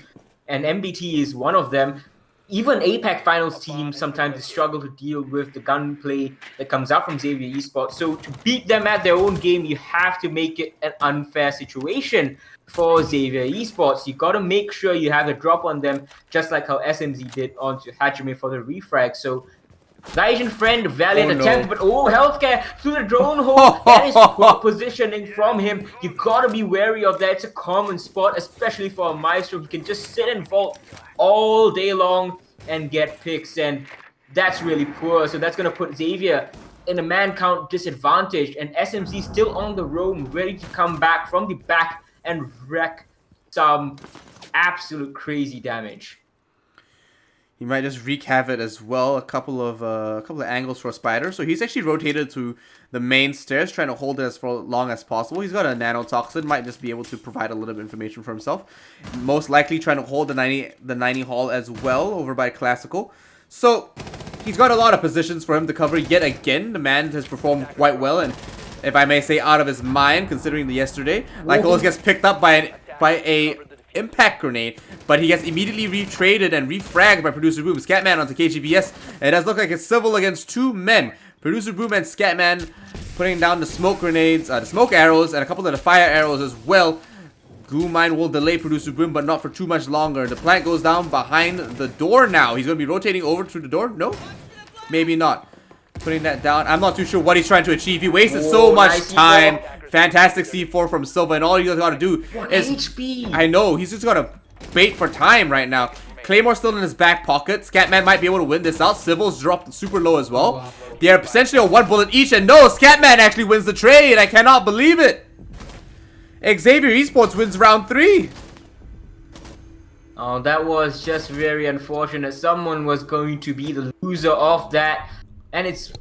and MBT is one of them. Even APAC finals teams sometimes struggle to deal with the gunplay that comes out from Xavier Esports. So to beat them at their own game, you have to make it an unfair situation for Xavier Esports. You got to make sure you have a drop on them, just like how SMZ did onto Hajime for the refrag. So the Asian friend, valiant attempt, but Healthcare through the drone hole. That is poor positioning from him. You gotta be wary of that. It's a common spot, especially for a Maestro. He can just sit and vault all day long and get picks, and that's really poor. So that's gonna put Xavier in a man count disadvantage, and SMZ still on the roam, ready to come back from the back and wreak some absolute crazy damage. He might just wreak havoc as well. A couple of angles for Spider. So he's actually rotated to the main stairs, trying to hold it as long as possible. He's got a nanotoxin, might just be able to provide a little bit of information for himself. Most likely trying to hold the 90 hall as well over by Classical. So he's got a lot of positions for him to cover yet again. The man has performed quite well, and if I may say, out of his mind, considering the yesterday. Like always gets picked up by a impact grenade, but he gets immediately retraded and refragged by Producer Boom. Scatman onto KGBS, and it does look like it's Civil against 2 men. Producer Boom and Scatman putting down the smoke grenades, the smoke arrows, and a couple of the fire arrows as well. Goo Mine will delay Producer Boom, but not for too much longer. The plant goes down behind the door now. He's going to be rotating over through the door. No? Maybe not. Putting that down. I'm not too sure what he's trying to achieve. He wasted so much nice time. Fantastic C4 from Silva, and all you guys got to do is... HP. I know, he's just got to bait for time right now. Claymore's still in his back pocket. Scatman might be able to win this out. Civil's dropped super low as well. They are essentially on 1 bullet each, and no, Scatman actually wins the trade. I cannot believe it. Xavier Esports wins round 3. Oh, that was just very unfortunate. Someone was going to be the loser of that. And it's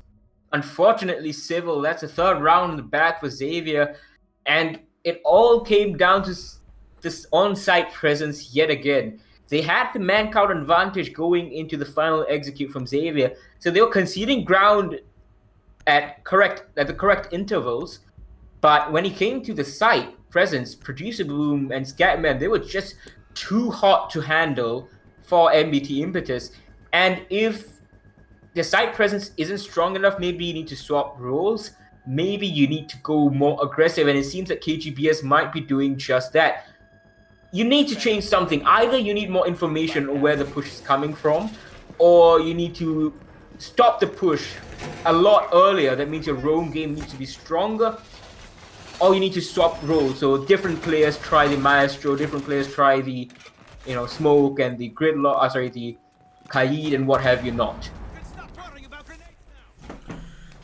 unfortunately Civil. That's the 3rd round in the back for Xavier. And it all came down to this on-site presence yet again. They had the man count advantage going into the final execute from Xavier. So they were conceding ground at the correct intervals. But when it came to the site presence, Producer Boom and Scatman, they were just too hot to handle for MBT Impetus. And if the site presence isn't strong enough, maybe you need to swap roles. maybe you need to go more aggressive, and it seems that KGBS might be doing just that. You need to change something. Either you need more information on where the push is coming from, or you need to stop the push a lot earlier. That means your roam game needs to be stronger, or you need to swap roles. So different players try the Maestro, different players try the, Smoke and the Gridlock, the Kaid and what have you not.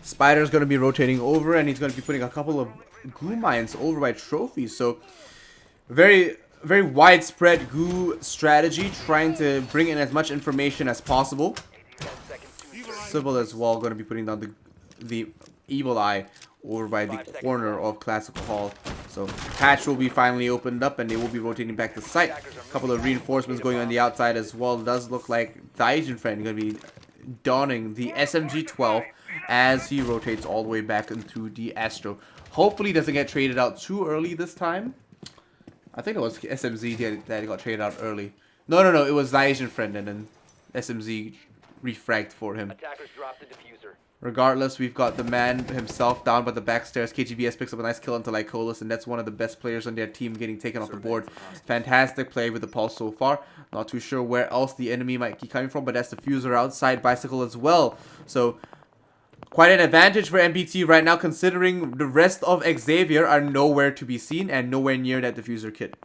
Spider's going to be rotating over, and he's going to be putting a couple of goo mines over by trophies. So very, very widespread goo strategy, trying to bring in as much information as possible. Civil as well going to be putting down the Evil Eye over by the corner of Classical Hall. So hatch will be finally opened up, and they will be rotating back to site. A couple of reinforcements going on the outside as well. It does look like the Asian friend going to be donning the SMG-12 as he rotates all the way back into the Astro. Hopefully doesn't get traded out too early this time. I think it was SMZ that got traded out early. No, it was the Asian friend, and then SMZ refragged for him. Attackers dropped the diffuser. Regardless, we've got the man himself down by the back stairs. KGBS picks up a nice kill onto Lycolis, and that's one of the best players on their team getting taken off the board. Fantastic play with the pulse so far. Not too sure where else the enemy might be coming from, but that's the diffuser outside Bicycle as well. So quite an advantage for MBT right now, considering the rest of Xavier are nowhere to be seen and nowhere near that diffuser kit.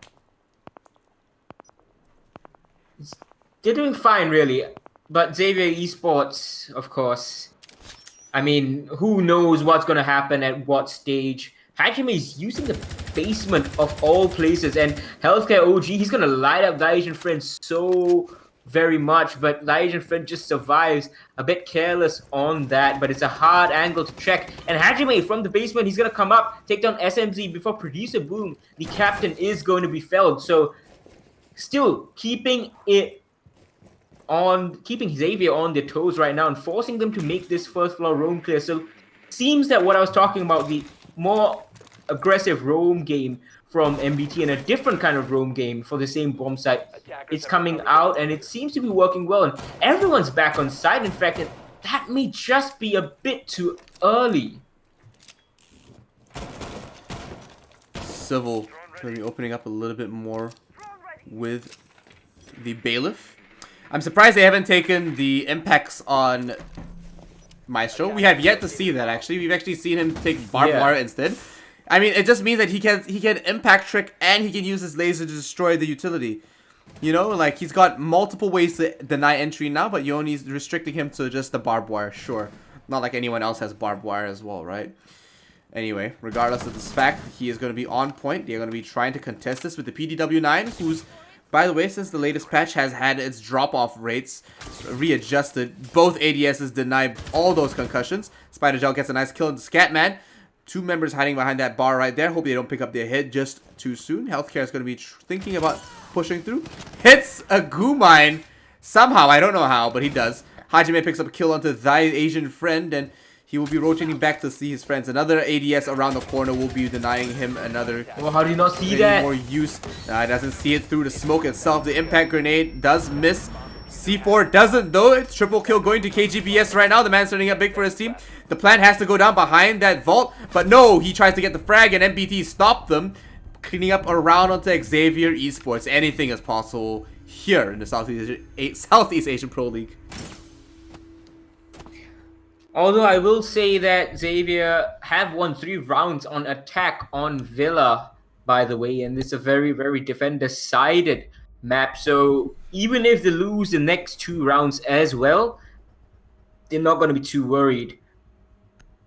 They're doing fine, really. But Xavier Esports, of course, I mean, who knows what's going to happen at what stage. Hajime is using the basement of all places, and Healthcare OG, he's going to light up the Asian friend so very much, but the Asian friend just survives. A bit careless on that, but it's a hard angle to check. And Hajime from the basement, he's going to come up, take down SMZ before Producer Boom. The captain is going to be felled, so still keeping Xavier on their toes right now and forcing them to make this first floor roam clear. So seems that what I was talking about, the more aggressive roam game from MBT and a different kind of roam game for the same bomb site, it's coming out, and it seems to be working well, and everyone's back on site. In fact, that may just be a bit too early. Civil going to be opening up a little bit more with the Bailiff. I'm surprised they haven't taken the impacts on Maestro. We have yet to see that, actually. We've actually seen him take barbed wire instead. I mean, it just means that he can impact trick, and he can use his laser to destroy the utility. You know, like, he's got multiple ways to deny entry now, but you're only restricting him to just the barbed wire, sure. Not like anyone else has barbed wire as well, right? Anyway, regardless of this fact, he is going to be on point. They're going to be trying to contest this with the PDW9, who's, by the way, since the latest patch has had its drop-off rates readjusted, both ADSs deny all those concussions. Spider Gel gets a nice kill into Scatman. Two members hiding behind that bar right there. Hope they don't pick up their hit just too soon. Healthcare is going to be thinking about pushing through. Hits a goo mine. Somehow, I don't know how, but he does. Hajime picks up a kill onto thy Asian friend, and he will be rotating back to see his friends. Another ADS around the corner will be denying him another. Well, how do you not see that? More use. Doesn't see it through the smoke itself. The impact grenade does miss. C4 doesn't though. It's triple kill going to KGBS right now. The man's turning up big for his team. The plan has to go down behind that vault, but no, he tries to get the frag, and MBT stopped them. Cleaning up around onto Xavier Esports. Anything is possible here in the Southeast Asian Pro League. Although I will say that Xavier have won 3 rounds on attack on Villa, by the way, and it's a very, very defender-sided map. So even if they lose the next 2 rounds as well, they're not going to be too worried.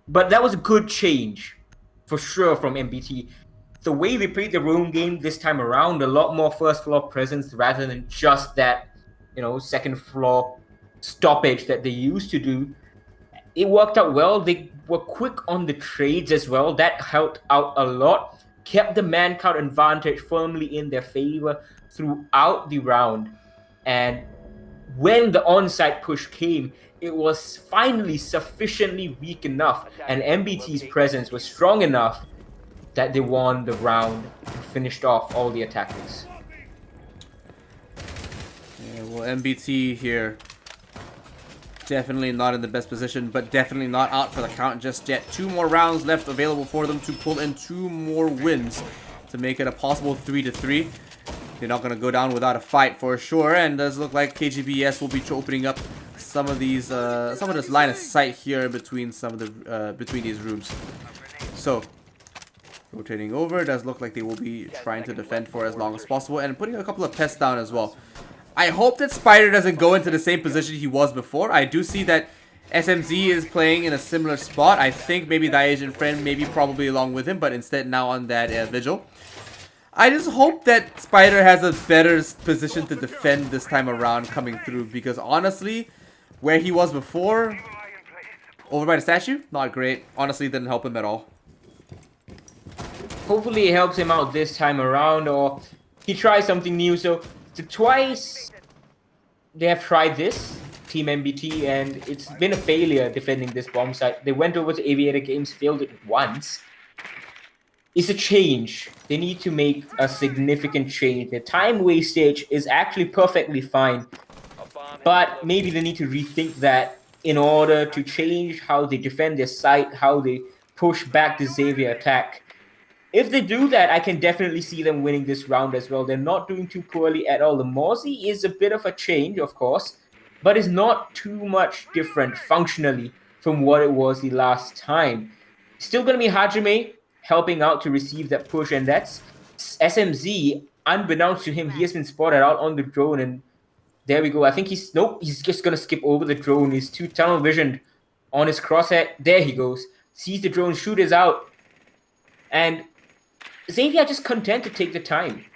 But that was a good change, for sure, from MBT. The way they played the roam game this time around, a lot more first floor presence rather than just that, second floor stoppage that they used to do. It worked out well. They were quick on the trades as well. That helped out a lot. Kept the man count advantage firmly in their favor throughout the round. And when the on-site push came, it was finally sufficiently weak enough, and MBT's presence was strong enough that they won the round and finished off all the attackers. Yeah, well, MBT here Definitely not in the best position, but definitely not out for the count just yet. 2 more rounds left available for them to pull in 2 more wins to make it a possible 3-3. They're not going to go down without a fight for sure, and does look like KGBS will be opening up some of these, some of this line of sight here between some of the, between these rooms. So, rotating over, does look like they will be trying to defend for as long as possible, and putting a couple of pests down as well. I hope that Spider doesn't go into the same position he was before. I do see that SMZ is playing in a similar spot. I think maybe the Asian friend maybe probably along with him, but instead now on that vigil. I just hope that Spider has a better position to defend this time around coming through, because honestly, where he was before, over by the statue, not great. Honestly, didn't help him at all. Hopefully it helps him out this time around, or he tries something new. So twice they have tried this, Team MBT, and it's been a failure defending this bomb site. They went over to Aviator Games, failed it once. It's a change. They need to make a significant change. The time wastage is actually perfectly fine, but maybe they need to rethink that in order to change how they defend their site, how they push back the Xavier attack. If they do that, I can definitely see them winning this round as well. They're not doing too poorly at all. The Mozzie is a bit of a change, of course, but it's not too much different functionally from what it was the last time. Still going to be Hajime helping out to receive that push, and that's SMZ. Unbeknownst to him, he has been spotted out on the drone, and there we go. I think he's just going to skip over the drone. He's too tunnel visioned on his crosshair. There he goes. Sees the drone, shoot is out, and Xavier just content to take the time.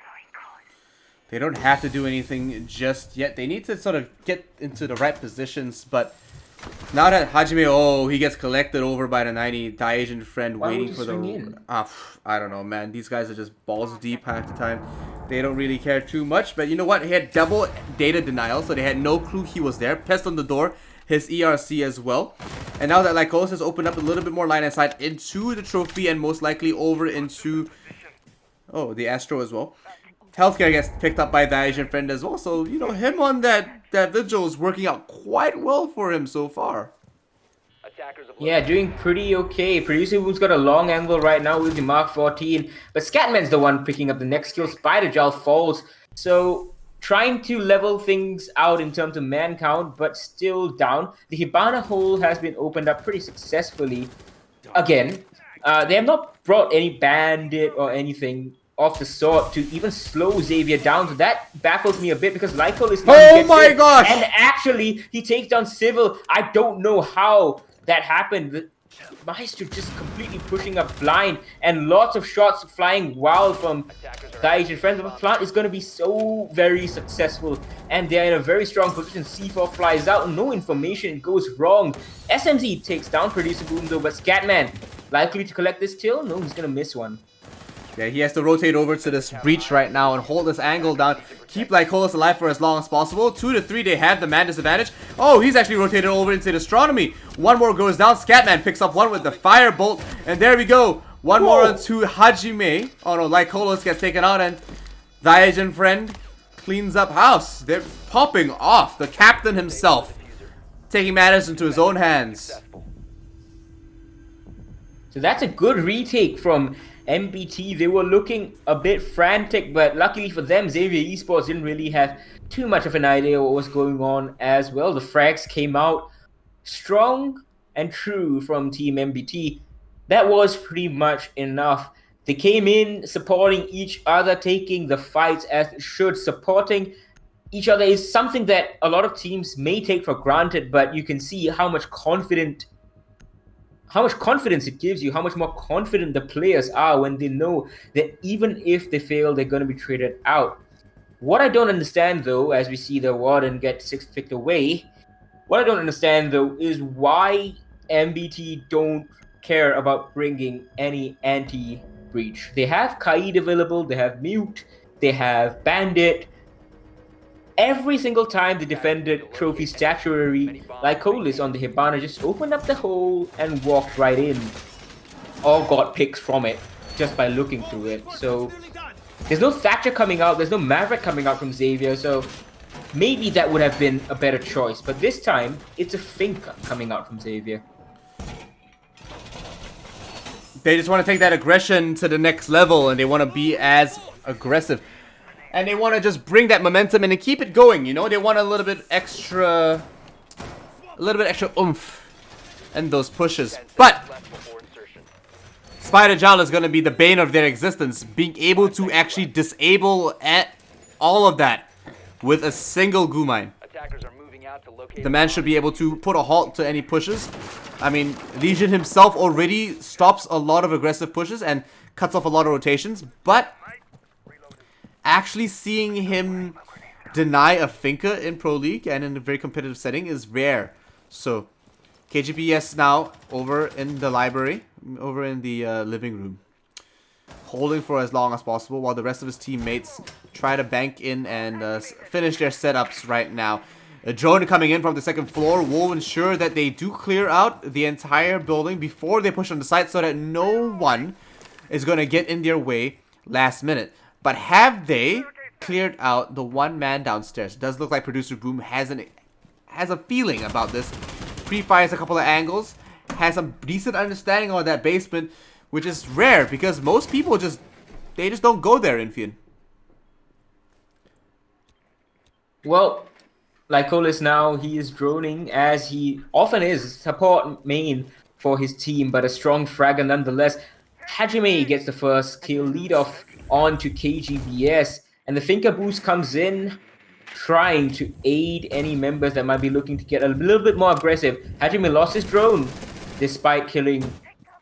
They don't have to do anything just yet. They need to sort of get into the right positions, but now that Hajime, he gets collected over by the 90, the Asian friend waiting for the... I don't know, man. These guys are just balls deep half the time. They don't really care too much, but you know what? He had double data denial, so they had no clue he was there. Pest on the door, his ERC as well. And now that Lycos has opened up a little bit more line of sight into the trophy and most likely over into... the Astro as well. Healthcare gets picked up by the Asian friend as well. So, you know, him on that vigil is working out quite well for him so far. Yeah, doing pretty okay. Producer Boom's got a long angle right now with the Mark 14. But Scatman's the one picking up the next kill. Spider Gel falls. So, trying to level things out in terms of man count, but still down. The Hibana hole has been opened up pretty successfully. Again, they have not brought any bandit or anything of the sort to even slow Xavier down. So that baffles me a bit, because Lyco is not... Oh my gosh! And actually, he takes down Civil. I don't know how that happened. The Maestro just completely pushing up blind, and lots of shots flying wild from the Asian friends. The plant is going to be so very successful, and they're in a very strong position. C4 flies out, no information goes wrong. SMZ takes down Producer Boom though, but Scatman likely to collect this kill? No, he's going to miss one. Yeah, he has to rotate over to this breach right now and hold this angle down. Keep Lycolis alive for as long as possible. 2-3, they have the man disadvantage. Oh, he's actually rotated over into the astronomy. One more goes down. Scatman picks up one with the firebolt. And there we go. One more onto Hajime. Oh no, Lycolis gets taken out, and the Asian friend cleans up house. They're popping off. The captain himself taking matters into his own hands. So that's a good retake from MBT. They were looking a bit frantic, but luckily for them, Xavier Esports didn't really have too much of an idea what was going on as well. The frags came out strong and true from Team MBT. That was pretty much enough. They came in supporting each other, taking the fights as it should. Supporting each other is something that a lot of teams may take for granted, but you can see how much confidence it gives you, how much more confident the players are when they know that even if they fail, they're going to be traded out. What I don't understand, though, as we see the Warden get 6 picked away, what I don't understand, though, is why MBT don't care about bringing any anti-breach. They have Kaid available, they have Mute, they have Bandit. Every single time they defended Trophy Statuary, Lycolis on the Hibana just opened up the hole and walked right in. Or got picks from it just by looking through it. So there's no Thatcher coming out, there's no Maverick coming out from Xavier, so maybe that would have been a better choice. But this time, it's a Finka coming out from Xavier. They just want to take that aggression to the next level, and they want to be as aggressive. And they want to just bring that momentum and keep it going, you know? They want a little bit extra oomph in those pushes. But Spider Jal is going to be the bane of their existence, being able to actually disable all of that with a single goo mine. The man should be able to put a halt to any pushes. I mean, Legion himself already stops a lot of aggressive pushes and cuts off a lot of rotations, but actually seeing him deny a Finka in Pro League and in a very competitive setting is rare. So, KGPS now over in the library, over in the living room, holding for as long as possible while the rest of his teammates try to bank in and finish their setups right now. A drone coming in from the second floor will ensure that they do clear out the entire building before they push on the site so that no one is going to get in their way last minute. But have they cleared out the one man downstairs? It does look like Producer Boom has a feeling about this. Pre-fires a couple of angles, has some decent understanding of that basement, which is rare because most people just don't go there, Infian. Well, Lycolis now, he is droning as he often is, support main for his team, but a strong fragger nonetheless. Hajime gets the first kill, lead off onto KGBS, and the Finka boost comes in, trying to aid any members that might be looking to get a little bit more aggressive. Hajime lost his drone, despite killing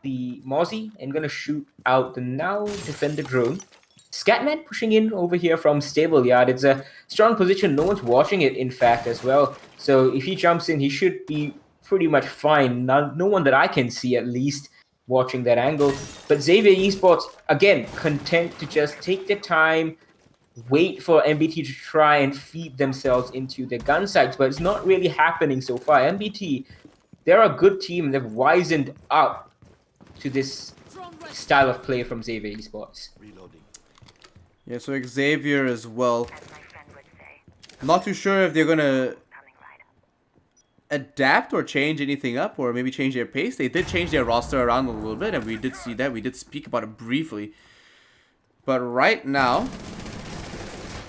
the Mozzie, and gonna shoot out the now defender drone. Scatman pushing in over here from Stable Yard. It's a strong position. No one's watching it, in fact, as well. So if he jumps in, he should be pretty much fine. No one that I can see, at least, watching that angle. But Xavier Esports, again, content to just take their time, wait for MBT to try and feed themselves into their gun sights. But it's not really happening so far. MBT, they're a good team. They've wisened up to this style of play from Xavier Esports. Yeah, so Xavier as well. Not too sure if they're gonna adapt or change anything up, or maybe change their pace. They did change their roster around a little bit, and we did see that. We did speak about it briefly. But right now,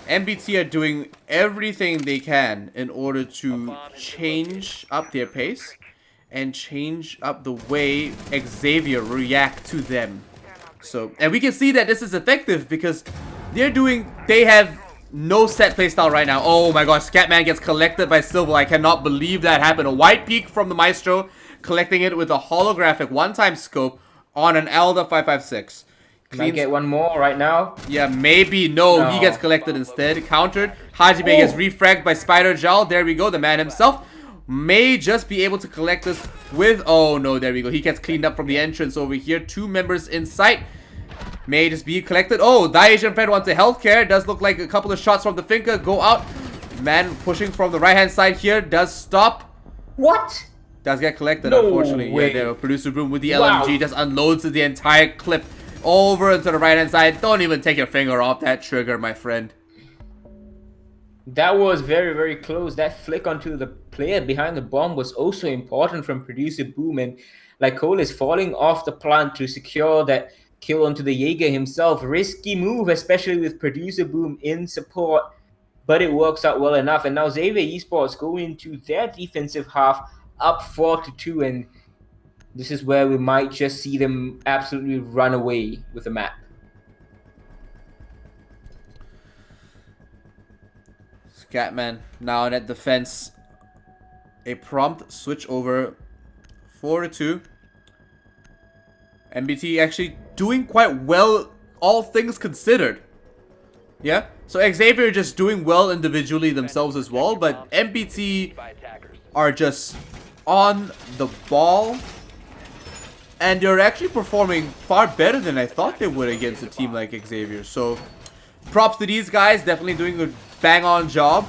MBT are doing everything they can in order to change up their pace and change up the way Xavier react to them. So, and we can see that this is effective because they have no set playstyle right now. Oh my gosh, Scatman gets collected by Silver. I cannot believe that happened. A white peak from the Maestro, collecting it with a holographic one-time scope on an Elda 556. Might get one more right now. Yeah, maybe. No, he gets collected instead. Countered. Hajime gets refragged by Spider Jal. There we go. The man himself may just be able to collect this with... Oh no, there we go. He gets cleaned up from the entrance over here. 2 members in sight. May just be collected. Oh, the Asian friend wants a healthcare. Does look like a couple of shots from the Finka go out. Man pushing from the right-hand side here. Does stop. What? Does get collected, No unfortunately. way. Yeah, there. Producer Boom with the LMG just unloads the entire clip over into the right-hand side. Don't even take your finger off that trigger, my friend. That was very, very close. That flick onto the player behind the bomb was also important from Producer Boom. And Lycole is falling off the plant to secure that kill onto the Jaeger himself. Risky move, especially with Producer Boom in support. But it works out well enough. And now Xavier Esports go into their defensive half up 4-2. And this is where we might just see them absolutely run away with the map. Scatman now in at defense. A prompt switch over 4-2. MBT actually doing quite well, all things considered. Yeah, so Xavier just doing well individually themselves as well, but MBT are just on the ball. And they're actually performing far better than I thought they would against a team like Xavier. So, props to these guys. Definitely doing a bang-on job.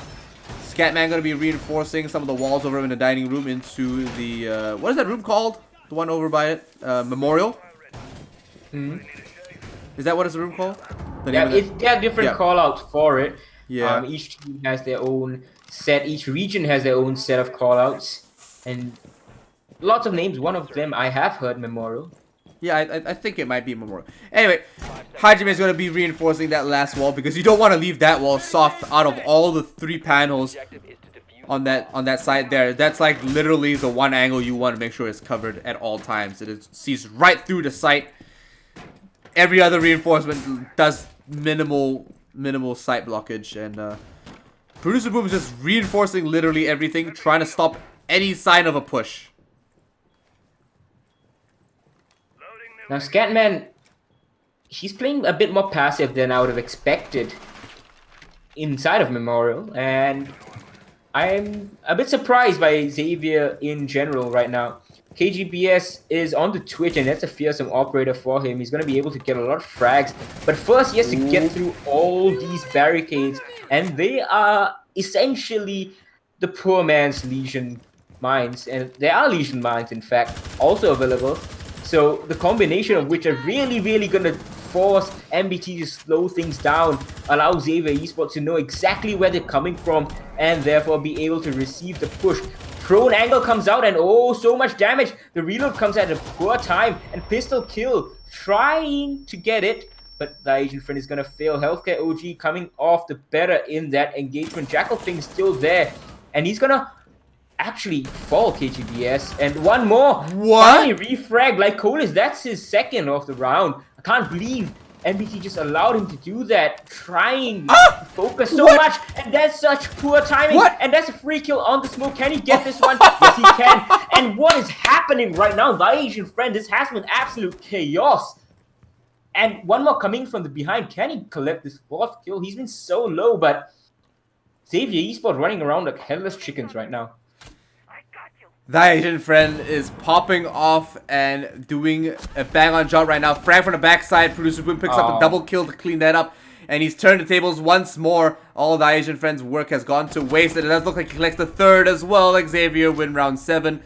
Scatman going to be reinforcing some of the walls over in the dining room into the... what is that room called? The one over by it? Memorial? Mm-hmm. Is that what is the room called? They have different call-outs for it. Yeah. Each team has their own set. Each region has their own set of callouts, and lots of names. One of them I have heard, Memorial. Yeah, I think it might be Memorial. Anyway, Hajime is going to be reinforcing that last wall because you don't want to leave that wall soft out of all the 3 panels Objective is to defuse on that side there. That's like literally the one angle you want to make sure is covered at all times. It sees right through the site. Every other reinforcement does minimal sight blockage, and Producer Boom is just reinforcing literally everything, trying to stop any sign of a push. Now, Scatman, he's playing a bit more passive than I would have expected inside of Memorial, and I'm a bit surprised by Xavier in general right now. KGBS is on the Twitch, and that's a fearsome operator for him. He's going to be able to get a lot of frags, but first he has to get through all these barricades, and they are essentially the poor man's Legion mines, and there are Legion mines, in fact, also available. So the combination of which are really going to force MBT to slow things down, allow Xavier Esports to know exactly where they're coming from, and therefore be able to receive the push. Prone angle comes out, and oh, so much damage. The reload comes at a poor time, and pistol kill, trying to get it, but the Asian friend is going to fail. Healthcare OG coming off the better in that engagement. Jackal Ping still there, and he's going to actually fall KGBS, and one more. What? Finally refrag like Colis. That's his second of the round. I can't believe MBT just allowed him to do that, trying to focus so much, and that's such poor timing. What? And that's a free kill on the smoke. Can he get this one? Yes, he can. And what is happening right now, the Asian friend? This has been absolute chaos. And one more coming from the behind. Can he collect this 4th kill? He's been so low, but Xavier Esports running around like headless chickens right now. The Asian friend is popping off and doing a bang on job right now. Frag from the backside. Producer Boom picks up a double kill to clean that up. And he's turned the tables once more. All the Asian friend's work has gone to waste. And it does look like he collects the 3rd as well. Xavier win round 7.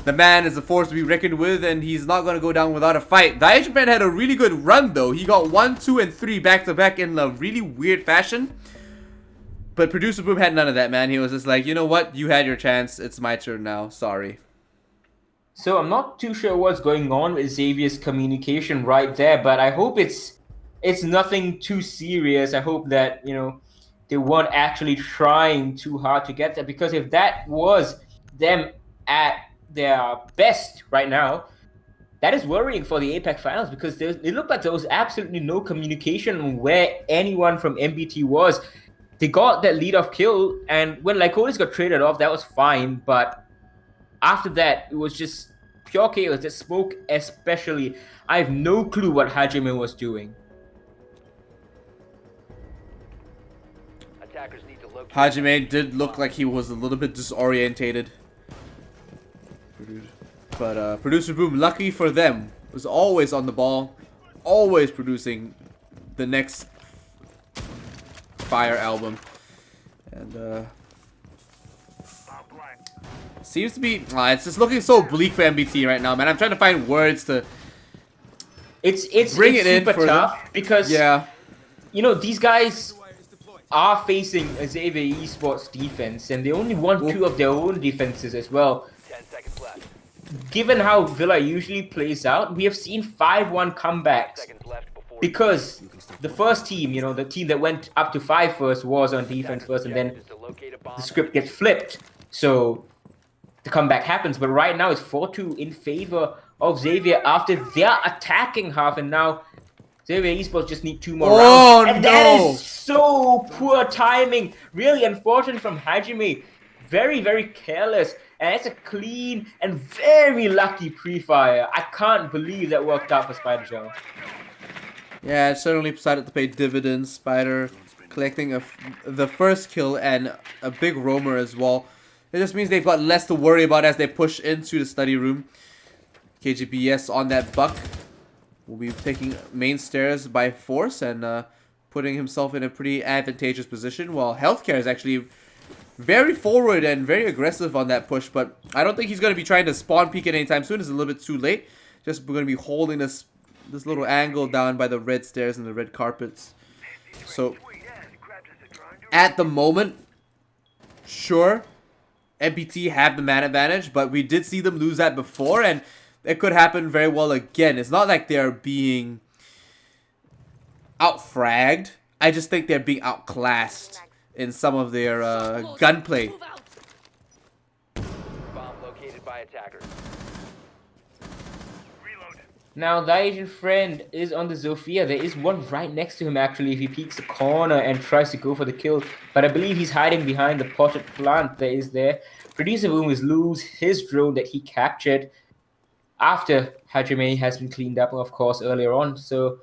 The man is a force to be reckoned with, and he's not going to go down without a fight. The Asian friend had a really good run though. He got 1, 2, and 3 back to back in a really weird fashion. But Producer Boom had none of that, man. He was just like, you know what? You had your chance. It's my turn now. Sorry. So I'm not too sure what's going on with Xavier's communication right there, but I hope it's nothing too serious. I hope that, you know, they weren't actually trying too hard to get there, because if that was them at their best right now, that is worrying for the APAC finals, because it looked like there was absolutely no communication on where anyone from MBT was. They got that lead-off kill, and when Lyconis got traded off, that was fine, but after that, it was just pure chaos. The smoke especially. I have no clue what Hajime was doing. attackers need to locate. Hajime did look like he was a little bit disorientated. But Producer Boom, lucky for them, was always on the ball, always producing the next Fire album. And seems to be it's just looking so bleak for MBT right now, man. I'm trying to find words to It's bring it in super for tough them. because Yeah. you know, these guys are facing a Xavier Esports defense, and they only won 2 of their own defenses as well. 10 seconds left. Given how Villa usually plays out, we have seen 5-1 comebacks. Seconds left before Because the first team, you know, the team that went up to 5 first was on defense first, and then is to locate a bomb. the script gets flipped. So the comeback happens. But right now it's 4-2 in favor of Xavier after they're attacking half, and now Xavier Esports just need 2 more rounds. And that is so poor timing. Really unfortunate from Hajime. Very, very careless. And it's a clean and very lucky pre-fire. I can't believe that worked out for Spider Joe. Yeah, it certainly decided to pay dividends. Spider collecting the first kill and a big roamer as well. It just means they've got less to worry about as they push into the study room. KGBS on that buck will be taking main stairs by force and putting himself in a pretty advantageous position, while Healthcare is actually very forward and very aggressive on that push, but I don't think he's going to be trying to spawn peek it anytime soon. It's a little bit too late. Just going to be holding this little angle down by the red stairs and the red carpets. So at the moment, Sure, MPT have the man advantage, but we did see them lose that before, and it could happen very well again. It's not like they're being outfragged. I just think they're being outclassed in some of their gunplay. Bomb located by attackers. Now, the Asian friend is on the Zofia. There is one right next to him, actually, if he peeks the corner and tries to go for the kill. But I believe he's hiding behind the potted plant that is there. Producer Boom is lose his drone that he captured after Hajime has been cleaned up, of course, earlier on. So,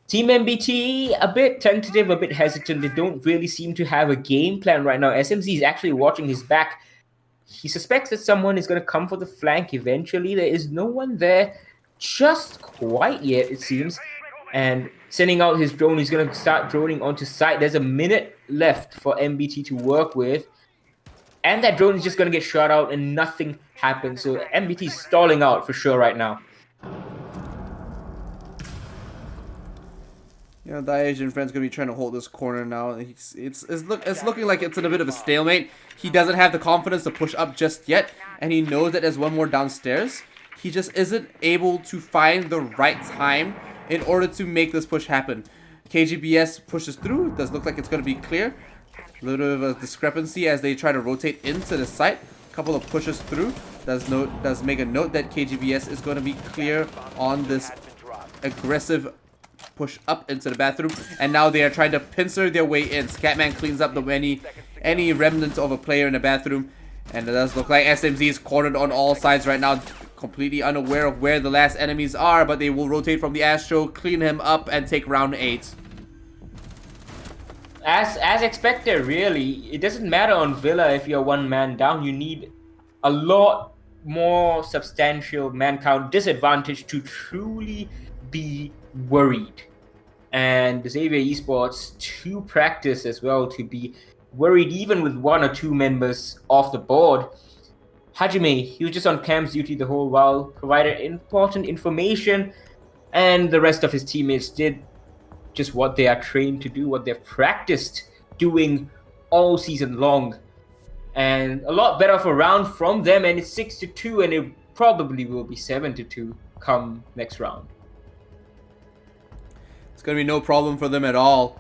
Team MBT, a bit tentative, a bit hesitant. They don't really seem to have a game plan right now. SMZ is actually watching his back. He suspects that someone is going to come for the flank eventually. There is no one there just quite yet, it seems. And sending out his drone, he's going to start droning onto site. There's a minute left for MBT to work with. And that drone is just going to get shot out and nothing happens. So MBT is stalling out for sure right now. You know, the Asian friend's gonna be trying to hold this corner now. It's looking like it's in a bit of a stalemate. He doesn't have the confidence to push up just yet, and he knows that there's one more downstairs. He just isn't able to find the right time in order to make this push happen. KGBS pushes through. It does look like it's gonna be clear. A little bit of a discrepancy as they try to rotate into the site. A couple of pushes through. Does make a note that KGBS is going to be clear on this aggressive push up into the bathroom, and now they are trying to pincer their way in. Scatman cleans up any remnants of a player in the bathroom, and it does look like SMZ is cornered on all sides right now, completely unaware of where the last enemies are, but they will rotate from the Astro, clean him up, and take round 8. As expected, really. It doesn't matter on Villa if you're one man down. You need a lot more substantial man count disadvantage to truly be worried. And Xavier Esports to practice as well to be worried even with one or two members off the board. Hajime, he was just on cam's duty the whole while, provided important information, and the rest of his teammates did just what they are trained to do, what they've practiced doing all season long. And a lot better of a round from them, and it's 6-2, and it probably will be 7-2 come next round. It's going to be no problem for them at all.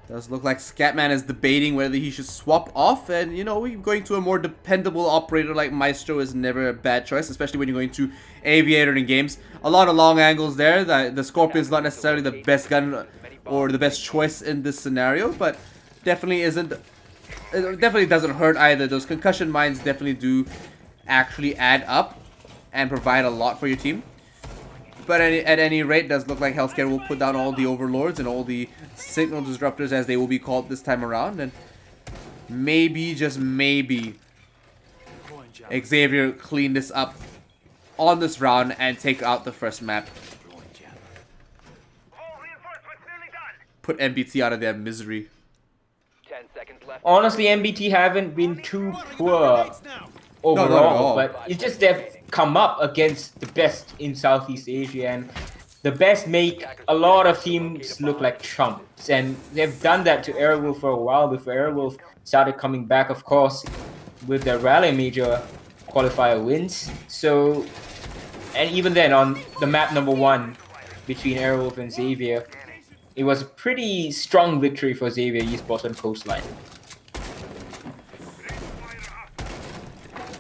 Does look like Scatman is debating whether he should swap off, and you know, going to a more dependable operator like Maestro is never a bad choice, especially when you're going to Aviator in games. A lot of long angles there. The Scorpion's not necessarily the best gun or the best choice in this scenario, but definitely isn't. It definitely doesn't hurt either. Those concussion mines definitely do actually add up and provide a lot for your team. But at any rate, does look like Healthcare will put down all the overlords and all the signal disruptors, as they will be called this time around, and maybe, just maybe, Xavier clean this up on this round and take out the first map. Put MBT out of their misery. 10 seconds left. Honestly, MBT haven't been too poor overall, but it's just they've come up against the best in Southeast Asia, and the best make a lot of teams look like chumps, and they've done that to Airwolf for a while before Airwolf started coming back, of course, with their Rally Major qualifier wins. So, and even then on the map number 1 between Airwolf and Xavier, it was a pretty strong victory for Xavier Esports on Coastline.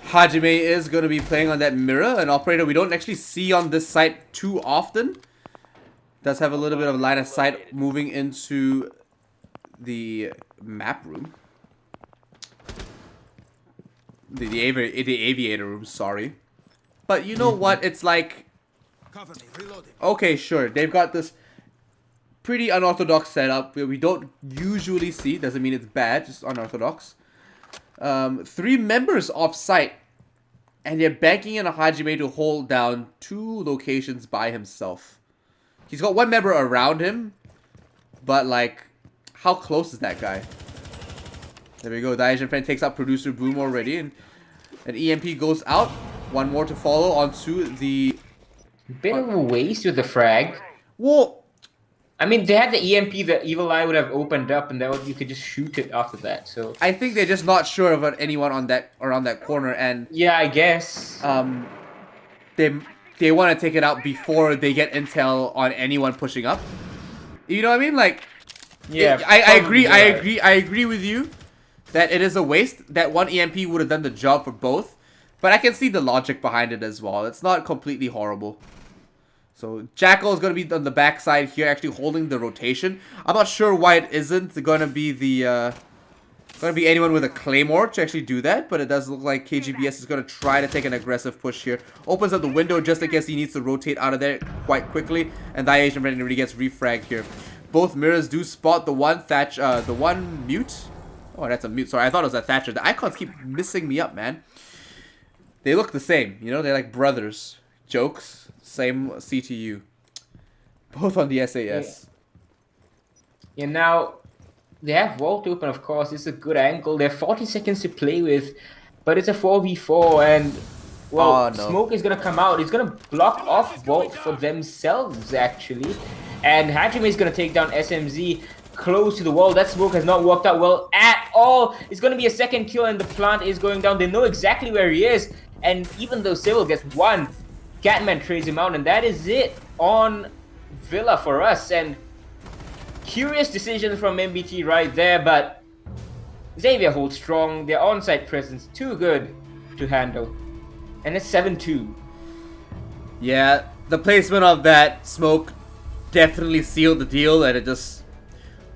Hajime is going to be playing on that mirror, an operator we don't actually see on this site too often. Does have a little bit of line of sight moving into the map room. The aviator room, sorry. But you know what? It's like, okay, sure. They've got this pretty unorthodox setup where we don't usually see. Doesn't mean it's bad, just unorthodox. 3 members off site, and they're banking in a Hajime to hold down 2 locations by himself. He's got 1 member around him, but like, how close is that guy? There we go. The Asian friend takes out Producer Boom already, and an EMP goes out. 1 more to follow onto the. Bit of a waste with the frag. Well, I mean, they had the EMP. The evil eye would have opened up, and you could just shoot it after that. So I think they're just not sure about anyone on that around that corner, and yeah, I guess. they they want to take it out before they get intel on anyone pushing up. You know what I mean? Like, Yeah, I agree. probably, I right. agree. I agree with you that it is a waste. That one EMP would have done the job for both, but I can see the logic behind it as well. It's not completely horrible. So Jackal is going to be on the backside here, actually holding the rotation. I'm not sure why it isn't going to be anyone with a claymore to actually do that, but it does look like KGBS is going to try to take an aggressive push here. Opens up the window just in case he needs to rotate out of there quite quickly, and that Asian friend already gets refragged here. Both mirrors do spot the one mute. Oh, that's a mute. Sorry, I thought it was a Thatcher. The icons keep missing me up, man. They look the same, you know? They're like brothers. Jokes. Same CTU. Both on the SAS. Yeah, now they have Vault open, of course. It's a good angle. They have 40 seconds to play with, but it's a 4v4, and well, Oh, no. Smoke is gonna come out. He's gonna block off Vault for themselves, actually, and Hajime is gonna take down SMZ close to the wall. That Smoke has not worked out well at all. It's gonna be a second kill, and the plant is going down. They know exactly where he is, and even though Civil gets one, Catman trades him out, and that is it on Villa for us. And curious decision from MBT right there, but Xavier holds strong. Their on-site presence too good to handle, and it's 7-2. Yeah, the placement of that smoke definitely sealed the deal, and it just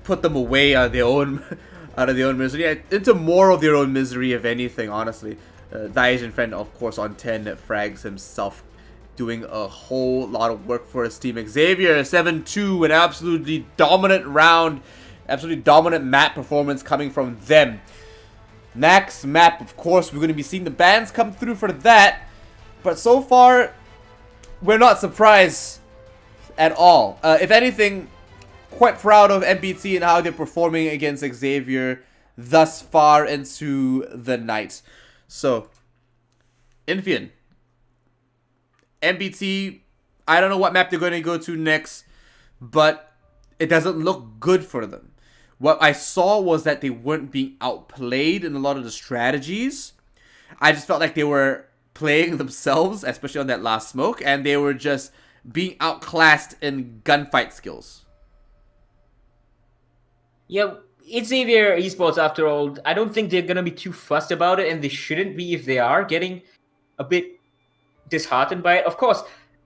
put them away out of their own misery, into more of their own misery, if anything. Honestly, the Asian friend, of course, on 10 frags himself, doing a whole lot of work for his team. Xavier 7-2, an absolutely dominant round, absolutely dominant map performance coming from them. Next map, of course, we're going to be seeing the bans come through for that, but so far, we're not surprised at all. If anything, quite proud of MBT and how they're performing against Xavier thus far into the night. So, Infian, MBT, I don't know what map they're going to go to next, but it doesn't look good for them. What I saw was that they weren't being outplayed in a lot of the strategies. I just felt like they were playing themselves, especially on that last smoke, and they were just being outclassed in gunfight skills. Yeah, it's Xavier Esports after all. I don't think they're gonna be too fussed about it, and they shouldn't be if they are getting a bit disheartened by it. Of course,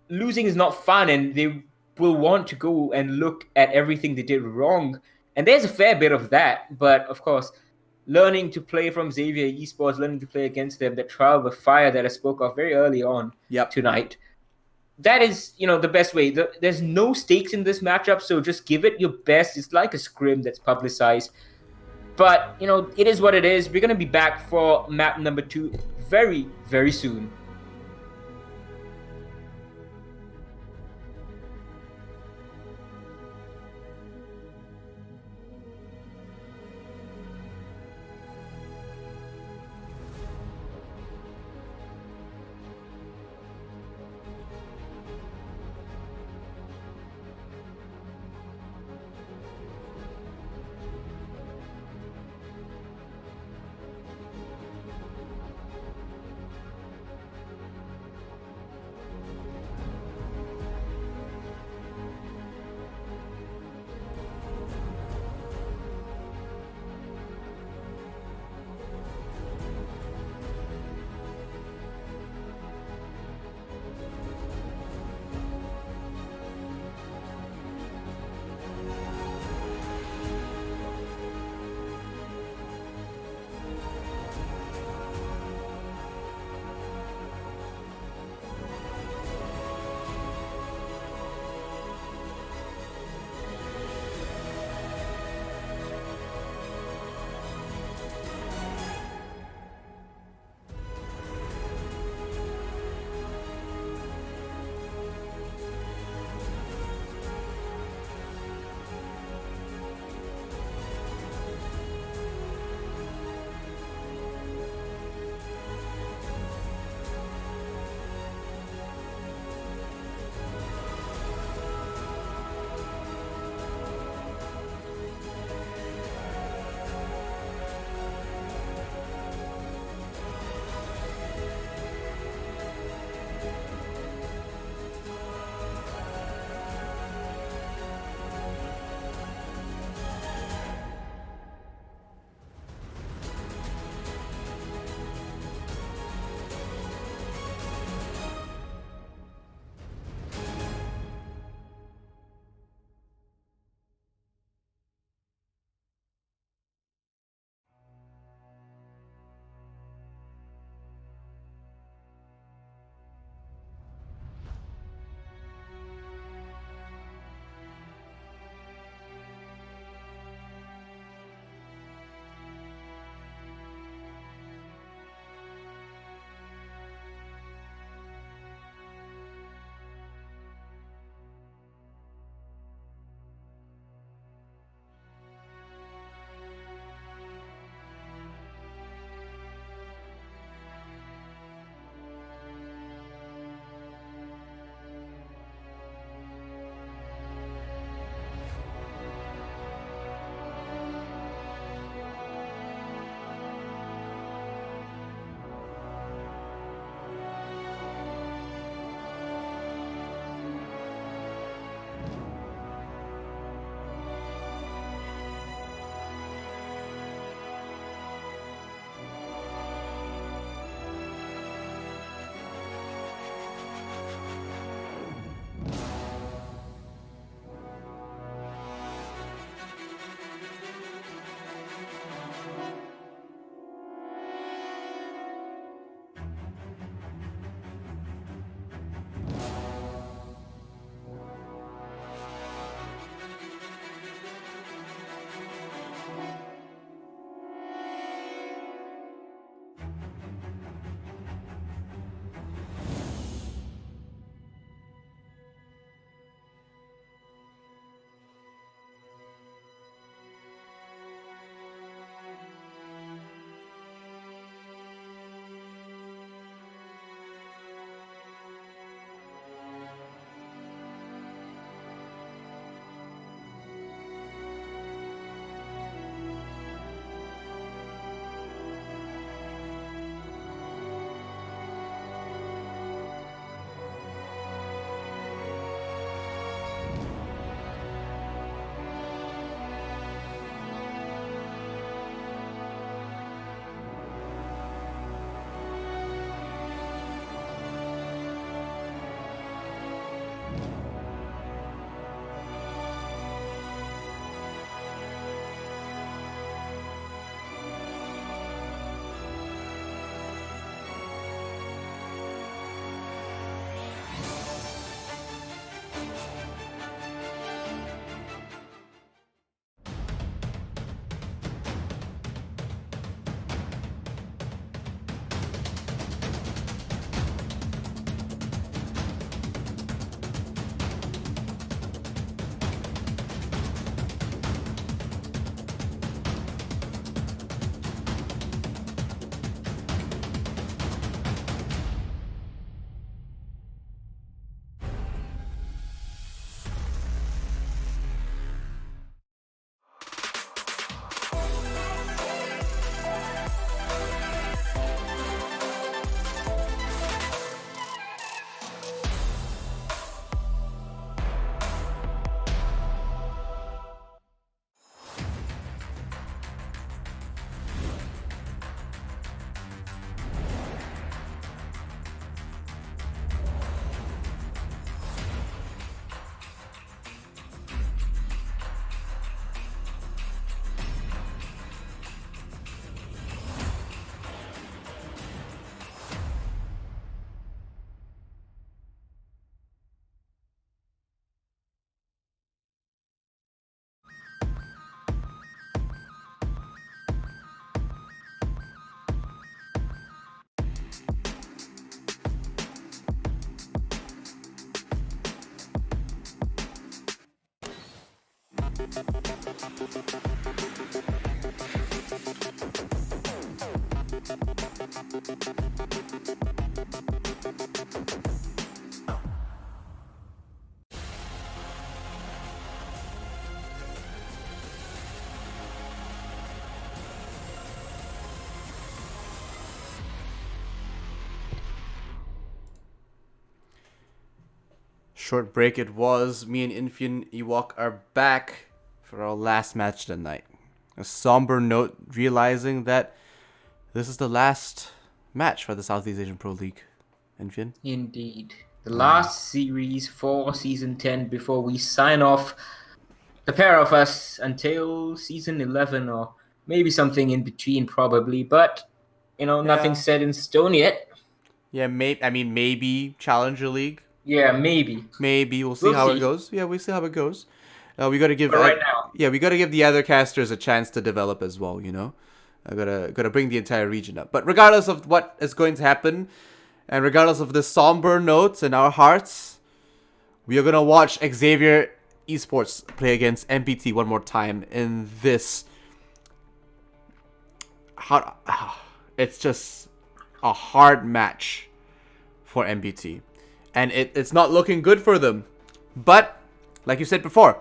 losing is not fun, and they will want to go and look at everything they did wrong. And there's a fair bit of that, but of course, learning to play from Xavier Esports, learning to play against them, that trial with fire that I spoke of very early on tonight, that is, the best way. There's no stakes in this matchup, so just give it your best. It's like a scrim that's publicized. But, it is what it is. We're going to be back for map number 2 very, very soon. Short break it was. Me and Infian Ewok are back for our last match of the night. A somber note, realizing that this is the last match for the Southeast Asian Pro League. Infian? Indeed. The last series for Season 10 before we sign off, the pair of us, until Season 11 or maybe something in between probably. But, nothing's set in stone yet. Yeah, maybe Challenger League. Yeah, maybe. Maybe we'll see how it goes. Yeah, we'll see how it goes. We gotta give. But right now, we gotta give the other casters a chance to develop as well. I gotta bring the entire region up. But regardless of what is going to happen, and regardless of the somber notes in our hearts, we are gonna watch Xavier Esports play against MPT one more time in this. It's just a hard match for MPT. And it's not looking good for them. But, like you said before,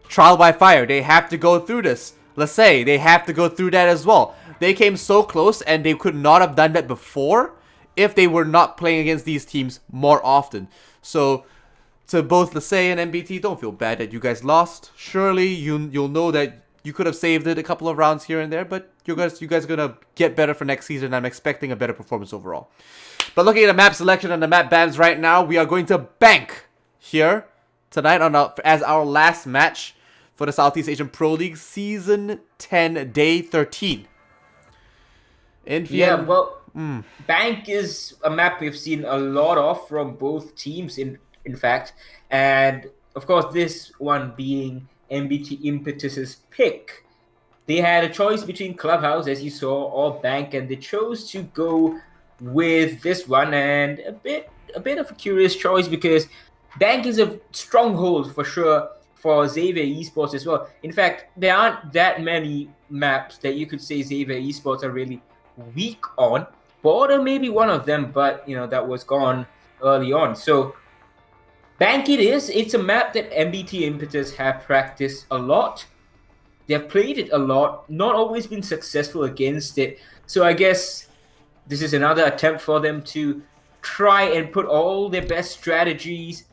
trial by fire. They have to go through this. Let's say they have to go through that as well. They came so close and they could not have done that before if they were not playing against these teams more often. So, to both Lasay and MBT, don't feel bad that you guys lost. Surely you'll know that you could have saved it a couple of rounds here and there, but you guys are gonna get better for next season. I'm expecting a better performance overall. But looking at the map selection and the map bans right now, we are going to bank here tonight as our last match for the Southeast Asian Pro League Season 10, Day 13. Bank is a map we've seen a lot of from both teams, in fact. And, of course, this one being MBT Impetus's pick. They had a choice between Clubhouse, as you saw, or Bank, and they chose to go with this one, and a bit of a curious choice because Bank is a stronghold for sure for Xavier Esports as well. In fact, there aren't that many maps that you could say Xavier Esports are really weak on. Border may be one of them, but that was gone early on. So Bank it is. It's a map that MBT Impetus have practiced a lot. They've played it a lot, not always been successful against it. So I guess this is another attempt for them to try and put all their best strategies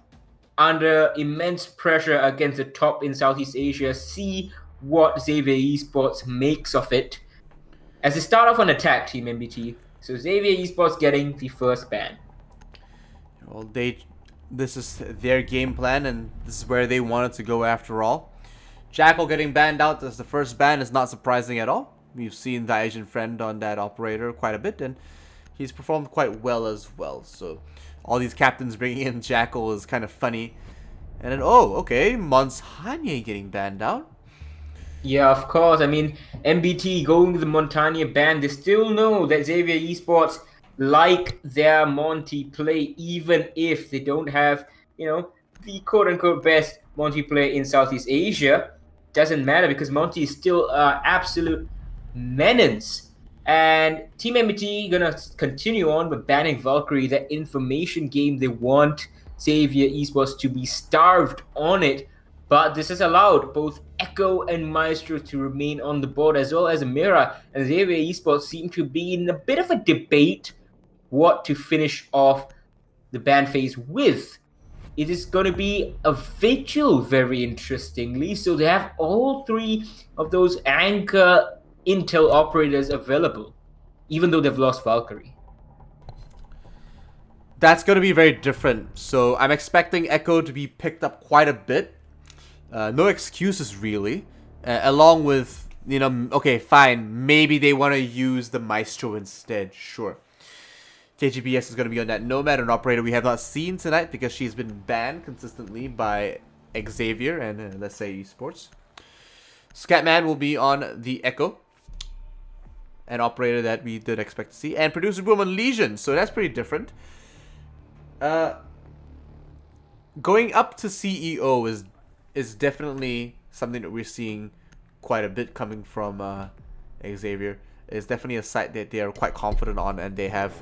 under immense pressure against the top in Southeast Asia, see what Xavier Esports makes of it. As they start off on attack, Team MBT. So Xavier Esports getting the first ban. Well, this is their game plan, and this is where they wanted to go after all. Jackal getting banned out as the first ban is not surprising at all. We've seen the Asian friend on that operator quite a bit, and he's performed quite well as well. So all these captains bringing in Jackal is kind of funny. And then, okay, Montagne getting banned out. Yeah, of course. I mean, MBT going with the Montagne ban, they still know that Xavier Esports like their Monty play, even if they don't have, the quote-unquote best Monty play in Southeast Asia. Doesn't matter because Monty is still absolute menace. And Team MBT gonna continue on with banning Valkyrie, that information game. They want Xavier Esports to be starved on it, but this has allowed both Echo and Maestro to remain on the board, as well as Amira. And Xavier Esports seem to be in a bit of a debate what to finish off the ban phase with. It is going to be a vigil, very interestingly. So they have all three of those anchor intel operators available, even though they've lost Valkyrie. That's going to be very different. So I'm expecting Echo to be picked up quite a bit. No excuses, really. Along with, okay, fine. Maybe they want to use the Maestro instead. Sure. KGBS is going to be on that Nomad, an operator we have not seen tonight because she's been banned consistently by Xavier and let's say Esports. Scatman will be on the Echo, an operator that we did expect to see, and Producer Boom on Legion, so that's pretty different. Going up to CEO is definitely something that we're seeing quite a bit coming from Xavier. It's definitely a site that they are quite confident on, and they have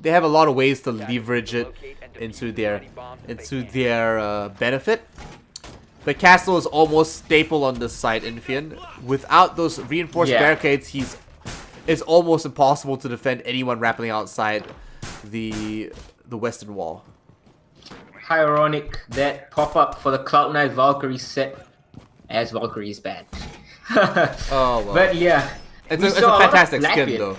a lot of ways to leverage it into their benefit. But Castle is almost staple on this side, Infian. Without those reinforced barricades, it's almost impossible to defend anyone rappelling outside the western wall. How ironic that pop-up for the Cloud9 Valkyrie set as Valkyrie is bad. Oh, well. But yeah, it's a fantastic skin, Blackbeard. though.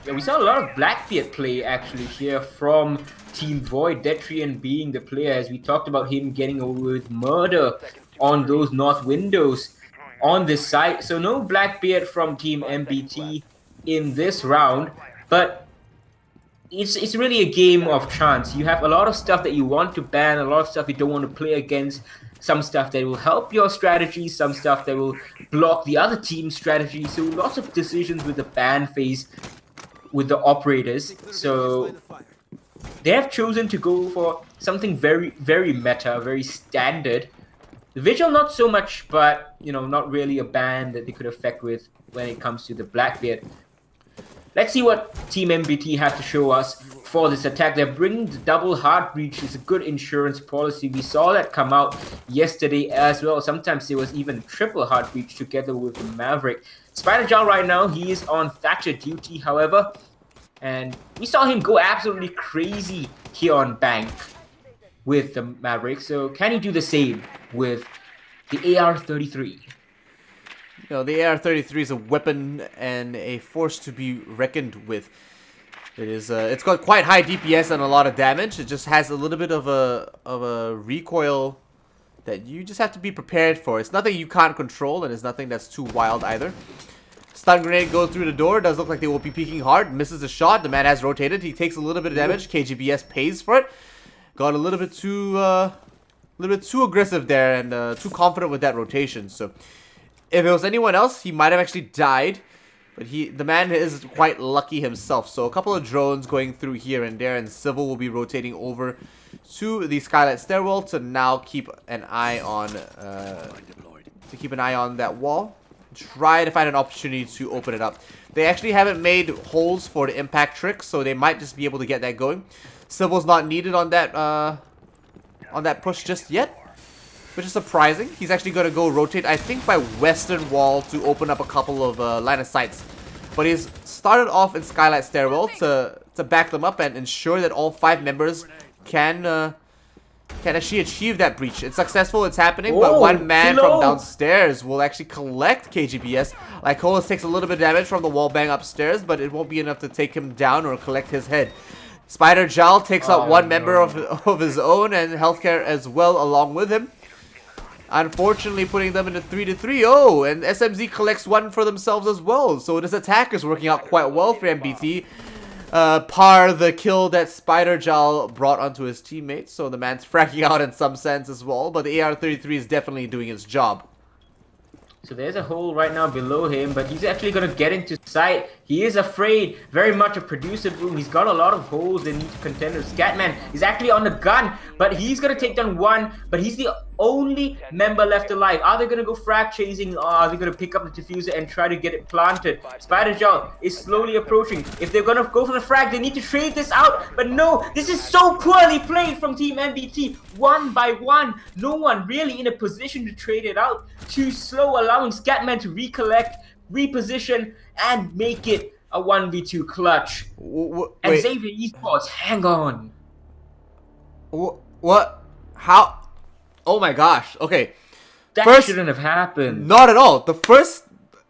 Yeah, we saw a lot of Blackbeard play actually here from Team Void. Detrian being the player, as we talked about him getting away with murder on those north windows on this side. So no Blackbeard from Team MBT in this round, but it's really a game of chance. You have a lot of stuff that you want to ban, a lot of stuff you don't want to play against, some stuff that will help your strategy, some stuff that will block the other team's strategy. So lots of decisions with the ban phase with the operators. So they have chosen to go for something very, very meta, very standard. The Vigil not so much, but not really a ban that they could affect with when it comes to the Blackbeard. Let's see what Team MBT have to show us for this attack. They're bringing the double hard breach. It's a good insurance policy. We saw that come out yesterday as well. Sometimes there was even triple hard breach together with the Maverick. Spider Jal right now, he is on Thatcher duty, however. And we saw him go absolutely crazy here on Bank with the Maverick. So can he do the same with the AR-33? The AR-33 is a weapon and a force to be reckoned with. It's got quite high DPS and a lot of damage. It just has a little bit of a recoil that you just have to be prepared for. It's nothing you can't control, and it's nothing that's too wild either. Stun grenade goes through the door. Does look like they will be peeking hard. Misses the shot. The man has rotated. He takes a little bit of damage. KGBS pays for it. Got a little bit too aggressive there and too confident with that rotation. So if it was anyone else, he might have actually died. But the man is quite lucky himself. So a couple of drones going through here and there, and Civil will be rotating over to the Skylight Stairwell to now keep an eye on that wall. Try to find an opportunity to open it up. They actually haven't made holes for the impact trick, so they might just be able to get that going. Civil's not needed on that push just yet, which is surprising. He's actually going to go rotate, I think, by western wall to open up a couple of line of sights. But he's started off in Skylight Stairwell to back them up and ensure that all 5 members can actually achieve that breach. It's successful, it's happening, but one man from downstairs will actually collect KGBS. Lycolis takes a little bit of damage from the wall bang upstairs, but it won't be enough to take him down or collect his head. Spider Jal takes out one member of his own and healthcare as well along with him. Unfortunately, putting them in a 3-3. Oh, and SMZ collects one for themselves as well. So this attack is working out quite well for MBT. Par the kill that Spider Jal brought onto his teammates. So the man's fracking out in some sense as well. But the AR-33 is definitely doing its job. So there's a hole right now below him, but he's actually going to get into sight. He is afraid, very much a producer boom. He's got a lot of holes they need to contend with. Scatman is actually on the gun, but he's going to take down one, but he's the only member left alive. Are they going to go frag chasing, or are they going to pick up the diffuser and try to get it planted? Spider Jal is slowly approaching. If they're going to go for the frag, they need to trade this out, but no, this is so poorly played from Team MBT. One by one, no one really in a position to trade it out. Too slow, allowing Scatman to recollect, reposition, and make it a 1v2 clutch. And Xavier Esports, hang on. What? How? Oh my gosh. Okay. That shouldn't have happened. Not at all.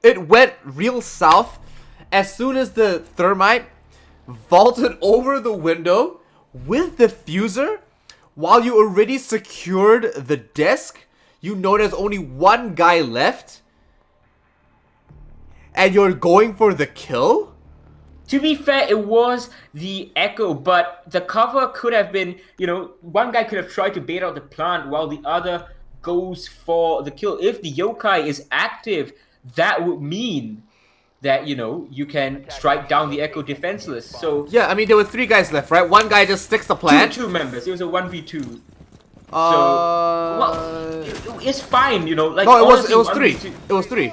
It went real south as soon as the thermite vaulted over the window with the diffuser while you already secured the desk. You know there's only one guy left, and you're going for the kill? To be fair, it was the Echo, but the cover could have been, one guy could have tried to bait out the plant while the other goes for the kill. If the Yokai is active, that would mean that, you can strike down the Echo defenseless. So yeah, I mean, there were 3 guys left, right? One guy just sticks the plant. Two members. It was a 1v2. Well, it's fine, you know. Like no, honestly, it was 3. 1v2 It was 3.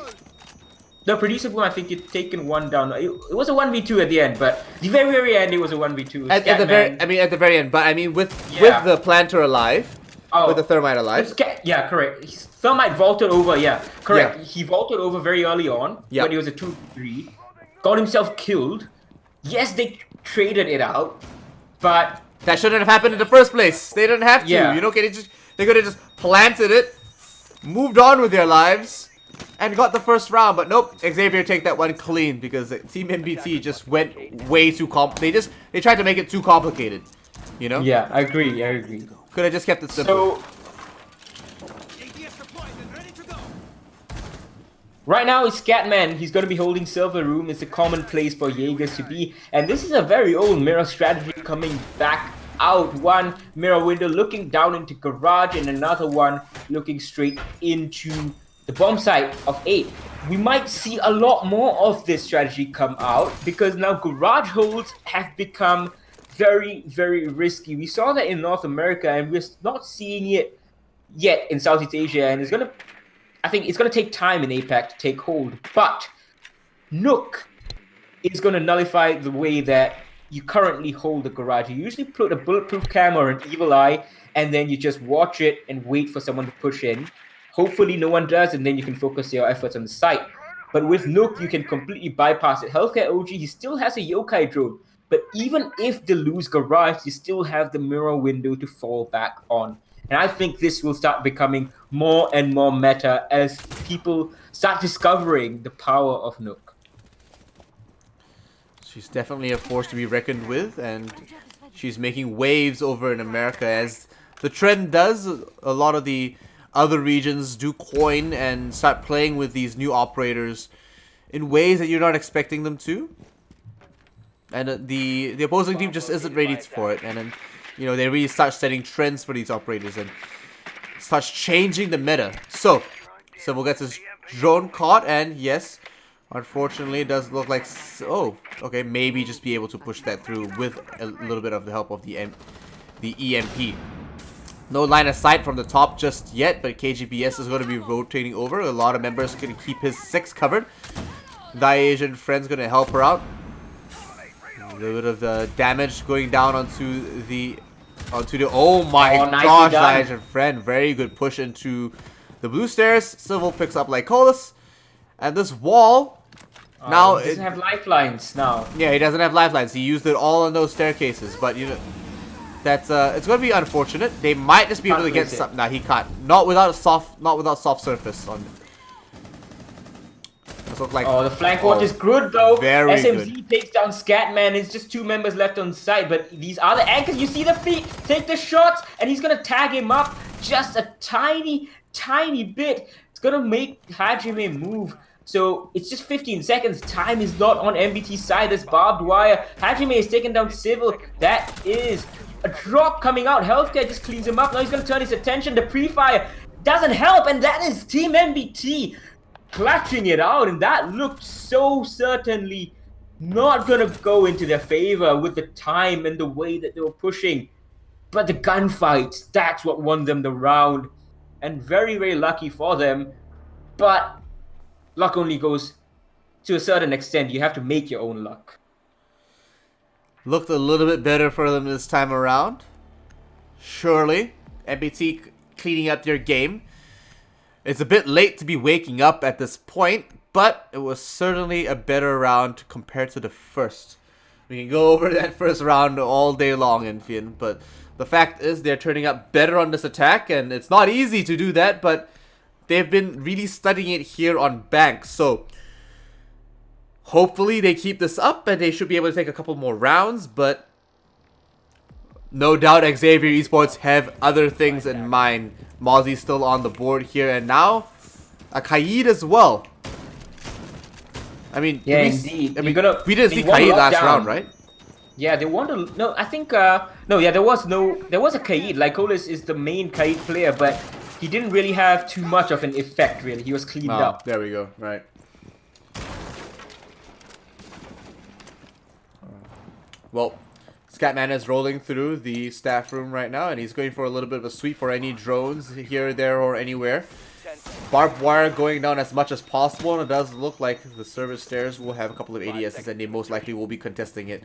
The producer boom, I think it taken one down. It was a 1v2 at the end, but the very end it was a 1v2. At the very end, but I mean with Yeah. the planter alive, with the thermite alive. Yeah, correct. Thermite vaulted over, yeah, correct. Yeah. He vaulted over very early on Yeah. when he was a 2-3, got himself killed. Yes, they traded it out, but That shouldn't have happened in the first place. They didn't have to. Yeah. You know, they could have just planted it, moved on with their lives, and got the first round. But nope, Xavier take that one clean because Team MBT just went way too they tried to make it too complicated. You know? yeah, I agree. Could have just kept it simple. So right now it's Scatman. He's going to be holding Silver Room. It's a common place for Jaegers to be. And this is a very old mirror strategy coming back out. One mirror window looking down into garage and another one looking straight into the bomb site of 8. We might see a lot more of this strategy come out because now garage holds have become very, very risky. We saw that in North America and we're not seeing it yet in Southeast Asia, and I think it's gonna take time in APAC to take hold. But Nook is gonna nullify the way that you currently hold the garage. You usually put a bulletproof camera or an evil eye, and then you just watch it and wait for someone to push in. Hopefully no one does, and then you can focus your efforts on the site. But with Nook, you can completely bypass it. Healthcare OG, he still has a yokai drone. But even if they lose garage, you still have the mirror window to fall back on. And I think this will start becoming more and more meta as people start discovering the power of Nook. She's definitely a force to be reckoned with, and she's making waves over in America as the trend does. A lot of the other regions do coin and start playing with these new operators in ways that you're not expecting them to. And the opposing team just isn't ready for it. And then, you know, they really start setting trends for these operators and starts changing the meta. So we'll get this drone caught, and yes, unfortunately it does look like, oh, okay, maybe just be able to push that through with a little bit of the help of the EMP. No line of sight from the top just yet, but KGBS is going to be rotating over. A lot of members going to keep his 6 covered. The Asian friend's going to help her out. A little bit of the damage going down onto the oh my gosh, the Asian friend. Very good push into the blue stairs. Civil picks up Lycolis. And this wall, now he doesn't have lifelines now. Yeah, he doesn't have lifelines. He used it all on those staircases, but you know, that's it's going to be unfortunate. They might just be able to get something. Nah, he can't. Not without soft surface on. Like, oh, the flank watch is good though. Very SMZ good. takes down Scatman. It's just 2 members left on site, but these other anchors, you see the feet, take the shots, and he's gonna tag him up just a tiny bit. It's gonna make Hajime move. So it's just 15 seconds. Time is not on MBT's side. There's barbed wire. Hajime is taking down Civil. That is a drop coming out. Healthcare just cleans him up. Now he's gonna turn his attention. The pre-fire doesn't help, and that is Team MBT clutching it out, and that looked so certainly not gonna go into their favor with the time and the way that they were pushing. But the gunfights, that's what won them the round, and very, very lucky for them. But luck only goes to a certain extent. You have to make your own luck. Looked a little bit better for them this time around. Surely, MBT cleaning up their game. It's a bit late to be waking up at this point, but it was certainly a better round compared to the first. We can go over that first round all day long, Infian, but the fact is they're turning up better on this attack, and it's not easy to do that, but they've been really studying it here on Bank, so hopefully they keep this up and they should be able to take a couple more rounds, but no doubt Xavier Esports have other things in mind. Mozzie's still on the board here, and now a Kaid as well. I mean, yeah, indeed. we didn't see Kaid last round, right? Yeah, they want to. No, I think. No, yeah, there was a Kaid. Lycolis is the main Kaid player, but he didn't really have too much of an effect. Really, he was cleaned up. There we go. Right. Well, Scatman is rolling through the staff room right now, and he's going for a little bit of a sweep for any drones here, there, or anywhere. Barbed wire going down as much as possible, and it does look like the service stairs will have a couple of ADSs, and they most likely will be contesting it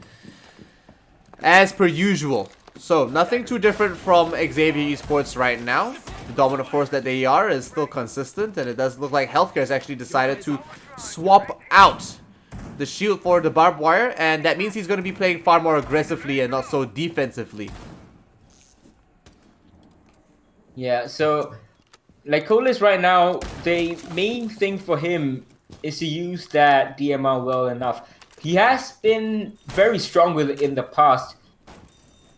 as per usual. So, nothing too different from Xavier Esports right now. The dominant force that they are is still consistent, and it does look like Healthcare has actually decided to swap out the shield for the barbed wire, and that means he's going to be playing far more aggressively and not so defensively. Yeah, so like Colis right now, the main thing for him is to use that DMR well enough. He has been very strong with it in the past.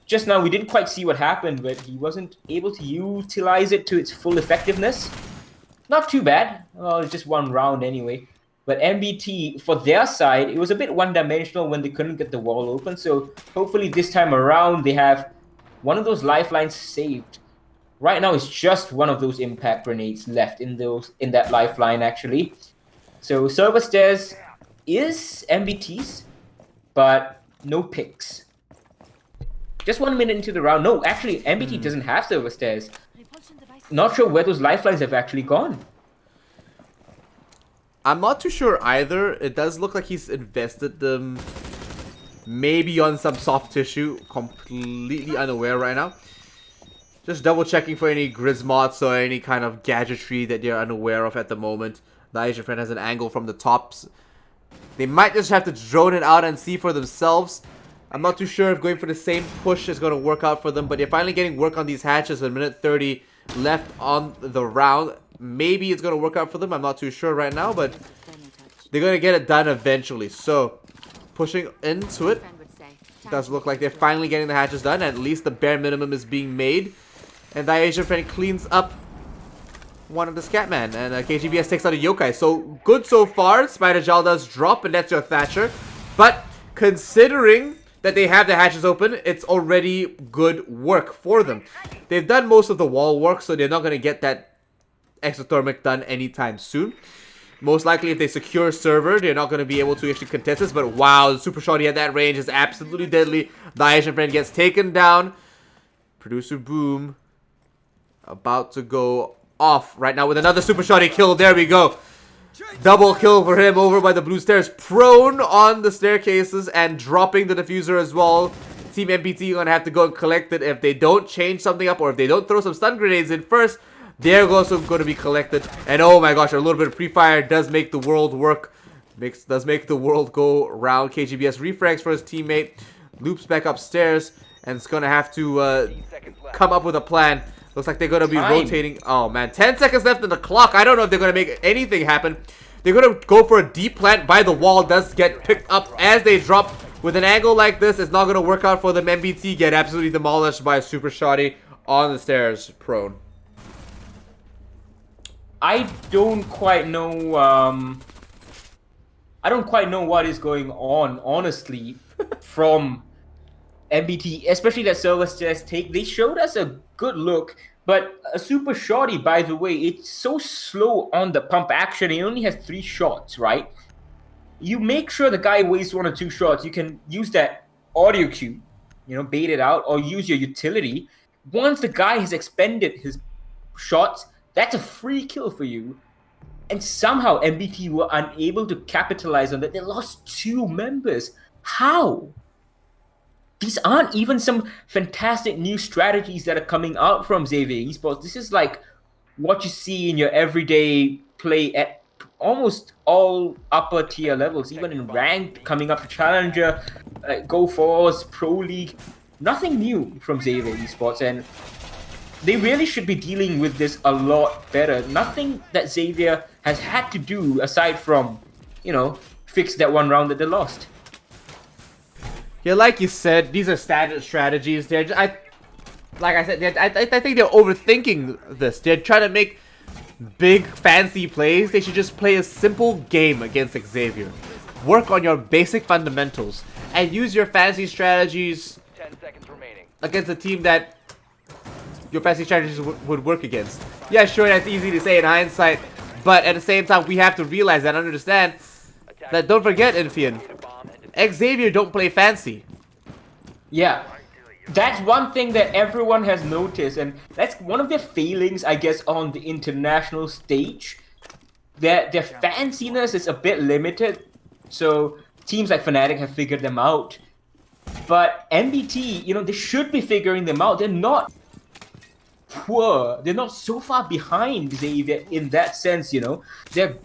Just now, we didn't quite see what happened, but he wasn't able to utilize it to its full effectiveness. Not too bad. Well, it's just one round anyway. But MBT, for their side, it was a bit one-dimensional when they couldn't get the wall open. So hopefully this time around, they have one of those lifelines saved. Right now, it's just one of those impact grenades left in that lifeline, actually. So server stairs is MBT's, but no picks. Just 1 minute into the round. No, actually, MBT doesn't have server stairs. Not sure where those lifelines have actually gone. I'm not too sure either. It does look like he's invested them maybe on some soft tissue. Completely unaware right now. Just double checking for any Grismots or any kind of gadgetry that they're unaware of at the moment. The Asian friend has an angle from the tops. They might just have to drone it out and see for themselves. I'm not too sure if going for the same push is going to work out for them, but they're finally getting work on these hatches with a minute 30 left on the round. Maybe it's going to work out for them. I'm not too sure right now, but they're going to get it done eventually. So, pushing into it. Does look like they're finally getting the hatches done. At least the bare minimum is being made. And the Asian friend cleans up one of the Scatman. And KGBS takes out a Yokai. So, good so far. Spider Gel does drop, and that's your Thatcher. But, considering that they have the hatches open, it's already good work for them. They've done most of the wall work, so they're not going to get that exothermic done anytime soon. Most likely, if they secure server, they're not going to be able to actually contest this. But wow, the Super Shotty at that range is absolutely deadly. The Asian friend gets taken down. Producer Boom about to go off right now with another Super Shotty kill. There we go. Double kill for him over by the blue stairs. Prone on the staircases and dropping the diffuser as well. Team MPT are going to have to go and collect it. If they don't change something up or if they don't throw some stun grenades in first, they're also going to be collected. And oh my gosh, a little bit of pre-fire does make the world work. Does make the world go round. KGBS refrags for his teammate. Loops back upstairs. And it's going to have to come up with a plan. Looks like they're going to be rotating. Oh, man. 10 seconds left in the clock. I don't know if they're going to make anything happen. They're going to go for a deep plant by the wall. Does get picked up as they drop. With an angle like this, it's not going to work out for them. MBT get absolutely demolished by a Super Shotty on the stairs. Prone. I don't quite know. I don't quite know what is going on, honestly, from MBT, especially that server stairs take. They showed us a good look, but a Super Shotty, by the way, it's so slow on the pump action. It only has 3 shots, right? You make sure the guy wastes 1 or 2 shots. You can use that audio cue, bait it out, or use your utility. Once the guy has expended his shots, that's a free kill for you. And somehow MBT were unable to capitalize on that. They lost 2 members. How? These aren't even some fantastic new strategies that are coming out from Xavier Esports. This is like what you see in your everyday play at almost all upper tier levels, even in ranked, coming up to Challenger, Go Force, Pro League. Nothing new from Xavier Esports, and they really should be dealing with this a lot better. Nothing that Xavier has had to do aside from, fix that 1 round that they lost. Yeah, like you said, these are standard strategies. I think they're overthinking this. They're trying to make big, fancy plays. They should just play a simple game against Xavier. Work on your basic fundamentals and use your fancy strategies 10 seconds remaining. against a team that your fancy strategies would work against. Yeah, sure, that's easy to say in hindsight, but at the same time, we have to realize that and understand that, don't forget, Infian, Xavier don't play fancy. Yeah, that's one thing that everyone has noticed, and that's one of their failings, I guess, on the international stage. Their fanciness is a bit limited, so teams like Fnatic have figured them out. But MBT, they should be figuring them out. They're not poor. They're not so far behind Xavier in that sense. Their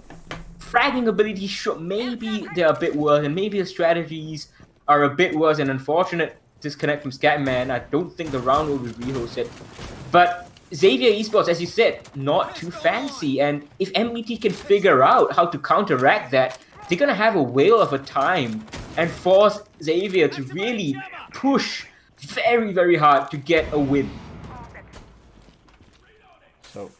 fragging ability maybe they're a bit worse, and maybe the strategies are a bit worse. And unfortunate disconnect from Scatman. I don't think the round will be rehosted. But Xavier Esports, as you said, not too fancy. And if MBT can figure out how to counteract that, they're gonna have a whale of a time and force Xavier to really push very, very hard to get a win. So,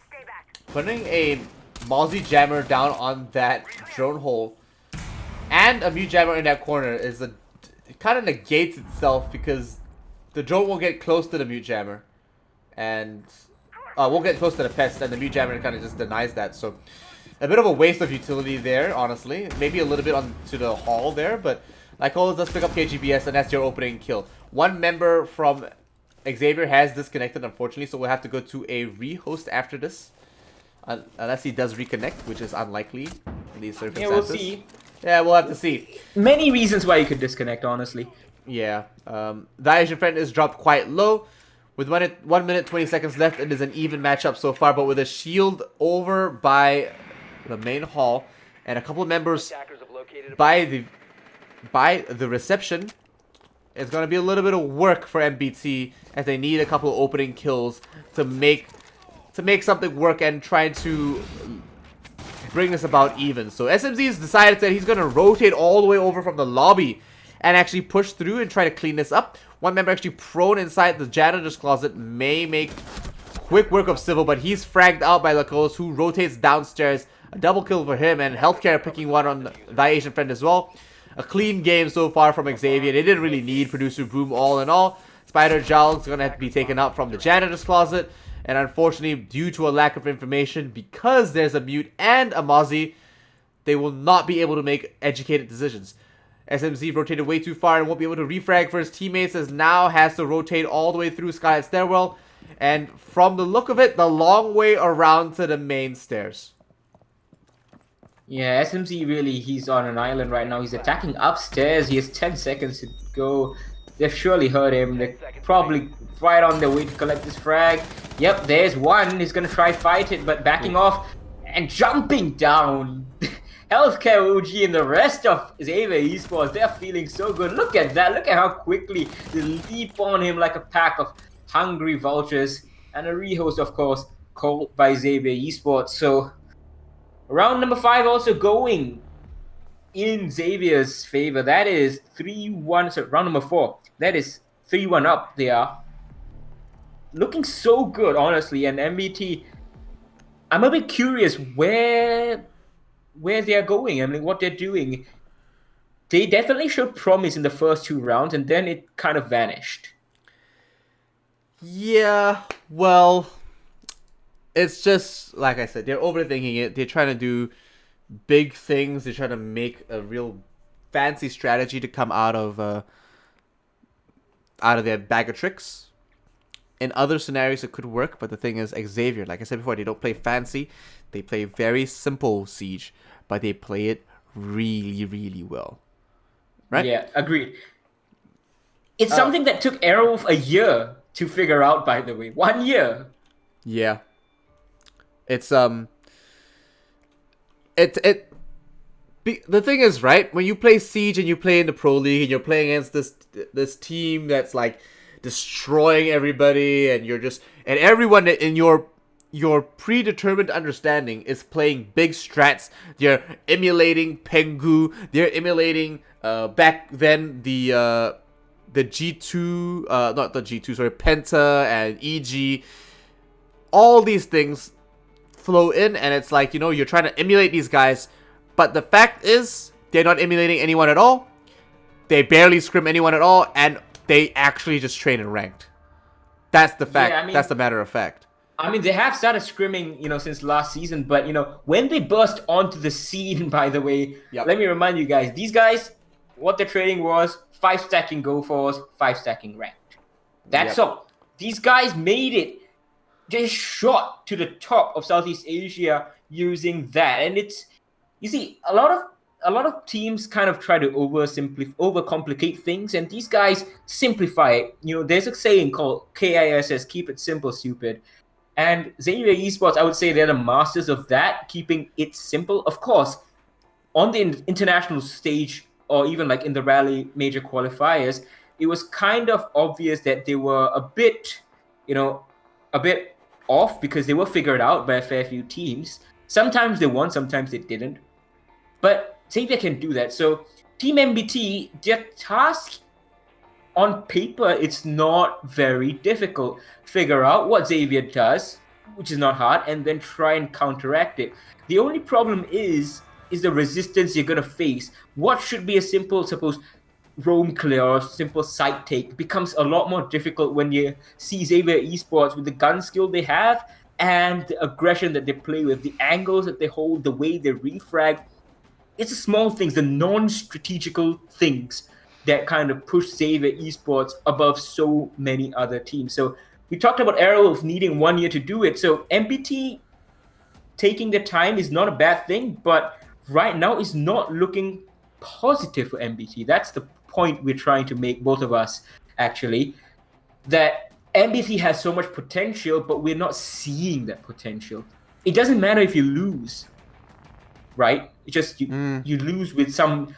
putting a Mozzie Jammer down on that drone hole and a Mute Jammer in that corner is it kind of negates itself because the drone will get close to the Mute Jammer and won't get close to the pest, and the Mute Jammer kind of just denies that. So, a bit of a waste of utility there, honestly. Maybe a little bit onto the hall there, but like always, let's pick up KGBS, and that's your opening kill. One member from Xavier has disconnected, unfortunately, so we'll have to go to a rehost after this. Unless he does reconnect, which is unlikely in these circumstances. Yeah, we'll see. Yeah, we'll have to see. Many reasons why you could disconnect, honestly. Yeah. The Asian friend is dropped quite low. With 1 minute 20 seconds left, it is an even matchup so far, but with a shield over by the main hall and a couple of members by the reception, it's going to be a little bit of work for MBT as they need a couple of opening kills to make something work and try to bring this about even. So SMZ has decided that he's going to rotate all the way over from the lobby and actually push through and try to clean this up. One member actually prone inside the janitor's closet may make quick work of Civil, but he's fragged out by Lacos, who rotates downstairs. A double kill for him, and Healthcare picking one on the Asian friend as well. A clean game so far from Xavier. They didn't really need Producer Boom all in all. Spider Jowl's going to have to be taken out from the janitor's closet. And unfortunately, due to a lack of information, because there's a Mute and a Mozzie, they will not be able to make educated decisions. SMZ rotated way too far and won't be able to refrag for his teammates, as now has to rotate all the way through Skylight Stairwell. And from the look of it, the long way around to the main stairs. Yeah, SMZ really, he's on an island right now. He's attacking upstairs. He has 10 seconds to go. They've surely heard him. They're probably right on their way to collect this frag. Yep, there's one. He's going to try fight it, but backing off and jumping down. Healthcare OG and the rest of Xavier Esports, they're feeling so good. Look at that. Look at how quickly they leap on him like a pack of hungry vultures. And a rehost, of course, called by Xavier Esports. So round number 5 also going in Xavier's favor. That is 3-1. So round number 4. That is 3-1 up. They are looking so good, honestly. And MBT, I'm a bit curious where they're going. I mean, what they're doing. They definitely showed promise in the first 2 rounds, and then it kind of vanished. Yeah, well, it's just, like I said, they're overthinking it. They're trying to do big things. They're trying to make a real fancy strategy to come out of their bag of tricks. In other scenarios, it could work, but the thing is, Xavier, like I said before, they don't play fancy. They play very simple Siege, but they play it really, really well. Right? Yeah, agreed. It's something that took Aerowolf a year to figure out, by the way. 1 year. Yeah. It's the thing is, right, when you play Siege and you play in the Pro League and you're playing against this team that's like destroying everybody, and you're just, and everyone in your predetermined understanding is playing big strats. They're emulating Pengu. They're emulating back then the G2, not the G2, sorry, Penta and EG. All these things flow in, and it's like, you're trying to emulate these guys, but the fact is they're not emulating anyone at all. They barely scrim anyone at all, and they actually just train in ranked. That's the fact. Yeah, that's the matter of fact. I mean, they have started scrimming, since last season, but, when they burst onto the scene, by the way, let me remind you guys, these guys, What the trading was 5 stacking Go Force, 5 stacking ranked. That's Yep. all. These guys made it. They shot to the top of Southeast Asia using that, and it's, you see, a lot of teams kind of try to overcomplicate things, and these guys simplify it. You know, there's a saying called KISS, keep it simple, stupid. And Xavier Esports, I would say they're the masters of that, keeping it simple. Of course, on the international stage, or even like in the rally major qualifiers, it was kind of obvious that they were a bit, a bit off, because they were figured out by a fair few teams. Sometimes they won, sometimes they didn't. But Xavier can do that. So Team MBT, their task on paper, it's not very difficult. Figure out what Xavier does, which is not hard, and then try and counteract it. The only problem is the resistance you're gonna face. What should be a simple, suppose, roam clear or simple site take becomes a lot more difficult when you see Xavier Esports with the gun skill they have and the aggression that they play with, the angles that they hold, the way they refrag. It's the small things, the non-strategical things that kind of push Xavier Esports above so many other teams. So we talked about Aerolf needing 1 year to do it. So MBT taking the time is not a bad thing, but right now is not looking positive for MBT. That's the point we're trying to make, both of us, actually, that MBT has so much potential, but we're not seeing that potential. It doesn't matter if you lose, right? It's just you lose with some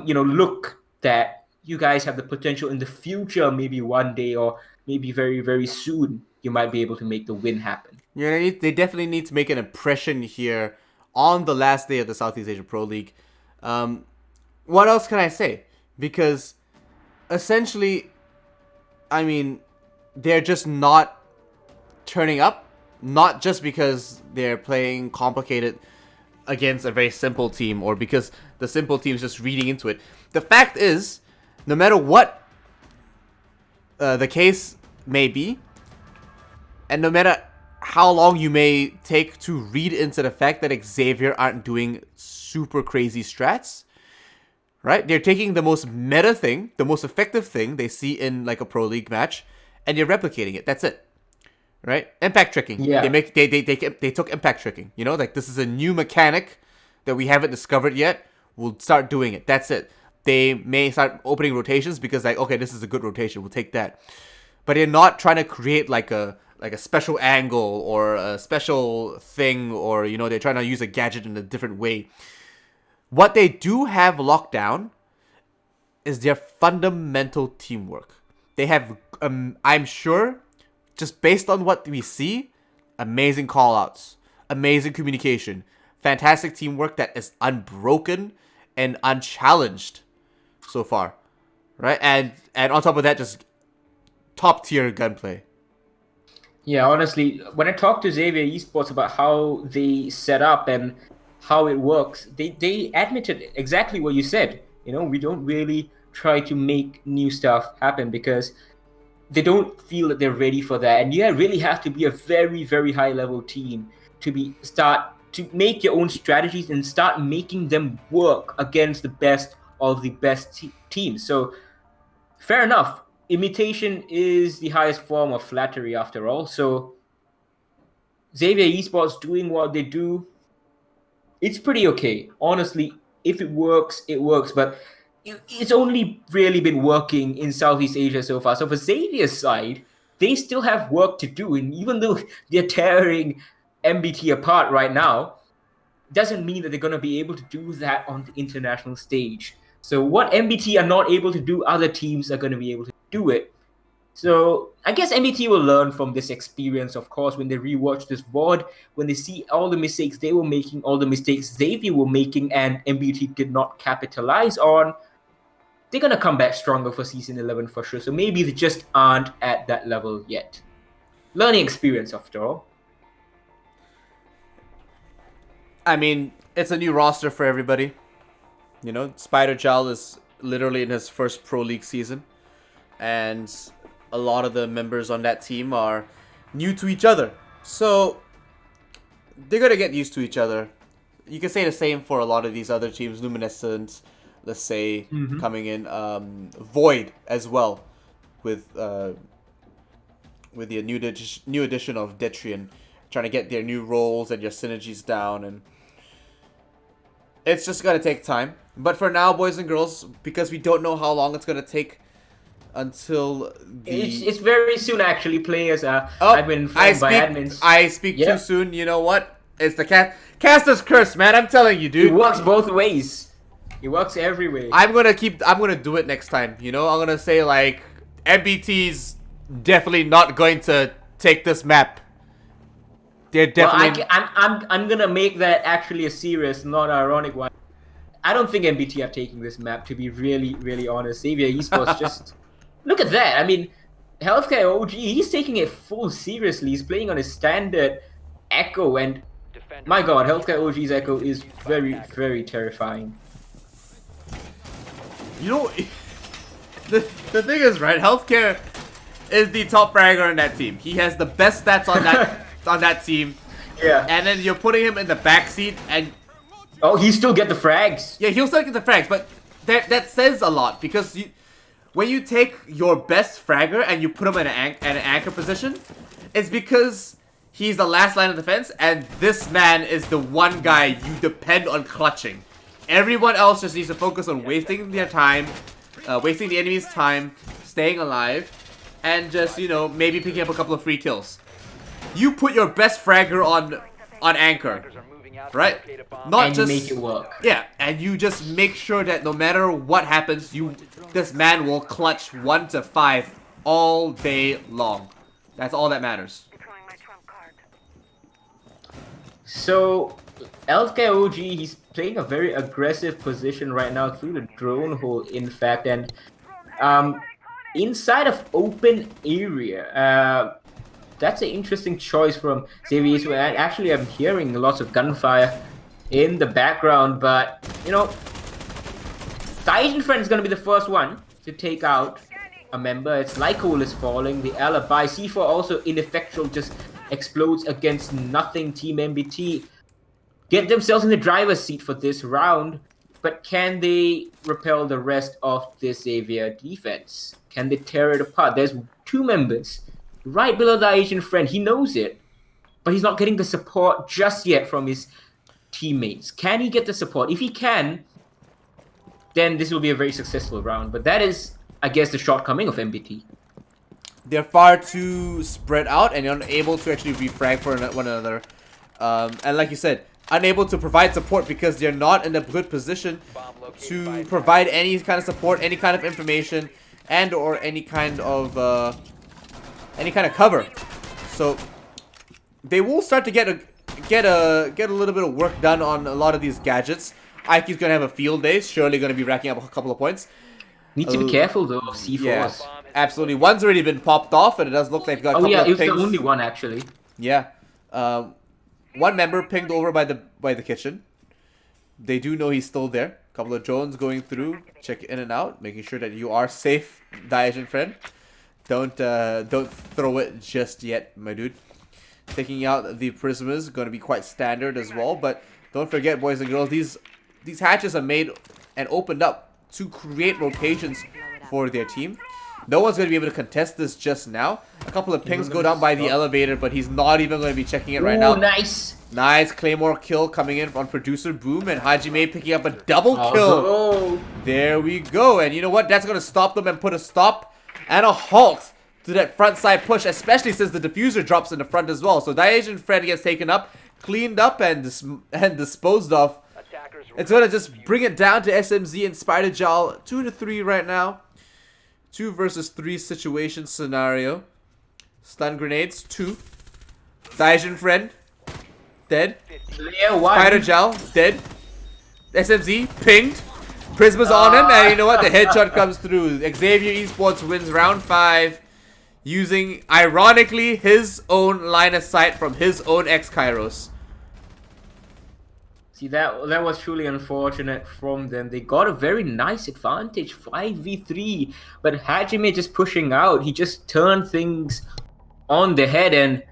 look that you guys have the potential in the future, maybe one day or maybe very, very soon, you might be able to make the win happen. Yeah, they definitely need to make an impression here on the last day of the Southeast Asia Pro League. What else can I say? Because essentially, I mean, they're just not turning up. Not just because they're playing complicated against a very simple team, or because the simple team is just reading into it. The fact is, no matter what the case may be, and no matter how long you may take to read into the fact that Xavier aren't doing super crazy strats, right? They're taking the most meta thing, the most effective thing they see in like a Pro League match, and they're replicating it. That's it. Right? Impact tricking. Yeah. They took impact tricking. You know, like this is a new mechanic that we haven't discovered yet. We'll start doing it. That's it. They may start opening rotations because like, okay, this is a good rotation. We'll take that. But they're not trying to create like a special angle or a special thing, or they're trying to use a gadget in a different way. What they do have locked down is their fundamental teamwork. They have, I'm sure, just based on what we see, amazing callouts, amazing communication, fantastic teamwork that is unbroken and unchallenged so far, right? And on top of that, just top tier gunplay. Yeah, honestly, when I talk to Xavier Esports about how they set up and how it works, they admitted exactly what you said. We don't really try to make new stuff happen because they don't feel that they're ready for that. And you really have to be a very, very high level team to start to make your own strategies and start making them work against the best of the best teams. So fair enough. Imitation is the highest form of flattery after all. So Xavier Esports doing what they do, it's pretty okay. Honestly, if it works, it works. But it's only really been working in Southeast Asia so far. So for Xavier's side, they still have work to do. And even though they're tearing MBT apart right now, doesn't mean that they're going to be able to do that on the international stage. So what MBT are not able to do, other teams are going to be able to do it. So I guess MBT will learn from this experience, of course, when they rewatch this VOD, when they see all the mistakes they were making, all the mistakes Xavier were making, and MBT did not capitalize on. They're going to come back stronger for Season 11 for sure. So maybe they just aren't at that level yet. Learning experience, after all. I mean, it's a new roster for everybody. Spider Jal is literally in his first Pro League season. And a lot of the members on that team are new to each other. So they're going to get used to each other. You can say the same for a lot of these other teams, Luminescent, let's say, Mhm. coming in. Void as well, with the new addition of Detrian, trying to get their new roles and your synergies down, and it's just gonna take time. But for now, boys and girls, because we don't know how long it's gonna take until It's very soon actually. Players Oh, I've been informed by admins. I speak too Yep. soon. You know what? It's the caster's curse, man. I'm telling you, It dude. works both ways. It works every way. I'm gonna do it next time. You know, I'm gonna say like MBT's definitely not going to take this map. They're definitely. I'm gonna make that actually a serious, not ironic one. I don't think MBT are taking this map, to be really honest. Xavier Esports just look at that. I mean, Healthcare OG, he's taking it full seriously. He's playing on his standard Echo, and my God, Healthcare OG's Echo is very terrifying. You know, the thing is, right? Healthcare is the top fragger on that team. He has the best stats on that on that team. Yeah. And then you're putting him in the backseat, and Oh, he still get the frags. yeah, he'll still get the frags, but that says a lot because when you take your best fragger and you put him in an anchor position, it's because he's the last line of defense, and this man is the one guy you depend on clutching. Everyone else just needs to focus on wasting their time, wasting the enemy's time, staying alive, and just, you know, maybe picking up a couple of free kills. You put your best fragger on anchor, right? Not And just you make it work. yeah, and you just make sure that no matter what happens, this man will clutch 1 to 5 all day long. That's all that matters. So, Healthcare OG, he's playing a very aggressive position right now through the drone hole, in fact, and inside of open area. That's an interesting choice from Xavier. And actually, I'm hearing lots of gunfire in the background, but you know, the Asian friend is going to be the first one to take out a member. It's Lycol is falling. The alibi C4 also ineffectual, just explodes against nothing. Team MBT get themselves in the driver's seat for this round, but can they repel the rest of this Xavier defense? Can they tear it apart? There's 2 members right below the Asian friend. He knows it, but he's not getting the support just yet from his teammates. Can he get the support? If he can, then this will be a very successful round. But that is, I guess, the shortcoming of MBT. They're far too spread out and unable to actually refrag for one another. And like you said, unable to provide support because they're not in a good position to provide any kind of support, any kind of information, and or any kind of cover. So they will start to get a little bit of work done on a lot of these gadgets. Ike's gonna have a field day, surely gonna be racking up a couple of points. Need to be careful though of C4s. Yeah, absolutely. One's already been popped off, and it does look like they've got a couple yeah, of it was pings. the only one actually. Yeah. One member pinged over by the kitchen. They do know he's still there. A couple of drones going through, check in and out, making sure that you are safe, Diagen friend. Don't throw it just yet, my dude. Taking out the prisoners going to be quite standard as well, but don't forget, boys and girls, these hatches are made and opened up to create rotations for their team. No one's going to be able to contest this just now. A couple of pings go down by the elevator, but he's not even going to be checking it right now. Nice. Nice Claymore kill coming in on Producer Boom, and Hajime picking up a double kill. Oh. There we go. And you know what? That's going to stop them and put a stop and a halt to that front side push, especially since the diffuser drops in the front as well. So Diagen Fred gets taken up, cleaned up, and disposed of. It's going to just bring it down to SMZ and Spider Jal 2 to 3 right now. 2 versus 3 situation scenario. Stun grenades, 2. Diagen Friend, dead. Spider Jal, dead. SMZ, pinged. Prisma's on him, and you know what? The headshot comes through. Xavier Esports wins round 5 using, ironically, his own line of sight from his own ex-Kairos. See, that was truly unfortunate from them. They got a very nice advantage, 5v3. But Hajime just pushing out, he just turned things on the head. And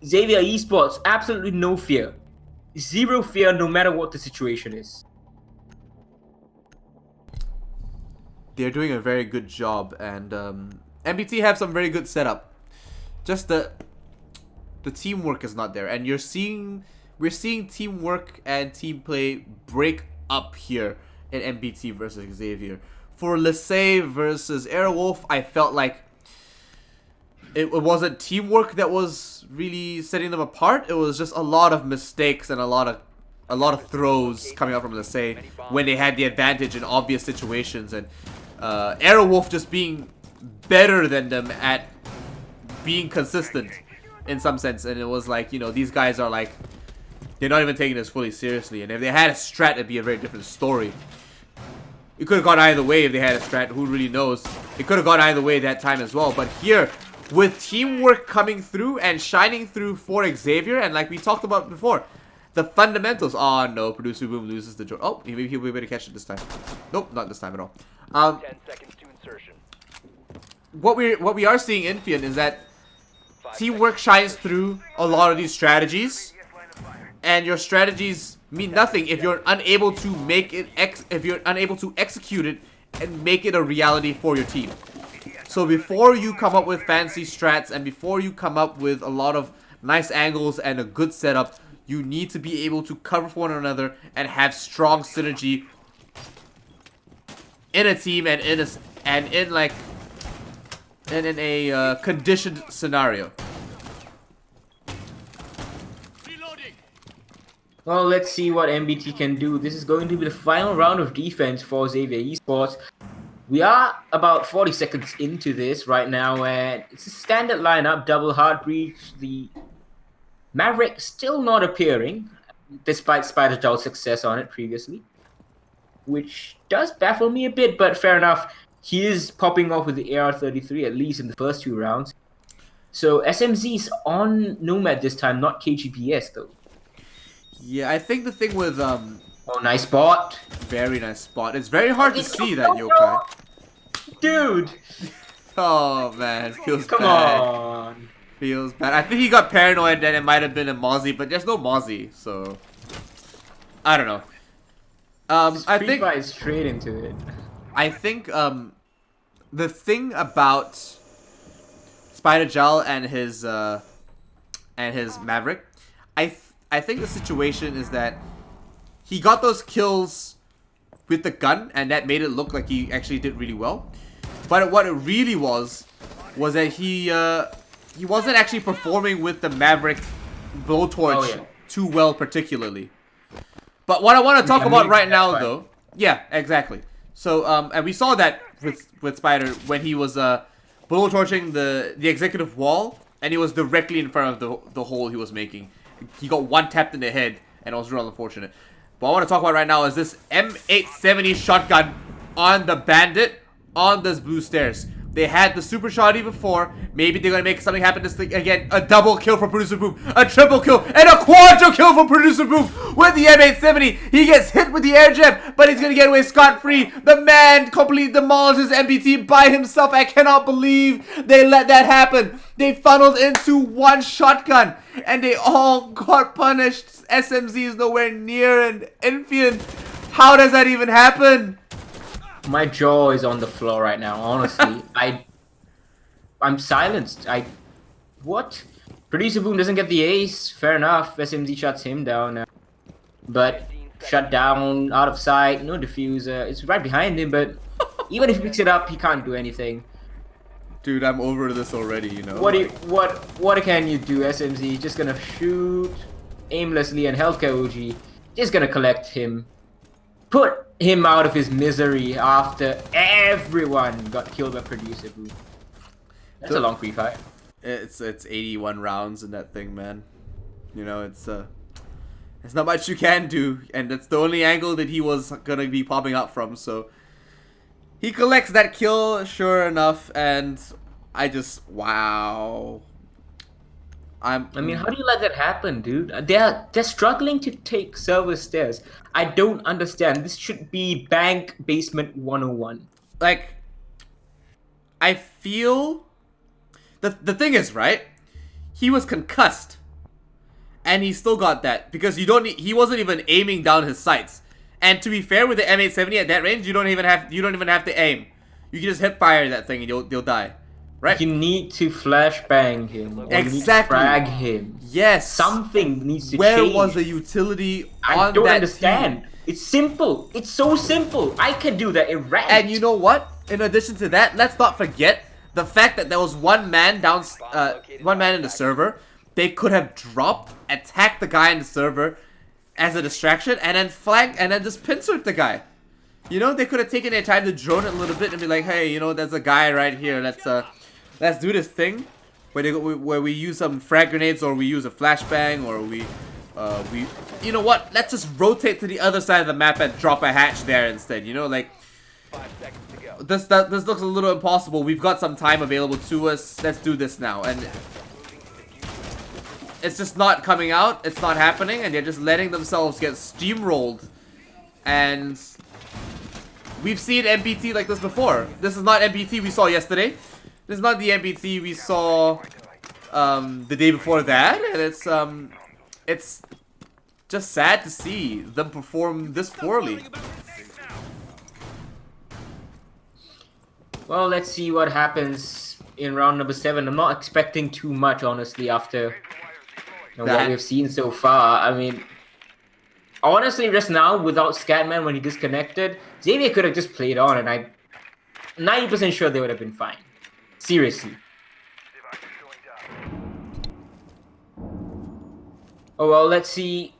Xavier Esports, absolutely no fear. Zero fear no matter what the situation is. they're doing a very good job, and MBT have some very good setup. Just the teamwork is not there, and we're seeing teamwork and team play break up here in MBT versus Xavier. For Lisey versus Airwolf, I felt like it wasn't teamwork that was really setting them apart. It was just a lot of mistakes and a lot of throws coming out from Lisey when they had the advantage in obvious situations, and Airwolf just being better than them at being consistent in some sense. And it was like, you know, these guys are like, they're not even taking this fully seriously, and if they had a strat, it'd be a very different story. It could have gone either way if they had a strat, who really knows. It could have gone either way that time as well, but here, with teamwork coming through and shining through for Xavier, and like we talked about before, the fundamentals. Oh no, Producer Boom loses the joy. Oh, maybe he'll be able to catch it this time. Nope, not this time at all. 10 seconds to insertion. What we are seeing in Fian is that teamwork shines through a lot of these strategies, and your strategies mean nothing if you're unable to make it execute it and make it a reality for your team. So before you come up with fancy strats and before you come up with a lot of nice angles and a good setup, you need to be able to cover for one another and have strong synergy in a team and in a conditioned scenario. Well, let's see what MBT can do. This is going to be the final round of defense for Xavier Esports. We are about 40 seconds into this right now, and it's a standard lineup, double hard breach. The Maverick still not appearing, despite Spider-Jaw's success on it previously, which does baffle me a bit, but fair enough. He is popping off with the AR-33, at least in the first 2 rounds. So SMZ's on Nomad this time, not KGPS though. Yeah, I think the thing with Oh, nice spot. very nice spot. It's very hard to see that, Yokai. Dude. Oh man, feels Come bad. on. Feels bad. I think he got paranoid that it might have been a Mozzie, but there's no Mozzie, so I don't know. I think Free straight into it. I think the thing about Spider Gel and his Maverick, I think the situation is that he got those kills with the gun, and that made it look like he actually did really well. But what it really was that he wasn't actually performing with the Maverick blowtorch too well, particularly. But what I want to talk about right now, though, yeah, exactly. So and we saw that with Spider when he was blowtorching the executive wall, and he was directly in front of the hole he was making. He got one tapped in the head, and it was real unfortunate. But what I want to talk about right now is this M870 shotgun on the Bandit on this blue stairs. They had the super shotty before. Maybe they're gonna make something happen this thing again. A double kill for Producer Boom, a triple kill, and a quadruple kill for Producer Boom with the M870. He gets hit with the air jab, but he's gonna get away scot-free. The man completely demolishes MBT by himself. I cannot believe they let that happen. They funneled into one shotgun, and they all got punished. SMZ is nowhere near an Infian. How does that even happen? My jaw is on the floor right now, honestly. I'm silenced. What? Producer Boom doesn't get the ace. Fair enough. SMZ shuts him down. But shut down, out of sight, no diffuser. It's right behind him, but even if he picks it up, he can't do anything. Dude, I'm over this already, you know. What can you do, SMZ? Just gonna shoot aimlessly, and Healthcare OG just gonna collect him. Put him out of his misery after everyone got killed by Producer Boom. That's a long free fight. It's 81 rounds in that thing, man. You know, it's not much you can do, and that's the only angle that he was gonna be popping up from. So he collects that kill, sure enough, and wow. I mean, how do you let that happen, dude? They're struggling to take server stairs. I don't understand. This should be Bank Basement 101. Like, I feel the thing is, right? He was concussed, and he still got that because he wasn't even aiming down his sights. And to be fair, with the M870 at that range, you don't even have to aim. You can just hip fire that thing and they'll die, right? You need to flashbang him. Or Exactly. You need to frag him. Yes. Something needs to Where change. was the utility I on don't that understand. team? It's simple. It's so simple. I can do that in ranked. And you know what? In addition to that, let's not forget the fact that there was one man down, one man in the server. They could have dropped, attacked the guy in the server as a distraction, and then flank, and then just pincer the guy. You know, they could have taken their time to drone it a little bit and be like, hey, you know, there's a guy right here. Let's do this thing where we use some frag grenades, or we use a flashbang, or we you know what? Let's just rotate to the other side of the map and drop a hatch there instead. You know, like 5 seconds to go. this looks a little impossible. We've got some time available to us. Let's do this now. And it's just not coming out. It's not happening, and they're just letting themselves get steamrolled. And we've seen MBT like this before. This is not MBT we saw yesterday. This is not the MBT we saw the day before that, and it's just sad to see them perform this poorly. Well, let's see what happens in round number 7. I'm not expecting too much, honestly, after what we've seen so far. I mean, honestly, just now, without Scatman when he disconnected, Xavier could have just played on, and I'm 90% sure they would have been fine. Seriously. Oh, well, let's see.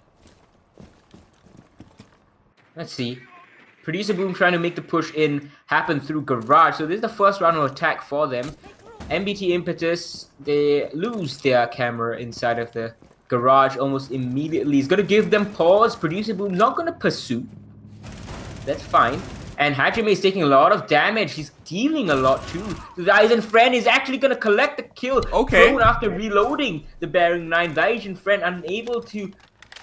Producer Boom trying to make the push in happen through Garage. So this is the first round of attack for them. MBT Impetus, they lose their camera inside of the Garage almost immediately. It's going to give them pause. Producer Boom not going to pursue. That's fine. And Hajime is taking a lot of damage. He's dealing a lot too. The Aizen friend is actually going to collect the kill. Okay. Thrown after reloading the Bearing 9. The Aizen friend unable to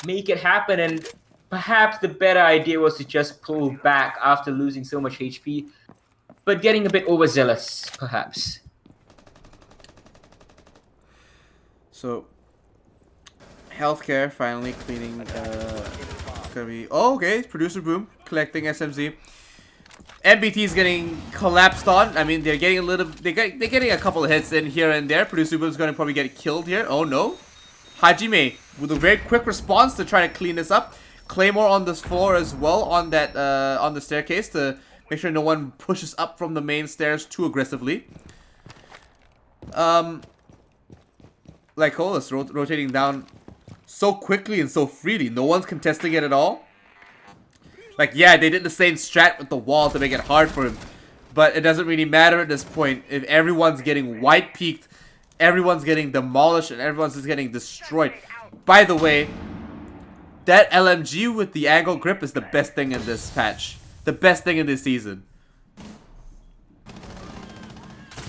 make it happen. And perhaps the better idea was to just pull back after losing so much HP. But getting a bit overzealous, perhaps. So, healthcare finally cleaning. Gonna be okay. Producer Boom collecting SMZ. MBT is getting collapsed on. I mean, they're getting a little. They're getting a couple of hits in here and there. Producer Boom's gonna probably get killed here. Oh no, Hajime with a very quick response to try to clean this up. Claymore on this floor as well on that on the staircase to make sure no one pushes up from the main stairs too aggressively. Like Colas rotating down so quickly and so freely. No one's contesting it at all. Like, yeah, they did the same strat with the wall to make it hard for him. But it doesn't really matter at this point. If everyone's getting white peaked, everyone's getting demolished, and everyone's just getting destroyed. By the way, that LMG with the angle grip is the best thing in this patch. The best thing in this season.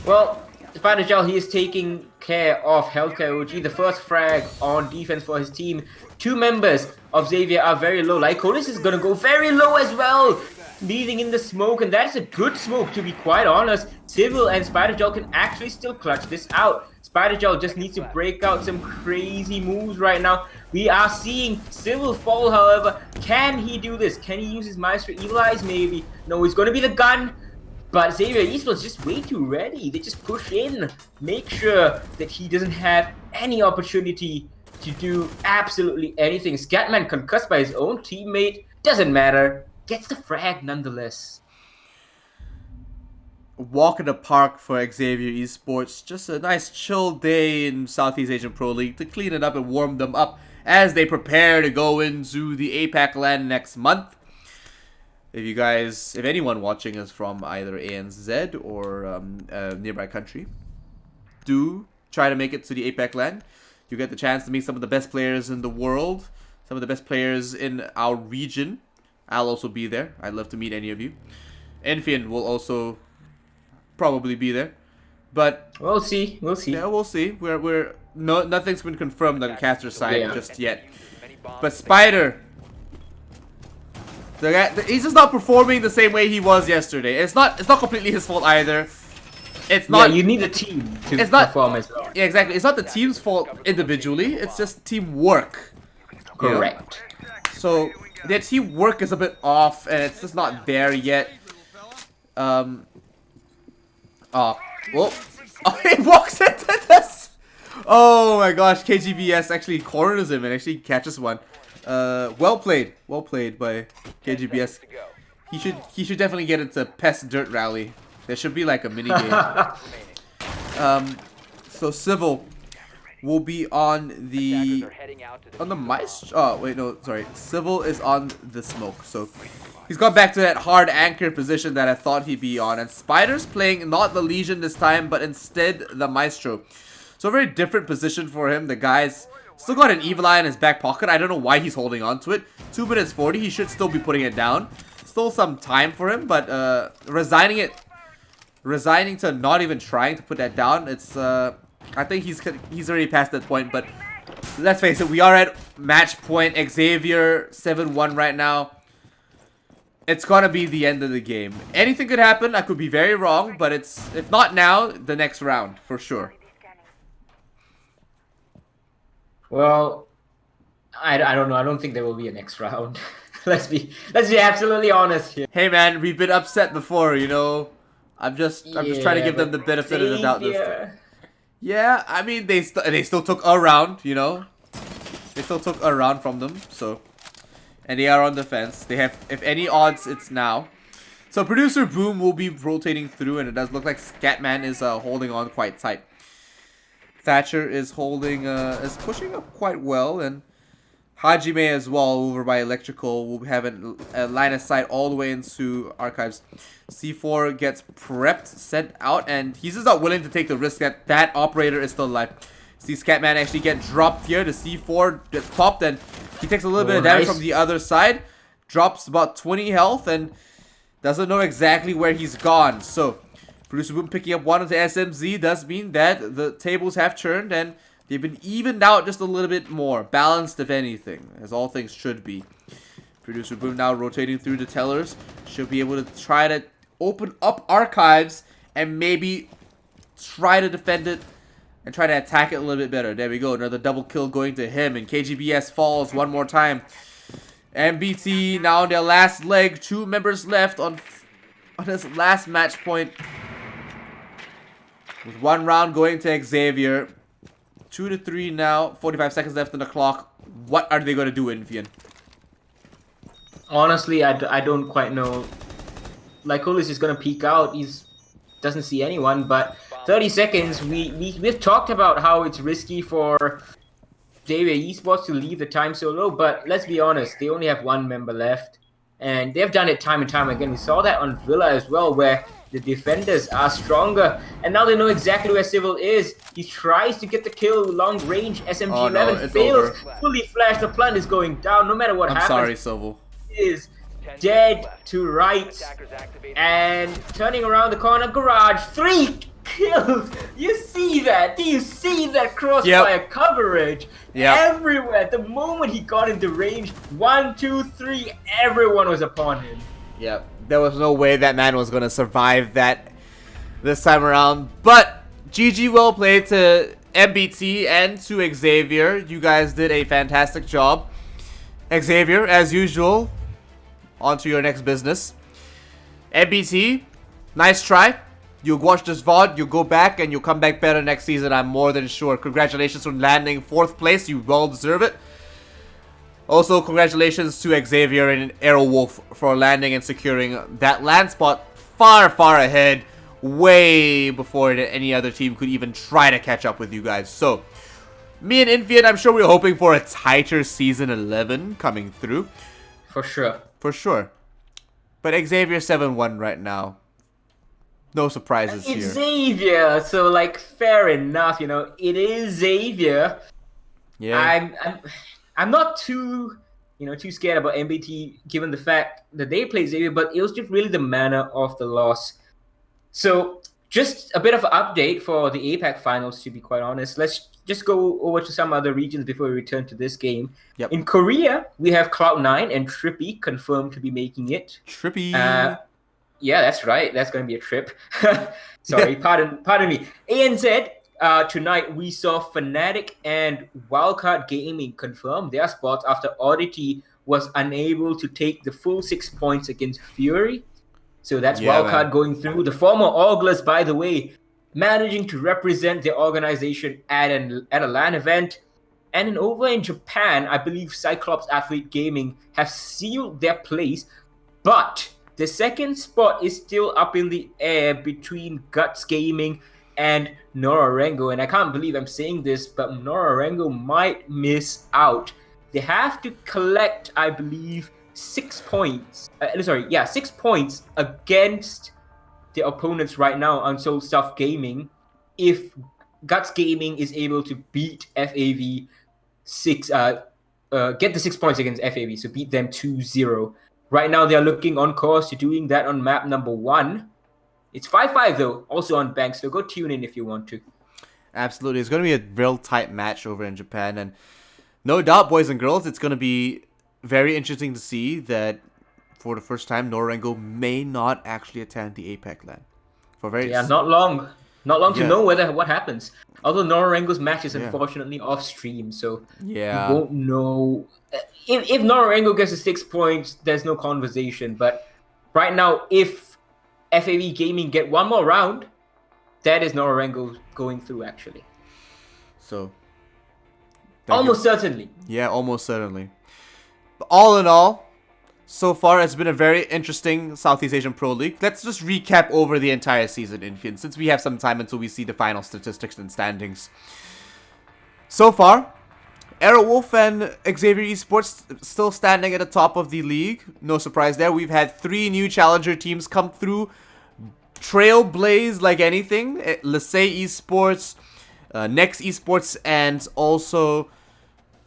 Well, Spider Gel, he is taking care of Healthcare OG. The first frag on defense for his team. 2 members of Xavier are very low. Lyconis is going to go very low as well. Leading in the smoke, and that's a good smoke, to be quite honest. Civil and Spider Gel can actually still clutch this out. Spider Gel just needs to break out some crazy moves right now. We are seeing Civil fall, however. Can he do this? Can he use his Maestro Evil Eyes? Maybe. No, it's going to be the gun. But Xavier Esports just way too ready. They just push in. Make sure that he doesn't have any opportunity to do absolutely anything. Scatman concussed by his own teammate. Doesn't matter. Gets the frag nonetheless. Walk in the park for Xavier Esports. Just a nice chill day in Southeast Asian Pro League to clean it up and warm them up as they prepare to go into the APAC LAN next month. If anyone watching is from either ANZ or a nearby country, do try to make it to the APAC LAN. You get the chance to meet some of the best players in the world, some of the best players in our region. I'll also be there. I'd love to meet any of you. Enfian will also probably be there, but we'll see. We'll see. Yeah, we'll see. Nothing's been confirmed on Caster's side just yet. But Spider, the guy, he's just not performing the same way he was yesterday. It's not completely his fault either. It's not. Yeah, you need a team to perform as well. Yeah, exactly. It's not the team's fault individually. It's just teamwork. Correct. You know? So their teamwork is a bit off, and it's just not there yet. Oh, whoa. Oh, he walks into this. Oh my gosh, KGBS actually corners him and actually catches one. Well played by 10 KGBS. seconds to go. He should definitely get into Pest Dirt Rally. There should be like a mini game. Remaining. So Civil will be on Attackers the are heading out to on the diffuse Maestro. Oh wait, no, sorry. Civil is on the Smoke. So he's gone back to that hard anchor position that I thought he'd be on. And Spider's playing not the Legion this time, but instead the Maestro. So a very different position for him. The guy's still got an Evil Eye in his back pocket. I don't know why he's holding on to it. 2 minutes 40. He should still be putting it down. Still some time for him, but resigning to not even trying to put that down. It's I think he's already past that point. But let's face it, we are at match point. Xavier 7-1 right now. It's gonna be the end of the game. Anything could happen. I could be very wrong, but it's if not now, the next round for sure. Well, I don't know. I don't think there will be a next round. let's be absolutely honest here. Hey man, we've been upset before, you know. I'm just trying to give them the benefit of the doubt this time. Yeah, I mean they still took a round, you know. They still took a round from them, so and they are on defense. They have, if any odds, it's now. So Producer Boom will be rotating through, and it does look like Scatman is holding on quite tight. Thatcher is holding, is pushing up quite well, and Hajime as well over by Electrical will have a line of sight all the way into Archives. C4 gets prepped, sent out, and he's just not willing to take the risk that that operator is still alive. See Scatman actually get dropped here. The C4 gets popped, and he takes a little bit of damage from the other side. Drops about 20 health, and doesn't know exactly where he's gone. So Producer Boom picking up one of the SMZ does mean that the tables have turned and they've been evened out just a little bit more. Balanced, if anything, as all things should be. Producer Boom now rotating through the tellers. Should be able to try to open up Archives and maybe try to defend it and try to attack it a little bit better. There we go. Another double kill going to him. And KGBS falls one more time. MBT now on their last leg. 2 members left on his last match point. With 1 round going to Xavier. 2 to 3 now. 45 seconds left on the clock. What are they going to do, Infian? Honestly, I don't quite know. Lycolis is going to peek out. He's doesn't see anyone, but 30 seconds. We've talked about how it's risky for Xavier Esports to leave the time so low, but let's be honest, they only have 1 member left. And they've done it time and time again. We saw that on Villa as well, where the defenders are stronger. And now they know exactly where Civil is. He tries to get the kill long range. SMG-11 fails. Over. Fully flashed. The plant is going down. No matter what happens. I'm sorry, Civil. Is dead to right. And turning around the corner. Garage. 3 kills. You see that? Do you see that crossfire coverage? Everywhere. The moment he got into range, 1, 2, 3, everyone was upon him. Yep. There was no way that man was going to survive that this time around. But GG, well played to MBT and to Xavier. You guys did a fantastic job. Xavier, as usual, on to your next business. MBT, nice try. You'll watch this VOD, you'll go back, and you'll come back better next season, I'm more than sure. Congratulations on landing 4th place. You well deserve it. Also, congratulations to Xavier and Aerowolf for landing and securing that land spot far, far ahead, way before any other team could even try to catch up with you guys. So, me and Infian, I'm sure we were hoping for a tighter Season 11 coming through. For sure. For sure. But Xavier 7-1 right now. No surprises here. It's Xavier, so like fair enough, you know. It is Xavier. Yeah. I'm not too scared about MBT given the fact that they played Xavier, but it was just really the manner of the loss. So just a bit of an update for the APAC finals, to be quite honest. Let's just go over to some other regions before we return to this game. Yep. In Korea, we have Cloud9 and Trippy confirmed to be making it. Trippy. Yeah, that's right. That's going to be a trip. Sorry, pardon me. ANZ, tonight we saw Fnatic and Wildcard Gaming confirm their spots after Oddity was unable to take the full 6 points against Fury. So that's Yeah, wildcard man. going through. The former Auglers, by the way, managing to represent their organization at a LAN event. And then over in Japan, I believe Cyclops Athlete Gaming have sealed their place, but the second spot is still up in the air between Guts Gaming and Norarengo. And I can't believe I'm saying this, but Norarengo might miss out. They have to collect, I believe, 6 points. 6 points against the opponents right now on Soul Stuff Gaming if Guts Gaming is able to beat FAV get the 6 points against FAV, so beat them 2-0. Right now, they're looking on course to doing that on map number 1. It's 5-5 though, also on Bank, so go tune in if you want to. Absolutely. It's going to be a real tight match over in Japan. And no doubt, boys and girls, it's going to be very interesting to see that for the first time, Norengo may not actually attend the APAC LAN. Not long. Not long to Yeah. know what happens. Although Norengo's match is unfortunately off stream, so we won't know. If Norengo gets the 6 points, there's no conversation. But right now, if FAV Gaming get one more round, that is Norengo going through, actually. So, almost certainly. Yeah, almost certainly. But all in all, so far it's been a very interesting Southeast Asian Pro League. Let's just recap over the entire season, Infian, since we have some time until we see the final statistics and standings. So far, Aerowolf and Xavier Esports still standing at the top of the league. No surprise there. We've had 3 new challenger teams come through. Trailblaze like anything. Lisey Esports, Next Esports, and also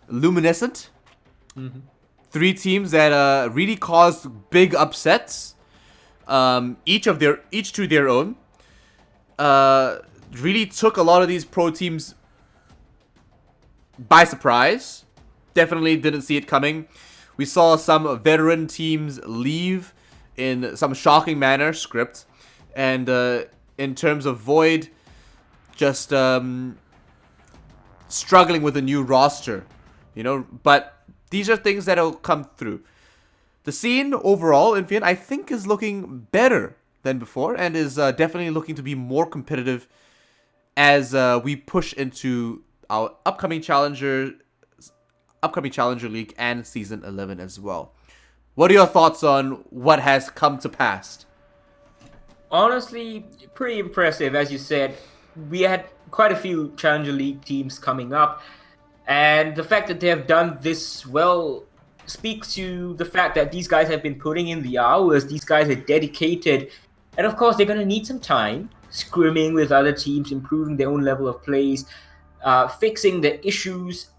Luminescent. 3 teams that really caused big upsets. Each to their own. Really took a lot of these pro teams by surprise. Definitely didn't see it coming. We saw some veteran teams leave in some shocking manner, script. And in terms of Void, just struggling with a new roster. But these are things that'll come through. The scene overall, Infian, I think is looking better than before and is definitely looking to be more competitive as we push into our upcoming Challenger League and Season 11 as well. What are your thoughts on what has come to pass? Honestly, pretty impressive. As you said, we had quite a few Challenger League teams coming up. And the fact that they have done this well speaks to the fact that these guys have been putting in the hours. These guys are dedicated. And of course, they're going to need some time scrimming with other teams, improving their own level of plays, fixing the issues.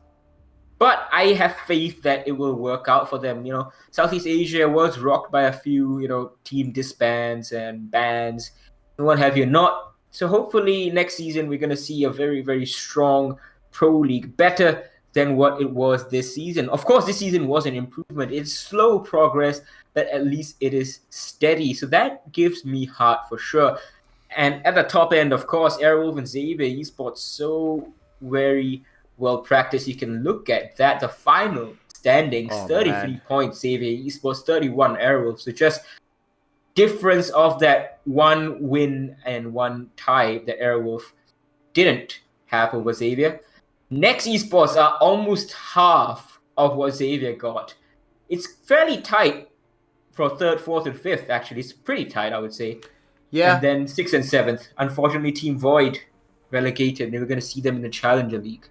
But I have faith that it will work out for them. Southeast Asia was rocked by a few, team disbands and bans and what have you not. So hopefully next season we're going to see a very, very strong Pro League, better than what it was this season. Of course, this season was an improvement. It's slow progress, but at least it is steady. So that gives me heart for sure. And at the top end, of course, Aerowolf and Xavier Esports, so very well practiced. You can look at that. The final standings, 33 points, Xavier Esports, 31 Aerowolf. So just difference of that 1 win and 1 tie that Aerowolf didn't have over Xavier. Next Esports are almost half of what Xavier got. It's fairly tight for 3rd, 4th, and 5th, actually. It's pretty tight, I would say. Yeah. And then 6th and 7th. Unfortunately, Team Void relegated. And we're going to see them in the Challenger League.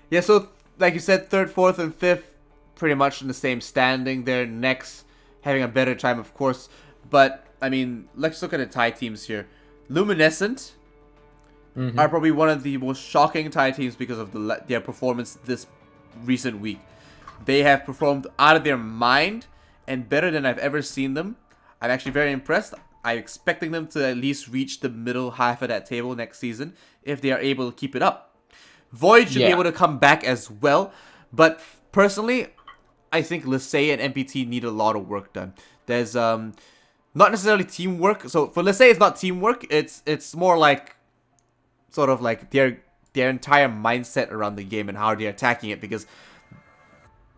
Yeah, so like you said, 3rd, 4th, and 5th, pretty much in the same standing. They're next, having a better time, of course. But, I mean, let's look at the Thai teams here. Luminescent are probably one of the most shocking Thai teams because of their performance this recent week. They have performed out of their mind and better than I've ever seen them. I'm actually very impressed. I'm expecting them to at least reach the middle half of that table next season if they are able to keep it up. Void should be able to come back as well. But personally, I think Lisey and MPT need a lot of work done. There's not necessarily teamwork. So for Lisey, it's not teamwork. It's more like sort of like their entire mindset around the game and how they're attacking it, because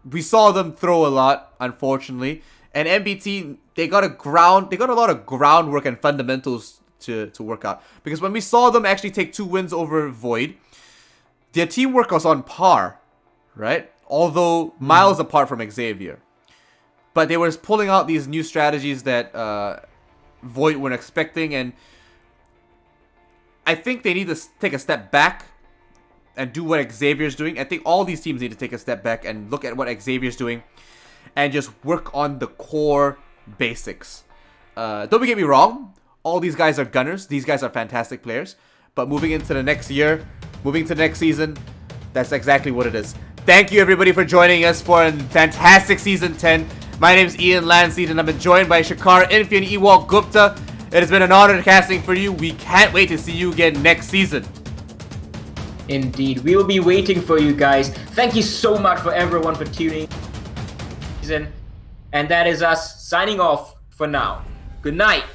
we saw them throw a lot, unfortunately. And MBT, they got a lot of groundwork and fundamentals to work out. Because when we saw them actually take 2 wins over Void, their teamwork was on par, right? Although miles apart from Xavier. But they were pulling out these new strategies that Void weren't expecting, and I think they need to take a step back and do what Xavier's doing. I think all these teams need to take a step back and look at what Xavier's doing and just work on the core basics. Don't get me wrong, all these guys are gunners. These guys are fantastic players. But moving into the next year, moving to the next season, that's exactly what it is. Thank you everybody for joining us for a fantastic Season 10. My name is Ian Lansseed and I've been joined by Shakar Infi and Ewald Gupta. It has been an honor casting for you. We can't wait to see you again next season. Indeed, we will be waiting for you guys. Thank you so much for everyone for tuning in. And that is us signing off for now. Good night.